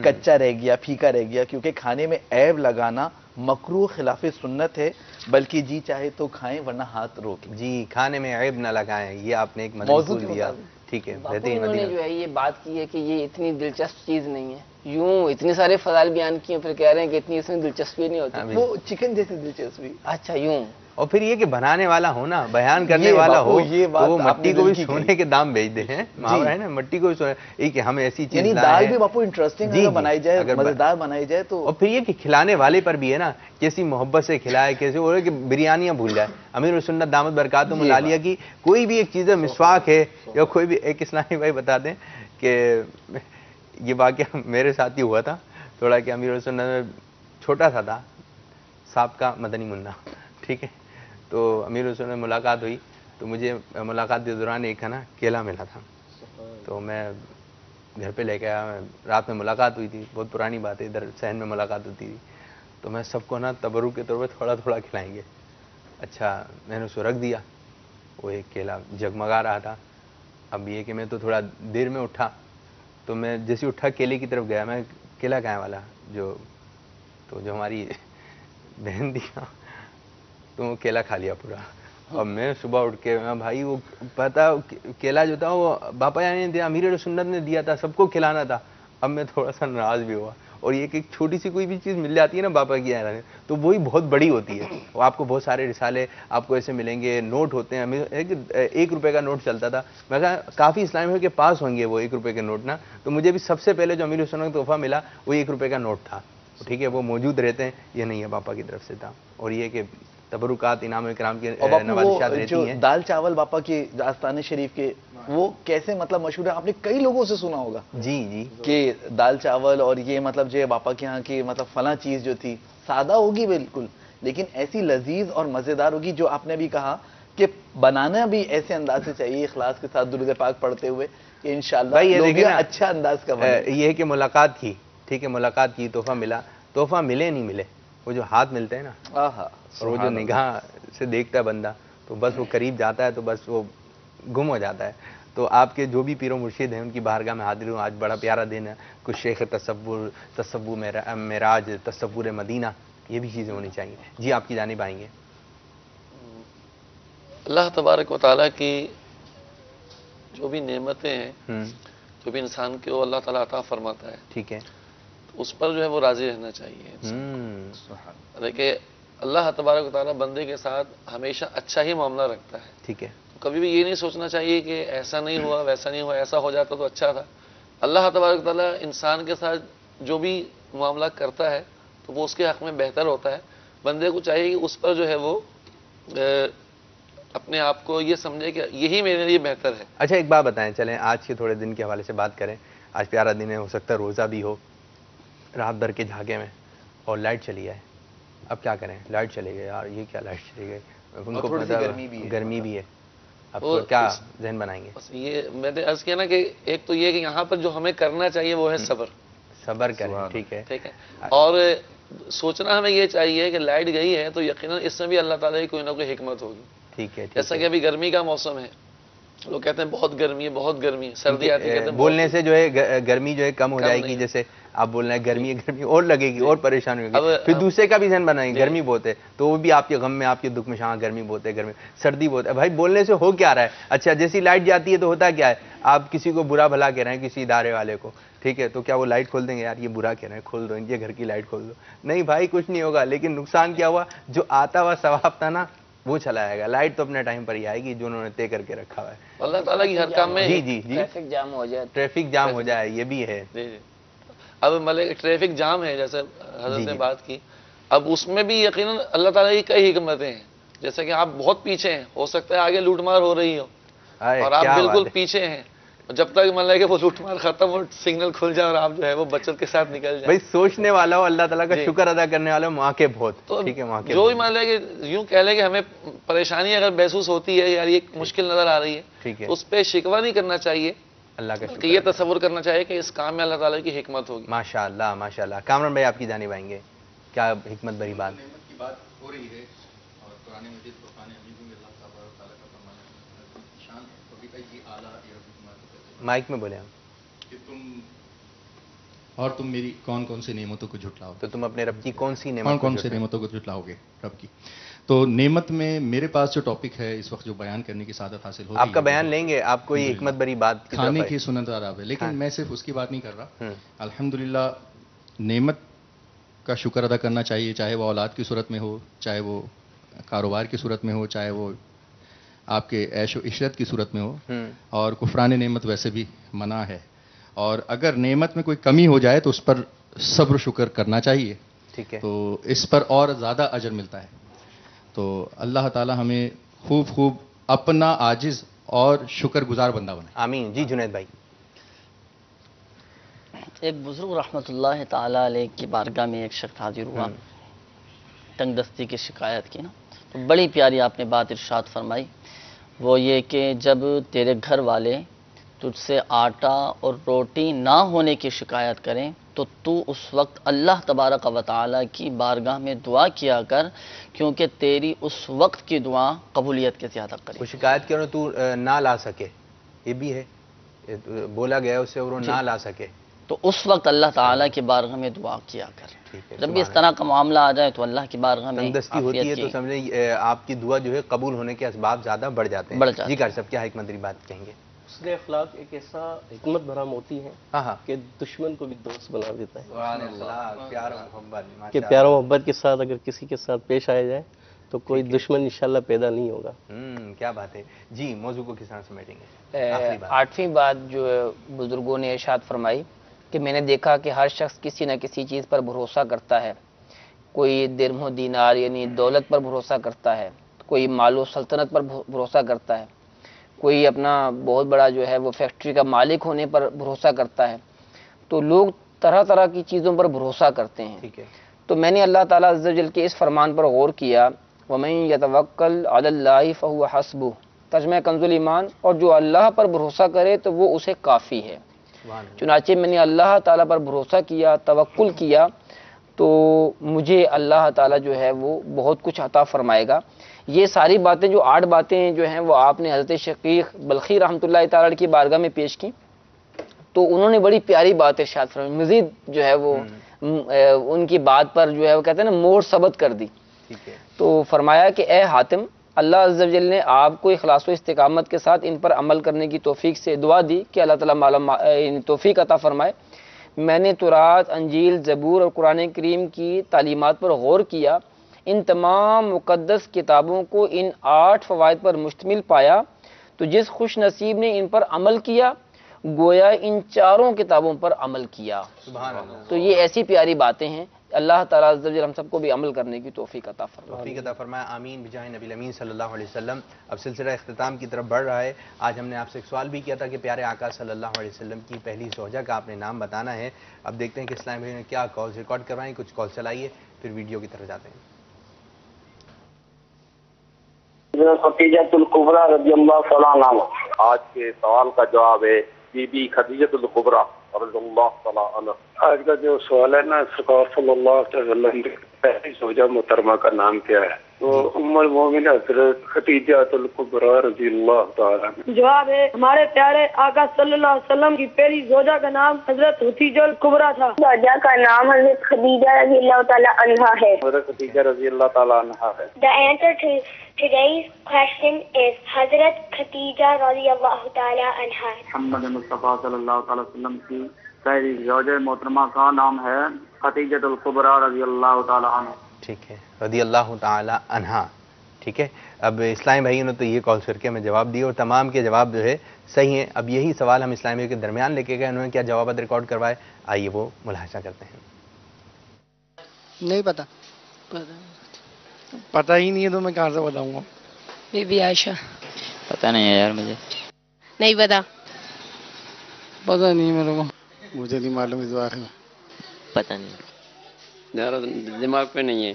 کچا رہ گیا، پھیکا رہ گیا، کیونکہ کھانے میں عیب لگانا مکروہ خلاف سنت ہے، بلکہ جی چاہے تو کھائیں ورنہ ہاتھ روکیں۔
جی کھانے میں عیب نہ لگائیں، یہ آپ نے ایک موضوع دیا، ٹھیک ہے،
انہوں نے جو ہے یہ بات کی ہے کہ یہ اتنی دلچسپ چیز نہیں ہے، یوں اتنے سارے فضائل بیان کیے پھر کہہ رہے ہیں کہ اتنی اس میں دلچسپی نہیں ہوتی.
وہ چکن جیسی دلچسپی.
اچھا یوں.
اور پھر یہ کہ بنانے والا ہو نا, بیان کرنے والا ہو, تو وہ مٹی کو بھی سونے کے دام بیچ دے ہیں, محاورہ ہے نا, مٹی کو بھی سونے. یہ کہ ہم ایسی چیز
یعنی دال بھی باپو انٹرسٹنگ اگر بنائی جائے, مزیدار بنائی جائے تو.
اور پھر یہ کہ کھلانے والے پر بھی ہے نا, کیسی محبت سے کھلائے, کیسے وہ کہ بریانیاں بھول جائے. امیر السنت دامت برکاتہم العالیہ کی کوئی بھی ایک چیز ہے, مسواک ہے یا کوئی بھی, ایک اسلامی بھائی بتا دیں کہ یہ واقعہ میرے ساتھ ہی ہوا تھا تھوڑا, کہ امیر السنت میں چھوٹا سا تھا, صاحب کا مدنی منا, ٹھیک ہے. تو امیر السنت میں ملاقات ہوئی, تو مجھے ملاقات کے دوران ایک ہے نا کیلا ملا تھا, تو میں گھر پہ لے کے آیا. رات میں ملاقات ہوئی تھی, بہت پرانی بات ہے, ادھر صحن میں ملاقات ہوتی تھی. تو میں سب کو نا تبرک کے طور پہ تھوڑا تھوڑا کھلائیں گے. اچھا میں نے اس کو رکھ دیا, وہ ایک کیلا جگمگا رہا تھا. اب یہ کہ میں تو تھوڑا دیر میں اٹھا, تو میں جیسے اٹھا کیلے کی طرف گیا, میں کیلا کہاں والا جو ہماری بہن دی, تو وہ کیلا کھا لیا پورا. اور میں صبح اٹھ کے, میں بھائی وہ پتا کیلا جو تھا وہ باپا جان نے دیا, امیر سنت نے دیا تھا, سب کو کھلانا تھا. اب میں تھوڑا سا ناراض بھی ہوا. اور یہ کہ چھوٹی سی کوئی بھی چیز مل جاتی ہے نا باپا کی یہاں, تو وہی بہت بڑی ہوتی ہے. وہ آپ کو بہت سارے رسالے آپ کو ایسے ملیں گے, نوٹ ہوتے ہیں. 1 روپے کا نوٹ چلتا تھا, میں کہا کافی اسلامیوں کے پاس ہوں گے وہ 1 روپے کے نوٹ نا. تو مجھے بھی سب سے پہلے جو امیر سنت کا تحفہ ملا وہ 1 روپے کا نوٹ تھا, ٹھیک ہے. وہ موجود رہتے ہیں, یہ نہیں ہے باپا کی طرف سے تھا. اور یہ کہ تبرکات انعام اکرام کے نوازشات رہتی ہیں.
دال چاول باپا کے آستانے شریف کے وہ کیسے مطلب مشہور ہے, آپ نے کئی لوگوں سے سنا ہوگا
جی
کہ دال چاول اور یہ مطلب جو ہے باپا کے یہاں کی مطلب فلاں چیز جو تھی سادہ ہوگی بالکل, لیکن ایسی لذیذ اور مزیدار ہوگی, جو آپ نے بھی کہا کہ بنانا بھی ایسے انداز سے چاہیے, اخلاص کے ساتھ درود پاک پڑھتے ہوئے, کہ انشاءاللہ لوگ اچھا انداز کا بنے.
یہ ہے کہ ملاقات کی, ٹھیک ہے, ملاقات کی, تحفہ ملا. تحفہ ملے نہیں ملے, وہ جو ہاتھ ملتے ہیں نا, اور وہ جو نگاہ سے دیکھتا ہے بندہ, تو بس وہ قریب جاتا ہے تو بس وہ گم ہو جاتا ہے. تو آپ کے جو بھی پیر و مرشد ہیں ان کی بارگاہ میں حاضر ہوں. آج بڑا پیارا دن ہے, کچھ شیخ تصور معراج, تصور مدینہ, یہ بھی چیزیں ہونی چاہیے. جی آپ کی جانب آئیں گے.
اللہ تبارک و تعالیٰ کی جو بھی نعمتیں ہیں, جو بھی انسان کو اللہ تعالیٰ عطا فرماتا ہے,
ٹھیک ہے,
اس پر جو ہے وہ راضی رہنا چاہیے. دیکھیں اللہ تبارک و تعالیٰ بندے کے ساتھ ہمیشہ اچھا ہی معاملہ رکھتا ہے,
ٹھیک ہے.
کبھی بھی یہ نہیں سوچنا چاہیے کہ ایسا نہیں ہوا, ویسا نہیں ہوا, ایسا ہو جاتا تو اچھا تھا. اللہ تبارک و تعالیٰ انسان کے ساتھ جو بھی معاملہ کرتا ہے تو وہ اس کے حق میں بہتر ہوتا ہے. بندے کو چاہیے کہ اس پر جو ہے وہ اپنے آپ کو یہ سمجھے کہ یہی میرے لیے بہتر ہے.
اچھا ایک بات بتائیں, چلیں آج کے تھوڑے دن کے حوالے سے بات کریں. آج پیارا دن ہے, ہو سکتا ہے روزہ بھی ہو, رات بھر کے جھاگے میں, اور لائٹ چلی جائے. اب کیا کریں, لائٹ چلے گئے یار, یہ کیا لائٹ چلی گئی, ان کو گرمی بھی ہے, اب تو کیا ذہن بنائیں گے؟
یہ میں نے عرض کیا نا کہ ایک تو یہ کہ یہاں پر جو ہمیں کرنا چاہیے وہ ہے
صبر کریں, ٹھیک ہے,
ٹھیک ہے. اور سوچنا ہمیں یہ چاہیے کہ لائٹ گئی ہے تو یقیناً اس میں بھی اللہ تعالیٰ کی کوئی نہ کوئی حکمت ہوگی.
ٹھیک ہے,
جیسا کہ ابھی گرمی کا موسم ہے, لوگ کہتے ہیں بہت گرمی ہے, بہت گرمی ہے, سردی آتی ہے,
بولنے سے جو ہے گرمی جو ہے کم ہو جائے گی. جیسے آپ بول رہے ہیں گرمی اور لگے گی اور پریشانی ہوگی, پھر دوسرے کا بھی ذہن بنائیں گے گرمی بہت ہے, تو وہ بھی آپ کے غم میں, آپ کے دکھ میں, شاہ گرمی بہت ہے, گرمی سردی بہت ہے. بھائی بولنے سے ہو کیا رہا ہے؟ اچھا جیسی لائٹ جاتی ہے تو ہوتا کیا ہے, آپ کسی کو برا بھلا کہہ رہے ہیں, کسی ادارے والے کو, ٹھیک ہے, تو کیا وہ لائٹ کھول دیں گے, یار یہ برا کہہ رہے ہیں کھول دو, ان کے گھر کی لائٹ کھول دو؟ نہیں بھائی, کچھ نہیں ہوگا. لیکن نقصان کیا ہوا, جو آتا ہوا ثواب تھا نا وہ چلا جائے گا. لائٹ تو اپنے ٹائم پر ہی آئے گی جو انہوں نے طے کر کے رکھا ہوا ہے.
اللہ تعالیٰ کی ہر کام میں
جی
ٹریفک جام ہو جائے,
ٹریفک جام ہو جائے, یہ بھی ہے.
اب مطلب ٹریفک جام ہے جیسے حضرت نے بات کی, اب اس میں بھی یقیناً اللہ تعالیٰ کی کئی حکمتیں ہیں. جیسے کہ آپ بہت پیچھے ہیں, ہو سکتا ہے آگے لوٹ مار ہو رہی ہو اور آپ بالکل پیچھے ہیں, جب تک مطلب کہ وہ لوٹ مار ختم ہو, سگنل کھل جائے اور آپ جو ہے وہ بچت کے ساتھ نکل جائیں.
بھائی سوچنے والا ہو, اللہ تعالیٰ کا شکر ادا کرنے والا ہو, مواقع بہت, ٹھیک ہے, مواقع
جو بھی مان لے کہ یوں کہہ لے کہ ہمیں پریشانی اگر محسوس ہوتی ہے, یار یہ مشکل نظر آ رہی ہے,
ٹھیک ہے,
اس پہ شکوہ نہیں کرنا چاہیے,
اللہ کا شکر,
یہ تصور کرنا چاہیے کہ اس کام میں اللہ تعالیٰ کی حکمت ہوگی.
ماشاء اللہ ماشاء اللہ. کامران بھائی آپ کی جانب آئیں گے, کیا حکمت بھری بات
کی بات ہو رہی ہے, اور قرآن مجید فرقان حمید میں اللہ تعالیٰ کا فرمان شان ہے, یہ اعلیٰ
مائک میں بولے ہم,
کہ تم میری کون کون سی نعمتوں کو جھٹلاؤ,
تو تم اپنے رب کی کون سی
نعمتوں کو جھٹلاؤ گے رب کی. تو نعمت میں میرے پاس جو ٹاپک ہے اس وقت جو بیان کرنے کی سعادت حاصل ہو رہی ہے،
آپ کا بیان لیں گے، آپ کو یہ حکمت بری بات
کھانے کی سنت آداب ہے، لیکن میں صرف اس کی بات نہیں کر رہا. الحمدللہ نعمت کا شکر ادا کرنا چاہیے، چاہے وہ اولاد کی صورت میں ہو، چاہے وہ کاروبار کی صورت میں ہو، چاہے وہ آپ کے عیش و عشرت کی صورت میں ہو. اور کفران نعمت ویسے بھی منع ہے، اور اگر نعمت میں کوئی کمی ہو جائے تو اس پر صبر و شکر کرنا چاہیے.
ٹھیک ہے،
تو اس پر اور زیادہ اجر ملتا ہے. تو اللہ تعالی ہمیں خوب خوب اپنا عاجز اور شکر گزار بندہ بنائے.
آمین. جی جنید بھائی.
ایک بزرگ رحمۃ اللہ تعالی علیہ کی بارگاہ میں ایک شخص حاضر ہوا، تنگ دستی کی شکایت کی نا، تو بڑی پیاری آپ نے بات ارشاد فرمائی. وہ یہ کہ جب تیرے گھر والے تجھ سے آٹا اور روٹی نہ ہونے کی شکایت کریں تو اس وقت اللہ تبارک و تعالی کی بارگاہ میں دعا کیا کر، کیونکہ تیری اس وقت کی دعا قبولیت کے زیادہ قریب.
وہ شکایت کرو تو نہ لا سکے، یہ بھی ہے، بولا گیا اسے اور وہ نہ لا سکے،
تو اس وقت اللہ تعالیٰ کی بارگاہ میں دعا کیا کر. جب بھی اس طرح کا معاملہ آ جائے تو اللہ کی بارگاہ میں
تنگدستی ہوتی ہے تو سمجھیں آپ کی دعا جو ہے قبول ہونے کے اسباب زیادہ بڑھ جاتے ہیں. جی کر سب کیا حکمت بری بات کہیں گے؟
حسن اخلاق ایک ایسا حکمت بھرا موتی ہے کہ دشمن کو بھی دوست بنا دیتا ہے. کہ پیار و محبت کے ساتھ اگر کسی کے ساتھ پیش آیا جائے تو کوئی دشمن انشاءاللہ پیدا نہیں ہوگا.
کیا بات ہے. جی موضوع کو کس طرح سمیٹیں گے؟
8ویں بات جو بزرگوں نے ارشاد فرمائی کہ میں نے دیکھا کہ ہر شخص کسی نہ کسی چیز پر بھروسہ کرتا ہے. کوئی درہم و دینار یعنی دولت پر بھروسہ کرتا ہے، کوئی مال و سلطنت پر بھروسہ کرتا ہے، کوئی اپنا بہت بڑا جو ہے وہ فیکٹری کا مالک ہونے پر بھروسہ کرتا ہے. تو لوگ طرح طرح کی چیزوں پر بھروسہ کرتے ہیں. تو میں نے اللہ تعالیٰ عز و جل کے اس فرمان پر غور کیا، وَمَن يَتَوَكَّلْ عَلَى اللَّهِ فَهُوَ حَسْبُهُ، ترجمہ کنز الایمان، اور جو اللہ پر بھروسہ کرے تو وہ اسے کافی ہے. چنانچہ میں نے اللہ تعالیٰ پر بھروسہ کیا، توکل کیا، تو مجھے اللہ تعالیٰ جو ہے وہ بہت کچھ عطا فرمائے گا. یہ ساری باتیں جو 8 باتیں جو ہیں وہ آپ نے حضرت شقیق بلخی رحمۃ اللہ تعالیٰ کی بارگاہ میں پیش کی، تو انہوں نے بڑی پیاری بات ارشاد فرمائی. مزید جو ہے وہ ان کی بات پر جو ہے وہ کہتے ہیں نا مور ثبت کر دی. تو فرمایا کہ اے حاتم، اللہ عز و جل نے آپ کو اخلاص و استقامت کے ساتھ ان پر عمل کرنے کی توفیق سے دعا دی کہ اللہ تعالیٰ توفیق عطا فرمائے. میں نے تورات، انجیل، زبور اور قرآن کریم کی تعلیمات پر غور کیا. ان تمام مقدس کتابوں کو ان 8 فوائد پر مشتمل پایا، تو جس خوش نصیب نے ان پر عمل کیا گویا ان 4 کتابوں پر عمل کیا.
سبحان اللہ.
تو یہ ایسی پیاری باتیں ہیں. اللہ تعالیٰ عز و جل ہم سب کو بھی عمل کرنے کی توفیق عطا
فرمائے. آمین بجاہ نبی الامین صلی اللہ علیہ وسلم. اب سلسلہ اختتام کی طرف بڑھ رہا ہے. آج ہم نے آپ سے ایک سوال بھی کیا تھا کہ پیارے آقا صلی اللہ علیہ وسلم کی پہلی زوجہ کا آپ نے نام بتانا ہے. اب دیکھتے ہیں کہ اسلام بھائی نے کیا کالز ریکارڈ کروائیں. کچھ کال چلائیے پھر ویڈیو کی طرف جاتے ہیں.
خدیجۃ الکبریٰ رضی اللہ تعالیٰ عنہا.
آج کے سوال کا جواب ہے بی بی خدیجۃ الکبریٰ رضی اللہ تعالیٰ عنہ.
آج کا جو سوال ہے نا، سرکار صلی اللہ علیہ وسلم کی پہلی زوجہ محترمہ کا نام کیا ہے؟ تو ام المومنین حضرت خدیجۃ الکبریٰ رضی اللہ تعالیٰ عنہ.
جواب ہے ہمارے پیارے آقا صلی اللہ علیہ وسلم کی پہلی زوجہ کا نام حضرت خدیجہ الکبریٰ تھا.
زوجہ کا نام حضرت خدیجہ رضی اللہ تعالیٰ عنہا ہے.
حضرت خدیجہ رضی اللہ تعالیٰ عنہا ہے.
The answer to today's question is حضرت خدیجہ رضی اللہ تعالیٰ عنہا.
محمد مصطفیٰ صلی اللہ تعالیٰ وسلم کی پہلی زوجہ محترمہ کا نام ہے خدیجۃ الکبریٰ رضی اللہ تعالیٰ عنہ.
ٹھیک ہے، رضی اللہ تعالی عنہا. ٹھیک ہے. اب اسلام بھائیوں نے تو یہ کال کر کے ہمیں جواب دیے اور تمام کے جواب جو ہے صحیح ہیں. اب یہی سوال ہم اسلام بھائی کے درمیان لے کے گئے، انہوں نے کیا جوابات ریکارڈ کروائے، آئیے وہ ملاحظہ کرتے ہیں.
نہیں پتہ ہی نہیں ہے تو میں کہاں سے بتاؤں گا.
بی بی عائشہ.
پتہ نہیں ہے یار، مجھے
نہیں پتا
نہیں میرے کو، مجھے نہیں معلوم اس بارے میں.
پتہ نہیں
یار، دماغ پہ نہیں ہے.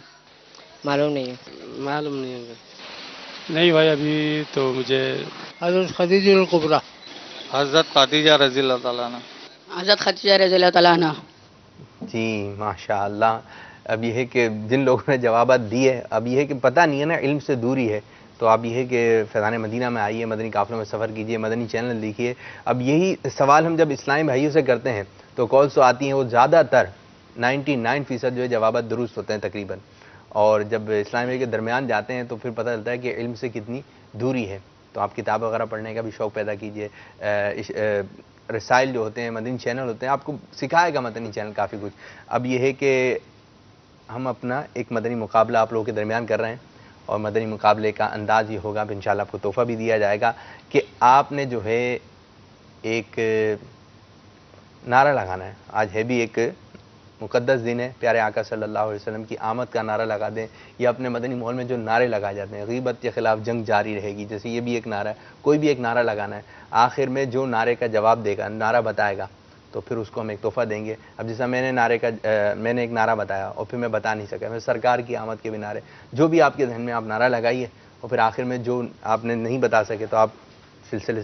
معلوم نہیں ہے.
نہیں بھائی ابھی تو مجھے. حضرت خدیجہ الکبریٰ. حضرت خدیجہ رضی اللہ تعالیٰ عنہ.
حضرت خدیجہ رضی اللہ تعالیٰ عنہ.
جی ماشاء اللہ. اب یہ ہے کہ جن لوگوں نے جوابات دیے، اب یہ ہے کہ پتہ نہیں ہے نا، علم سے دوری ہے. تو آپ یہ ہے کہ فیضان مدینہ میں آئیے، مدنی قافلوں میں سفر کیجیے، مدنی چینل دیکھیے. اب یہی سوال ہم جب اسلامی بھائیوں سے کرتے ہیں تو کالز تو آتی ہیں، وہ زیادہ تر 99% جو ہے جوابات درست ہوتے ہیں تقریباً. اور جب اسلامیہ کے درمیان جاتے ہیں تو پھر پتہ چلتا ہے کہ علم سے کتنی دوری ہے. تو آپ کتاب وغیرہ پڑھنے کا بھی شوق پیدا کیجئے. رسائل جو ہوتے ہیں، مدنی چینل ہوتے ہیں، آپ کو سکھائے گا مدنی چینل کافی کچھ. اب یہ ہے کہ ہم اپنا ایک مدنی مقابلہ آپ لوگوں کے درمیان کر رہے ہیں، اور مدنی مقابلے کا انداز یہ ہوگا، انشاءاللہ آپ کو تحفہ بھی دیا جائے گا کہ آپ نے جو ہے ایک نعرہ لگانا ہے. آج ہے بھی ایک مقدس دن ہے، پیارے آقا صلی اللہ علیہ وسلم کی آمد کا نعرہ لگا دیں. یا اپنے مدنی ماحول میں جو نعرے لگائے جاتے ہیں، غیبت کے خلاف جنگ جاری رہے گی، جیسے یہ بھی ایک نعرہ ہے، کوئی بھی ایک نعرہ لگانا ہے، آخر میں جو نعرے کا جواب دے گا، نعرہ بتائے گا، تو پھر اس کو ہم ایک تحفہ دیں گے. اب جیسا میں نے ایک نعرہ بتایا اور پھر میں بتا نہیں سکا، میں سرکار کی آمد کے بھی نعرے، جو بھی آپ کے ذہن میں آپ نعرہ لگائیے، اور پھر آخر میں جو آپ نے نہیں بتا سکے تو آپ سلسلے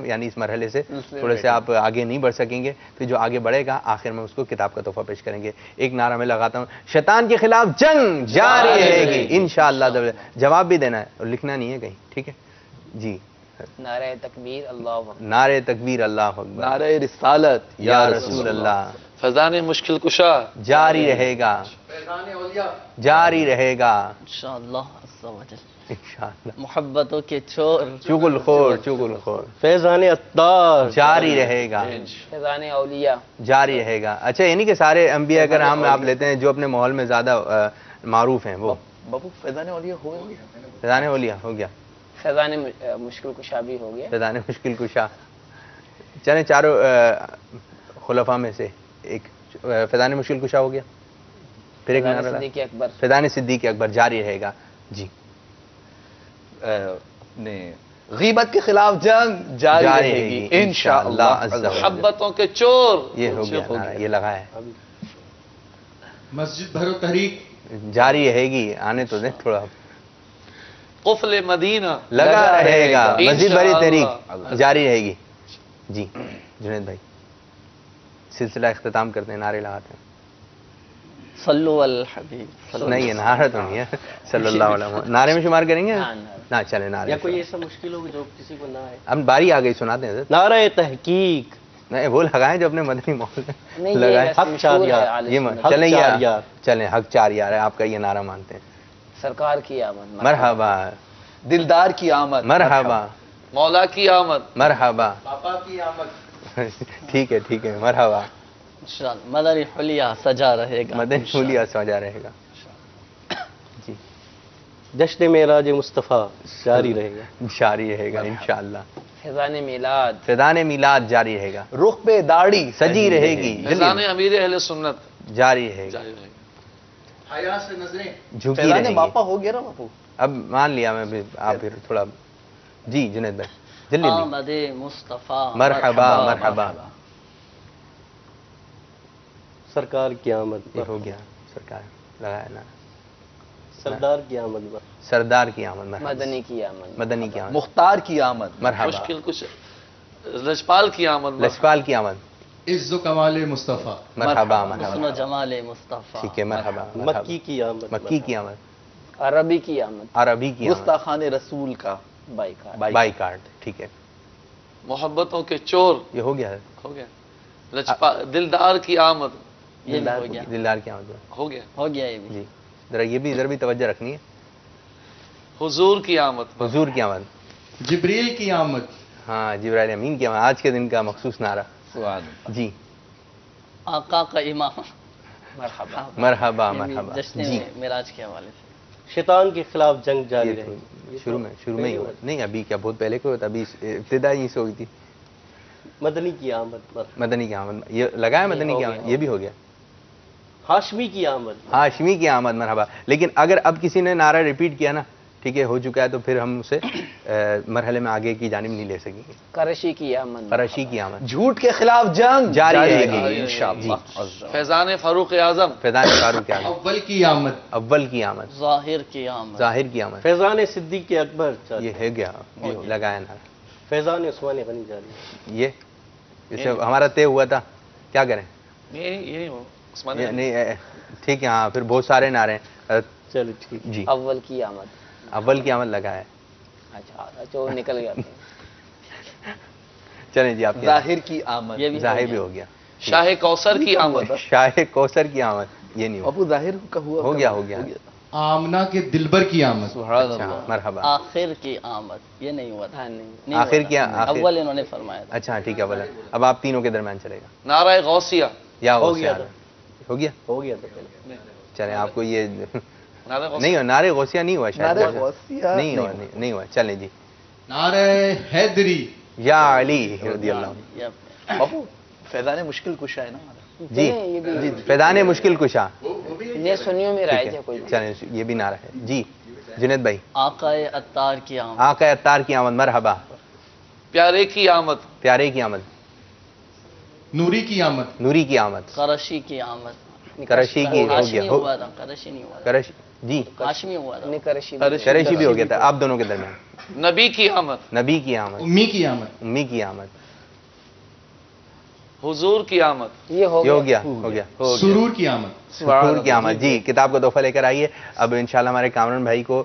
یعنی اس مرحلے سے تھوڑے سے آپ آگے نہیں بڑھ سکیں گے. پھر جو آگے بڑھے گا آخر میں اس کو کتاب کا تحفہ پیش کریں گے. ایک نعرہ میں لگاتا ہوں، شیطان کے خلاف جنگ جاری رہے گی انشاءاللہ. جواب بھی دینا ہے اور لکھنا نہیں ہے کہیں، ٹھیک ہے جی.
نعرہ تکبیر اللہ اکبر،
نعرہ تکبیر اللہ اکبر،
نعرہ رسالت
یا رسول اللہ،
فیضان مشکل کشا
جاری رہے گا، جاری رہے گا
انشاءاللہ عز و جل.
انشاءاللہ.
محبتوں کے چور،
چغل خور، چغل خور،
فیضان عطار
جاری رہے گا،
فیضان اولیاء
جاری رہے گا. اچھا یعنی کہ سارے انبیاء اگر ہم آپ لیتے ہیں جو اپنے ماحول میں زیادہ معروف ہیں، وہ
بابو فیضان اولیاء ہو گیا،
فیضان اولیاء ہو گیا،
فیضان مشکل کشا بھی ہو گیا،
فیضان مشکل کشا. چلیں چاروں خلفاء میں سے ایک فیضان مشکل کشا ہو گیا. پھر ایک نعرہ
صدیق اکبر،
فیضان صدیق اکبر جاری رہے گا. جی.
غیبت کے خلاف جنگ جاری رہے گی انشاءاللہ.
محبتوں کے چور،
یہ ہو گیا نعرہ، یہ لگا ہے.
مسجد بھرو تحریک
جاری رہے گی، آنے تو دیں تھوڑا.
قفل مدینہ
لگا رہے گا، مسجد بھری تحریک جاری رہے گی. جی جنید بھائی سلسلہ اختتام کرتے ہیں، نعرے لگاتے ہیں.
صلو علی الحبیب.
نہیں ہے نعرہ تو نہیں ہے صلی اللہ علیہ وسلم. نعرے میں شمار کریں گے نہ؟ چلے نعرے.
یا کوئی ایسا مشکل ہو جو کسی کو نہ ہے.
اب باری آ گئی، سناتے ہیں.
نعرہ تحقیق
نہیں وہ لگائیں جو اپنے مدنی ماحول میں
لگائیں.
حق چار یار، چلیں یار، چلیں حق چار یار ہے آپ کا یہ نعرہ مانتے ہیں.
سرکار کی آمد،
مرحبا،
دلدار کی آمد،
مرحبا،
مولا کی آمد،
مرحبا،
پاپا کی آمد.
ٹھیک ہے ٹھیک ہے، مرحبا.
مدنی حلیہ سجا رہے گا،
مدنی حلیہ سجا رہے گا. جی.
جشن معراج مصطفیٰ جاری رہے گا،
جاری رہے گا انشاءاللہ.
فیضان میلاد،
فیضان میلاد جاری رہے گا.
رخ پہ داڑھی
سجی رہے گی،
فیضان امیر اہل سنت
جاری رہے گا.
حیا سے نظریں
جھکی رہے
فیضان
گی.
باپا ہو گیا نا باپو.
اب مان لیا میں بھی، آپ پھر تھوڑا. جی جنید بھائی جلدی.
آمد مصطفیٰ،
مرحبا مرحبا.
سرکار کی آمد،
یہ ہو گیا. سرکار لگایا نا.
سردار کی آمد،
سردار کی آمد، مرحبا.
مدنی کی آمد،
مدنی کی آمد،
مختار کی آمد،
مرحبا.
مشکل کچھ لجپال کی آمد،
لجپال کی آمد،
عز و کمال مصطفیٰ،
مرحبا
حسن و
مرحبا.
جمال مصطفیٰ.
ٹھیک ہے مرحبا.
مکی کی آمد،
مکی کی آمد،
عربی کی آمد،
عربی کی آمد،
گستاخان رسول کا
بائیکاٹ،
بائی کارڈ. ٹھیک ہے
محبتوں کے چور
یہ ہو گیا.
ہو گیا. دلدار کی آمد،
یہ بھی ہو گیا،
دلدار کی آمد
ہو گیا.
ہو گیا یہ بھی.
جی. ذرا یہ بھی ادھر بھی توجہ رکھنی ہے.
حضور کی آمد،
حضور کی آمد،
جبریل کی آمد،
ہاں جبرائیل امین کی آمد. آج کے دن کا مخصوص نعرہ. جی.
آقا کا امام،
مرحبا،
مرحبا
یہ بھی
مرحبا.
جشن
جی.
معراج کے حوالے سے.
شیطان کے خلاف جنگ جاری
یہ
رہے
تو
گی.
شروع میں ہی ہوا. نہیں ابھی کیا بہت پہلے کو ہوتا، ابھی ابتدا ہی سے ہوئی تھی.
مدنی کی آمد،
مدنی کی آمد یہ لگایا. مدنی کی آمد یہ بھی ہو گیا.
ہاشمی کی آمد،
ہاشمی کی آمد، مرحبا. لیکن اگر اب کسی نے نعرہ ریپیٹ کیا نا، ٹھیک ہے ہو چکا ہے، تو پھر ہم اسے مرحلے میں آگے کی جانب نہیں لے سکیں گے.
قریشی کی آمد،
قریشی کی آمد،
جھوٹ کے خلاف جنگ
جاری رہے گی
انشاءاللہ.
فیضان فاروق اعظم،
فیضان فاروق کی آمد،
اول کی آمد،
اول کی آمد،
ظاہر کی آمد،
ظاہر کی آمد.
فیضان صدیق اکبر جاری،
یہ ہے گیا لگایا نعرہ.
فیضان عثمان غنی جاری.
یہ اس سے ہمارا طے ہوا تھا، کیا کریں.
یہ
نہیں ٹھیک ہے. ہاں پھر بہت سارے نعرے ہیں.
چلو ٹھیک.
جی.
اول کی آمد،
اول کی آمد لگا ہے.
اچھا وہ نکل گیا.
چلیں جی. آپ
ظاہر کی آمد،
یہ بھی
ظاہر بھی ہو گیا.
شاہ کوثر کی آمد،
شاہ کوثر کی آمد. یہ نہیں
ابو ظاہر کا ہوا
ہو گیا
آمنہ کے دلبر کی آمد.
مرحبا.
آخر کی آمد یہ نہیں ہوا تھا.
آخر کی
اول انہوں نے فرمایا تھا.
اچھا ٹھیک ہے. اول اب آپ تینوں کے درمیان چلے گا.
نعرہ غوثیہ
یا
ہو گیا
ہو گیا
ہو گیا تو پہلے
چلیں آپ کو یہ نہیں نعرے غوثیہ نہیں ہوا شاید. نہیں ہوا. چلیں جی.
نعرہ حیدری
یا علی رضی اللہ عنہ.
باپو فیضان مشکل کشا ہے نا
جی فیضان مشکل کشا
یہ سنیوں میں رائے تھے کوئی.
چلیں یہ بھی نعرہ ہے. جی جنید بھائی.
آقا عطار کی آمد.
آقا عطار کی آمد. مرحبا.
پیارے کی آمد.
پیارے کی آمد.
نوری کی آمد.
نوری کی آمد.
قرشی کی آمد.
کرشی کی ہو گیا.
ہوا تھا قرشی نہیں ہوا.
کرشی جی
ہاشمی ہوا تھا.
کرشی بھی ہو گیا تھا. آپ دونوں کے درمیان.
نبی کی آمد.
نبی کی آمد.
امی کی آمد.
امی کی آمد.
حضور کی آمد.
یہ ہو گیا.
سرور کی آمد.
سرور کی آمد. جی کتاب کا تحفہ لے کر آئیے. اب انشاءاللہ ہمارے کامران بھائی کو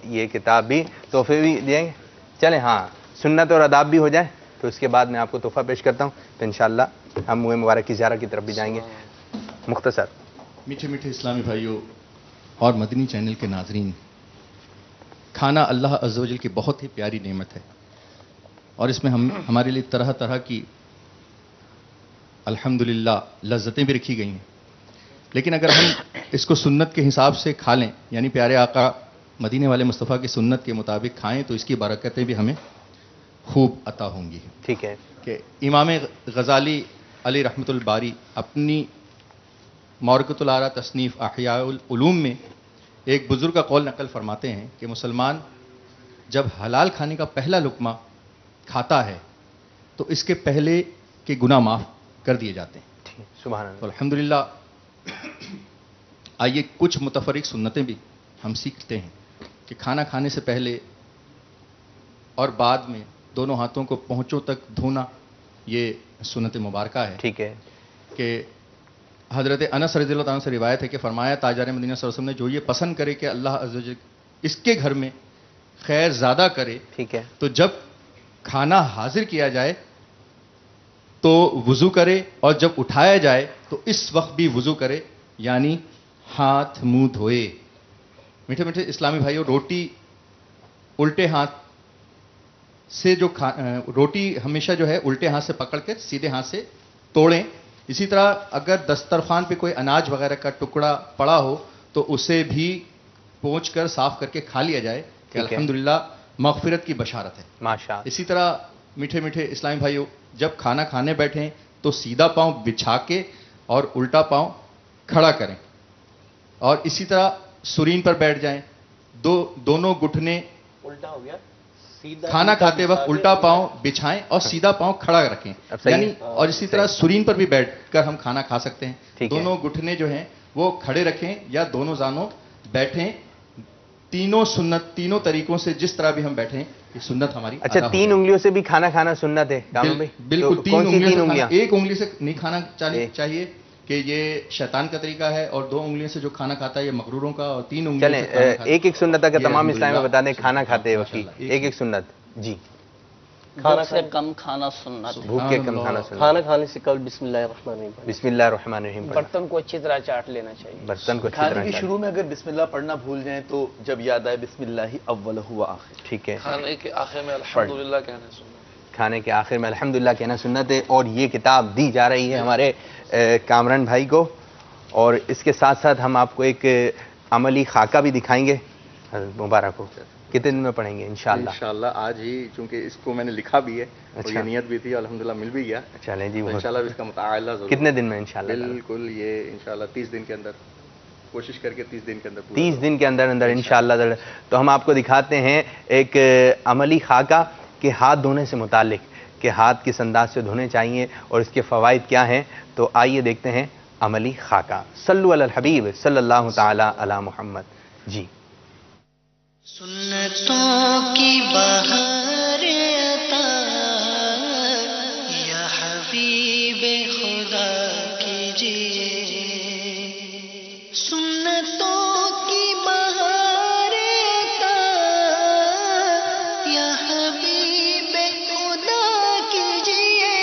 یہ کتاب بھی تحفے بھی دیں گے. چلیں ہاں سنت اور آداب بھی ہو جائے تو اس کے بعد میں آپ کو تحفہ پیش کرتا ہوں. تو انشاءاللہ ہم منہ مبارک کی زیارت کی طرف بھی جائیں گے. مختصر.
میٹھے میٹھے اسلامی بھائیوں اور مدنی چینل کے ناظرین، کھانا اللہ عز و جل کی بہت ہی پیاری نعمت ہے اور اس میں ہمارے لیے طرح طرح کی الحمدللہ لذتیں بھی رکھی گئی ہیں. لیکن اگر ہم اس کو سنت کے حساب سے کھا لیں، یعنی پیارے آقا مدینے والے مصطفیٰ کی سنت کے مطابق کھائیں، تو اس کی برکتیں بھی ہمیں خوب عطا ہوں گی.
ٹھیک ہے.
کہ امام غزالی علی رحمۃ الباری اپنی مورکۃ العرا تصنیف احیاء العلوم میں ایک بزرگ کا قول نقل فرماتے ہیں کہ مسلمان جب حلال کھانے کا پہلا لقمہ کھاتا ہے تو اس کے پہلے کے گناہ معاف کر دیے جاتے ہیں.
سبحان اللہ.
تو الحمدللہ آئیے کچھ متفرق سنتیں بھی ہم سیکھتے ہیں کہ کھانا کھانے سے پہلے اور بعد میں دونوں ہاتھوں کو پہنچوں تک دھونا یہ سنت مبارکہ ہے.
ٹھیک ہے.
کہ حضرت انس رضی اللہ عنہ سے روایت ہے کہ فرمایا تاجدار مدینہ صلی اللہ علیہ وسلم نے جو یہ پسند کرے کہ اللہ عز و جل اس کے گھر میں خیر زیادہ کرے،
ٹھیک ہے،
تو جب کھانا حاضر کیا جائے تو وضو کرے اور جب اٹھایا جائے تو اس وقت بھی وضو کرے، یعنی ہاتھ منہ دھوئے. میٹھے میٹھے اسلامی بھائیوں، روٹی الٹے ہاتھ سے روٹی ہمیشہ جو ہے الٹے ہاتھ سے پکڑ کے سیدھے ہاتھ سے توڑیں. اسی طرح اگر دسترخوان پہ کوئی اناج وغیرہ کا ٹکڑا پڑا ہو تو اسے بھی پونچھ کر صاف کر کے کھا لیا جائے کہ الحمدللہ مغفرت کی بشارت ہے.
ماشاءاللہ.
اسی طرح میٹھے میٹھے اسلامی بھائیوں، جب کھانا کھانے بیٹھیں تو سیدھا پاؤں بچھا کے اور الٹا پاؤں کھڑا کریں، اور اسی طرح سرین پر بیٹھ جائیں. دونوں گھٹنے
الٹا ہو گیا.
کھانا کھاتے وقت الٹا پاؤں بچھائیں اور سیدھا پاؤں کھڑا رکھیں، یعنی اور اسی طرح سرین پر بھی بیٹھ کر ہم کھانا کھا سکتے ہیں. دونوں گھٹنے جو ہیں وہ کھڑے رکھیں یا دونوں زانوں بیٹھیں. تینوں سنت، تینوں طریقوں سے جس طرح بھی ہم بیٹھیں یہ سنت ہماری.
اچھا 3 انگلیوں سے بھی کھانا کھانا سنت ہے؟
بالکل 3 انگلیاں. ایک انگلی سے نہیں کھانا چاہیے کہ یہ شیطان کا طریقہ ہے، اور 2 انگلیوں سے جو کھانا کھاتا ہے یہ مغروروں کا، اور 3 انگلیوں سے
چلیں ایک سنت اگر تمام اسلام میں بتا دیں کھانا کھاتے وقت ایک سنت. جی.
کھانا سے کم کھانا سنت.
بھوک کے کم کھانا سنت.
کھانا کھانے سے قبل بسم اللہ الرحمن الرحیم.
بسم اللہ الرحمن الرحیم.
برتن کو اچھی طرح چاٹ لینا چاہیے.
برتن کو اچھی
کھانے
طرح
کے شروع میں اگر بسم اللہ پڑھنا بھول جائیں تو جب یاد آئے بسم اللہ اول ہوا آخر.
ٹھیک ہے.
کھانے کے آخر میں الحمدللہ کہنا سنت.
کھانے کے آخر میں الحمدللہ کہنا سنت ہے. اور یہ کتاب دی جا رہی ہے ہمارے کامران بھائی کو، اور اس کے ساتھ ساتھ ہم آپ کو ایک عملی خاکہ بھی دکھائیں گے. مبارک ہو. کتنے دن میں پڑھیں گے انشاءاللہ؟
انشاءاللہ آج ہی، چونکہ اس کو میں نے لکھا بھی ہے اور یہ نیت بھی تھی، الحمدللہ مل بھی گیا.
چلیں جی
انشاءاللہ اس کا مطالعہ ضرور.
کتنے دن میں انشاءاللہ؟
بالکل یہ انشاءاللہ 30 دن کے اندر کوشش کر کے 30 دن کے اندر
30 دن کے اندر انشاءاللہ. تو ہم آپ کو دکھاتے ہیں ایک عملی خاکہ کہ ہاتھ دھونے سے متعلق، کہ ہاتھ کس انداز سے دھونے چاہیے اور اس کے فوائد کیا ہیں. تو آئیے دیکھتے ہیں عملی خاکہ. صلو علی الحبیب صلی اللہ تعالی علی محمد. جی.
سنتوں کی بہار عطا یا حبیب خدا کیجیے. سنتوں کی بہار عطا یا حبیب خدا کیجیے.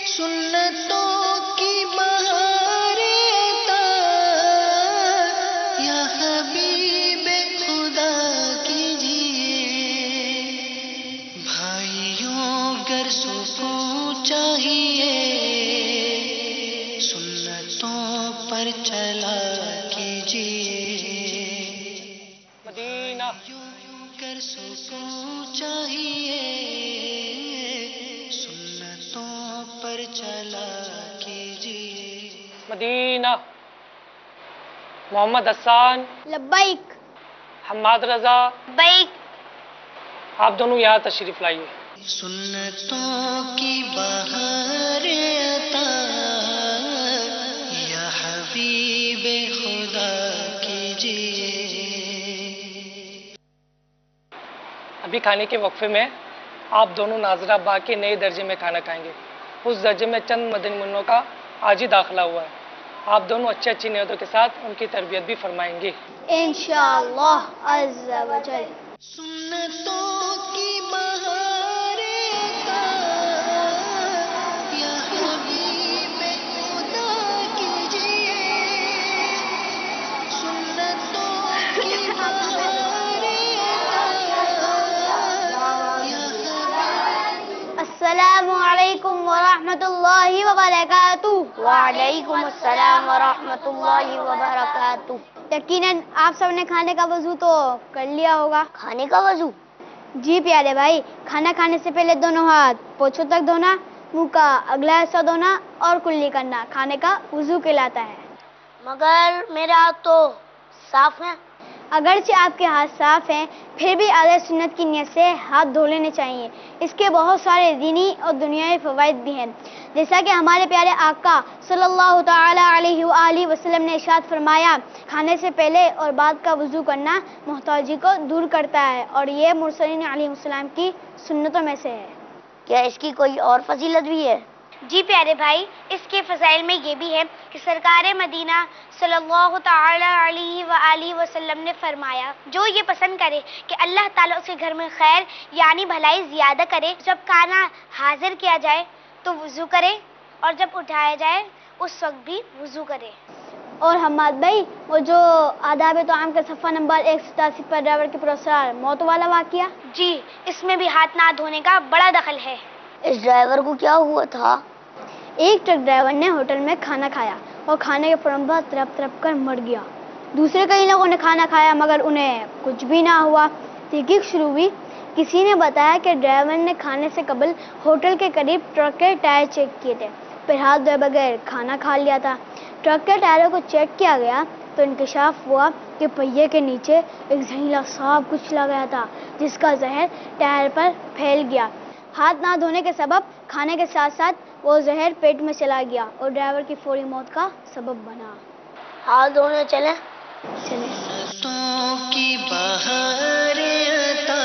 سنتوں کی بہار کر سکوں چاہیے سنتوں پر چلا کیجیے.
مدینہ. محمد حسان.
لبیک.
حماد رضا.
بیک.
آپ دونوں یہاں تشریف لائیے.
سنتوں کی بہار عطا یا حبیب خدا کیجیے.
ابھی کھانے کے وقفے میں آپ دونوں ناظرہ باغ کے نئے درجے میں کھانا کھائیں گے. اس درجے میں چند مدنی منوں کا آج ہی داخلہ ہوا ہے. آپ دونوں اچھی نیتوں کے ساتھ ان کی تربیت بھی فرمائیں گے
انشاءاللہ عز و جل.
سنتوں کی بہار عطا یا حبیب خدا کیجیے. سنتوں کی بہار عطا یا حبیب.
السلام علیکم ورحمۃ اللہ وبرکاتہ.
وعلیکم السلام ورحمۃ اللہ وبرکاتہ.
یقیناً آپ سب نے کھانے کا وضو تو کر لیا ہوگا.
کھانے کا وضو؟
جی پیارے بھائی، کھانا کھانے سے پہلے دونوں ہاتھ پوچھوں تک دھونا، منہ کا اگلا حصہ دھونا اور کلی کرنا کھانے کا وضو کہلاتا ہے.
مگر میرے ہاتھ تو صاف ہیں.
اگرچہ آپ کے ہاتھ صاف ہیں پھر بھی اعلی سنت کی نیت سے ہاتھ دھو لینے چاہیے. اس کے بہت سارے دینی اور دنیاوی فوائد بھی ہیں، جیسا کہ ہمارے پیارے آقا صلی اللہ تعالی علیہ وآلہ وسلم نے ارشاد فرمایا، کھانے سے پہلے اور بعد کا وضو کرنا محتاجی کو دور کرتا ہے، اور یہ مرسلین علیہ السلام کی سنتوں میں سے ہے.
کیا اس کی کوئی اور فضیلت بھی ہے؟
جی پیارے بھائی، اس کے فضائل میں یہ بھی ہے کہ سرکار مدینہ صلی اللہ تعالی علیہ وآلہ وسلم نے فرمایا، جو یہ پسند کرے کہ اللہ تعالیٰ اس کے گھر میں خیر یعنی بھلائی زیادہ کرے، جب کھانا حاضر کیا جائے تو وضو کرے اور جب اٹھایا جائے اس وقت بھی وضو کرے. اور حماد بھائی، وہ جو آداب طعام کے صفحہ نمبر 187 پر ڈرائیور کے پرسرار موت والا واقعہ، جی اس میں بھی ہاتھ نہ دھونے کا بڑا دخل ہے.
اس ڈرائیور کو کیا ہوا تھا؟
ایک ٹرک ڈرائیور نے ہوٹل میں کھانا کھایا اور کھانے کے فوراً بعد تڑپ تڑپ کر مر گیا. دوسرے کئی لوگوں نے کھانا کھایا مگر انہیں کچھ بھی نہ ہوا. تحقیق شروع ہوئی. کسی نے بتایا کہ ڈرائیور نے کھانے سے قبل ہوٹل کے قریب ٹرک کے ٹائر چیک کیے تھے، پھر ہاتھ دھوئے بغیر کھانا کھا لیا تھا. ٹرک کے ٹائروں کو چیک کیا گیا تو انکشاف ہوا کہ پہیے کے نیچے ایک زہریلا سانپ کچلا گیا تھا، جس کا زہر ٹائر پر پھیل گیا. ہاتھ نہ دھونے کے سبب کھانے کے ساتھ ساتھ وہ زہر پیٹ میں چلا گیا اور ڈرائیور کی فوری موت کا سبب بنا.
ہاتھ دھونے چلیں.
سنتوں کی بہار عطا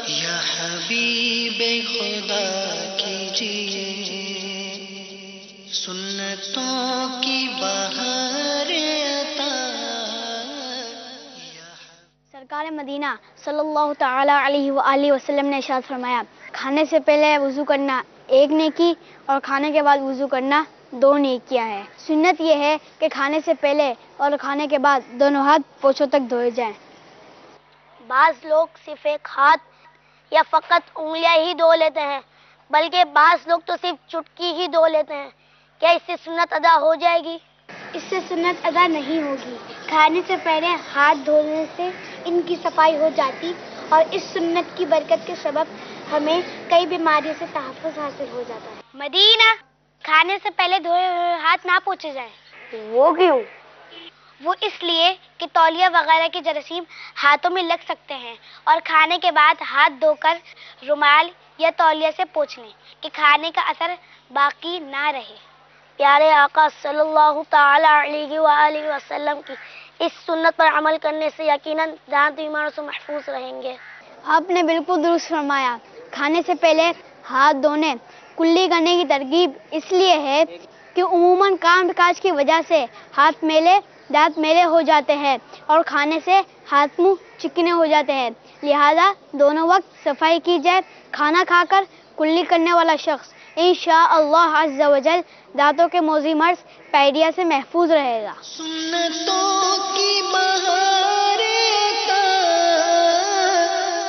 یا حبیب خدا کیجیے. سنتوں کی بہار عطا.
سرکار مدینہ صلی اللہ تعالی علیہ وآلہ وسلم نے ارشاد فرمایا، کھانے سے پہلے وضو کرنا ایک نیکی اور کھانے کے بعد وضو کرنا 2 نیکیاں ہیں. سنت یہ ہے کہ کھانے سے پہلے اور کھانے کے بعد دونوں ہاتھ پوچھوں تک دھوئے جائیں.
بعض لوگ صرف ایک ہاتھ یا فقط انگلیاں ہی دھو لیتے ہیں، بلکہ بعض لوگ تو صرف چٹکی ہی دھو لیتے ہیں. کیا اس سے سنت ادا ہو جائے گی؟
اس سے سنت ادا نہیں ہوگی. کھانے سے پہلے ہاتھ دھونے سے ان کی صفائی ہو جاتی اور اس سنت کی برکت کے سبب ہمیں کئی بیماریوں سے تحفظ حاصل ہو جاتا ہے.
مدینہ،
کھانے سے پہلے دھوئے ہوئے ہاتھ نہ پوچھے جائیں.
وہ کیوں؟
وہ اس لیے کہ تولیہ وغیرہ کے جراثیم ہاتھوں میں لگ سکتے ہیں، اور کھانے کے بعد ہاتھ دھو کر رومال یا تولیہ سے پوچھ لیں کہ کھانے کا اثر باقی نہ رہے.
پیارے آقا صلی اللہ تعالی علیہ وآلہ وسلم کی اس سنت پر عمل کرنے سے یقیناً جان بیماروں سے محفوظ رہیں گے.
آپ نے بالکل درست فرمایا. کھانے سے پہلے ہاتھ دھونے کلی کرنے کی ترغیب اس لیے ہے کہ عموماً کام کاج کی وجہ سے ہاتھ میلے دانت میلے ہو جاتے ہیں اور کھانے سے ہاتھ منہ چکنے ہو جاتے ہیں. لہذا دونوں وقت صفائی کی جائے. کھانا کھا کر کلی کرنے والا شخص انشاءاللہ عز و جل دانتوں کے موذی مرض پیڈیا سے محفوظ رہے گا.
سنتوں کی بہار عطا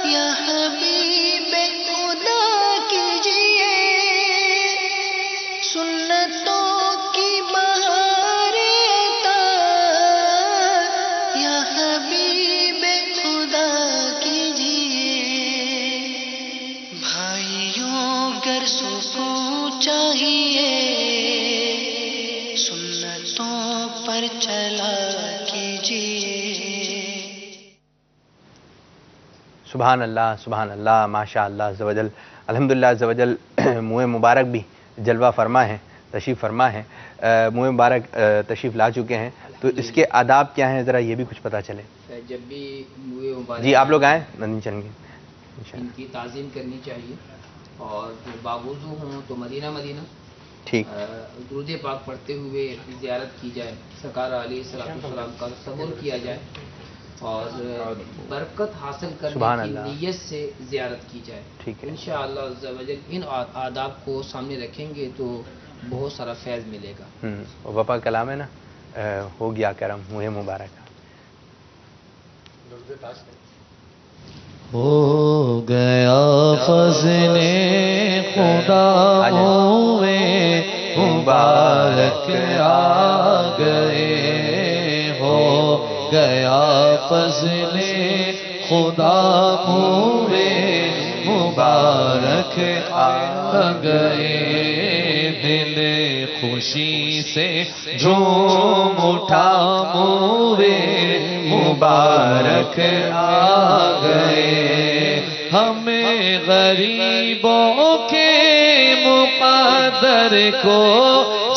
یا حبیب خدا کیجیے. سنتوں کی بہار عطا یا حبیب
سبحان اللہ ماشاء اللہ عز و جل، الحمدللہ عز و جل۔ منہ مبارک بھی جلوہ فرما ہے، تشریف فرما ہے، منہ مبارک تشریف لا چکے ہیں، تو اس کے آداب کیا ہیں ذرا یہ بھی کچھ پتہ چلے۔
جب بھی منہ مبارک
جی آپ لوگ آئیں، مدنی چینل کے
ان کی تعظیم کرنی چاہیے، اور جو باوضو ہوں تو مدینہ
ٹھیک
درود پاک پڑھتے ہوئے زیارت کی جائے، سرکار علیہ السلام کا تصور کیا جائے، اور برکت حاصل کرنے کی نیت سے زیارت کی جائے۔ انشاءاللہ عز و جل ان آداب کو سامنے رکھیں گے تو بہت سارا فیض ملے گا۔
وفا کلام ہے نا، ہو گیا کرم منہ مبارک۔
ہو گیا فضل خدا ہوئے مبارک آ گئے، ہو گیا فضل خدا ہوئے مبارک آ گئے، دل خوشی سے جھوم اٹھا موئے مبارک آ گئے، ہمیں غریبوں کے مقدر کو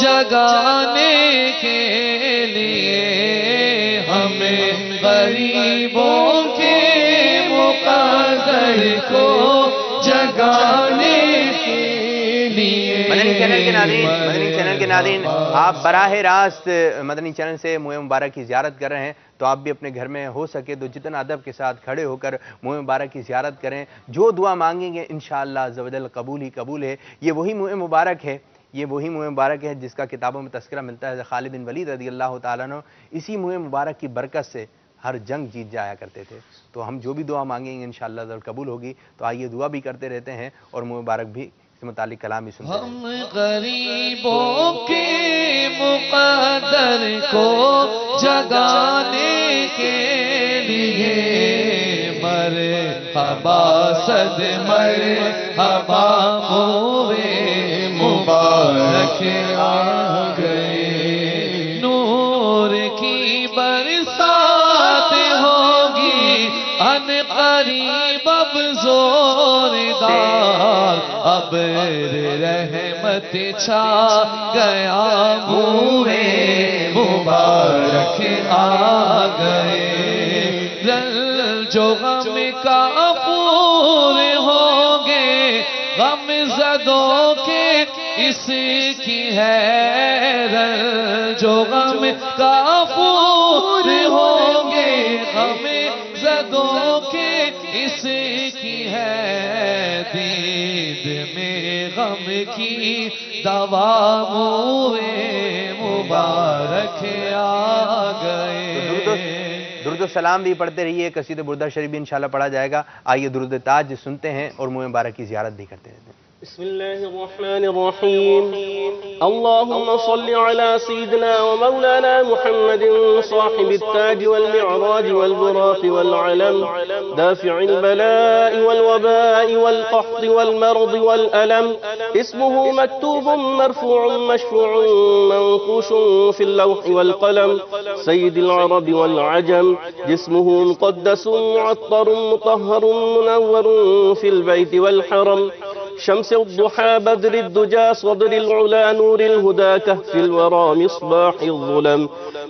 جگانے کے لیے، ہمیں غریبوں کے مقدر کو جگانے کے لیے۔
مدنی چینل کے ناظرین آپ براہ راست مدنی چینل سے منہ مبارک کی زیارت کر رہے ہیں، تو آپ بھی اپنے گھر میں ہو سکے تو جتنا ادب کے ساتھ کھڑے ہو کر منہ مبارک کی زیارت کریں، جو دعا مانگیں گے انشاءاللہ عز و جل قبول ہی قبول ہے۔ یہ وہی منہ مبارک ہے، یہ وہی منہ مبارک ہے جس کا کتابوں میں تذکرہ ملتا ہے، خالد بن ولید رضی اللہ تعالیٰ عنہ اسی منہ مبارک کی برکت سے ہر جنگ جیت جایا کرتے تھے۔ تو ہم جو بھی دعا مانگیں گے انشاءاللہ ضرور قبول ہوگی، تو آئیے دعا بھی کرتے رہتے ہیں اور منہ مبارک بھی اس متعلق کلام بھی سنتے ہیں۔
ہم غریبوں کے مقدر کو جگانے کے لیے، مرحبا صد مرحبا ہوئے مبارک آ گئے، نور کی برسات ہوگی ان قریب اب زوردار، اب رحمت چھا گیا منہ مبارک آ گئے، رل جو غم کا پور ہوں گے غم زدوں کے اس کی ہے، رل جو غم کا پور ہوں گے غم زدوں کے اس کی ہے، دید میں غم کی دوا منہ مبارک آ گئے۔
درود و سلام بھی پڑھتے رہیے، قصیدہ بردہ شریف بھی انشاءاللہ پڑھا جائے گا۔ آئیے درود تاج سنتے ہیں اور منہ مبارک کی زیارت بھی کرتے رہتے ہیں۔
بسم الله الرحمن الرحيم. اللهم صل على سيدنا ومولانا محمد صاحب التاج والمعراج والبراق والعلم، دافع البلاء والوباء والقحط والمرض والألم، اسمه مكتوب مرفوع مشفوع منقوش في اللوح والقلم، سيد العرب والعجم، جسمه مقدس معطر مطهر منور في البيت والحرم، شمس الضحى بدر الدجى صدر العلا نور الهدى كهف الورى مصباح الظلم،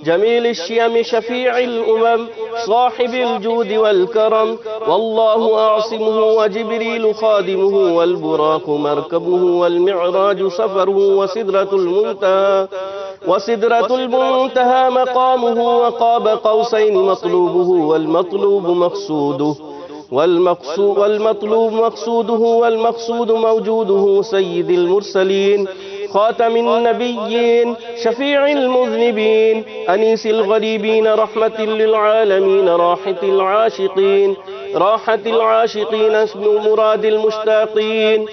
جميل الشيم شفيع الأمم، صاحب الجود والكرم، والله أعصمه وجبريل خادمه والبراق مركبه والمعراج سفره، وسدرة المنتهى مقامه، وقاب قوسين مطلوبه والمطلوب مقصوده، والمطلوب مقصوده والمقصود موجوده، سيد المرسلين خاتم النبيين شفيع المذنبين أنيس الغريبين رحمة للعالمين راحة العاشقين اسم مراد المشتاقين،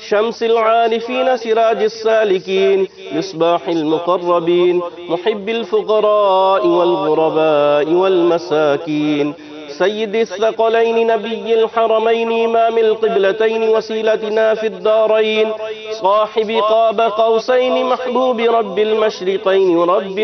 شمس العارفين سراج السالكين، مصباح المقربين محب الفقراء والغرباء والمساكين، سيد الثقلين نبي الحرمين إمام القبلتين وسيلتنا في الدارين، صاحب قاب قوسين محبوب رب المشرقين ورب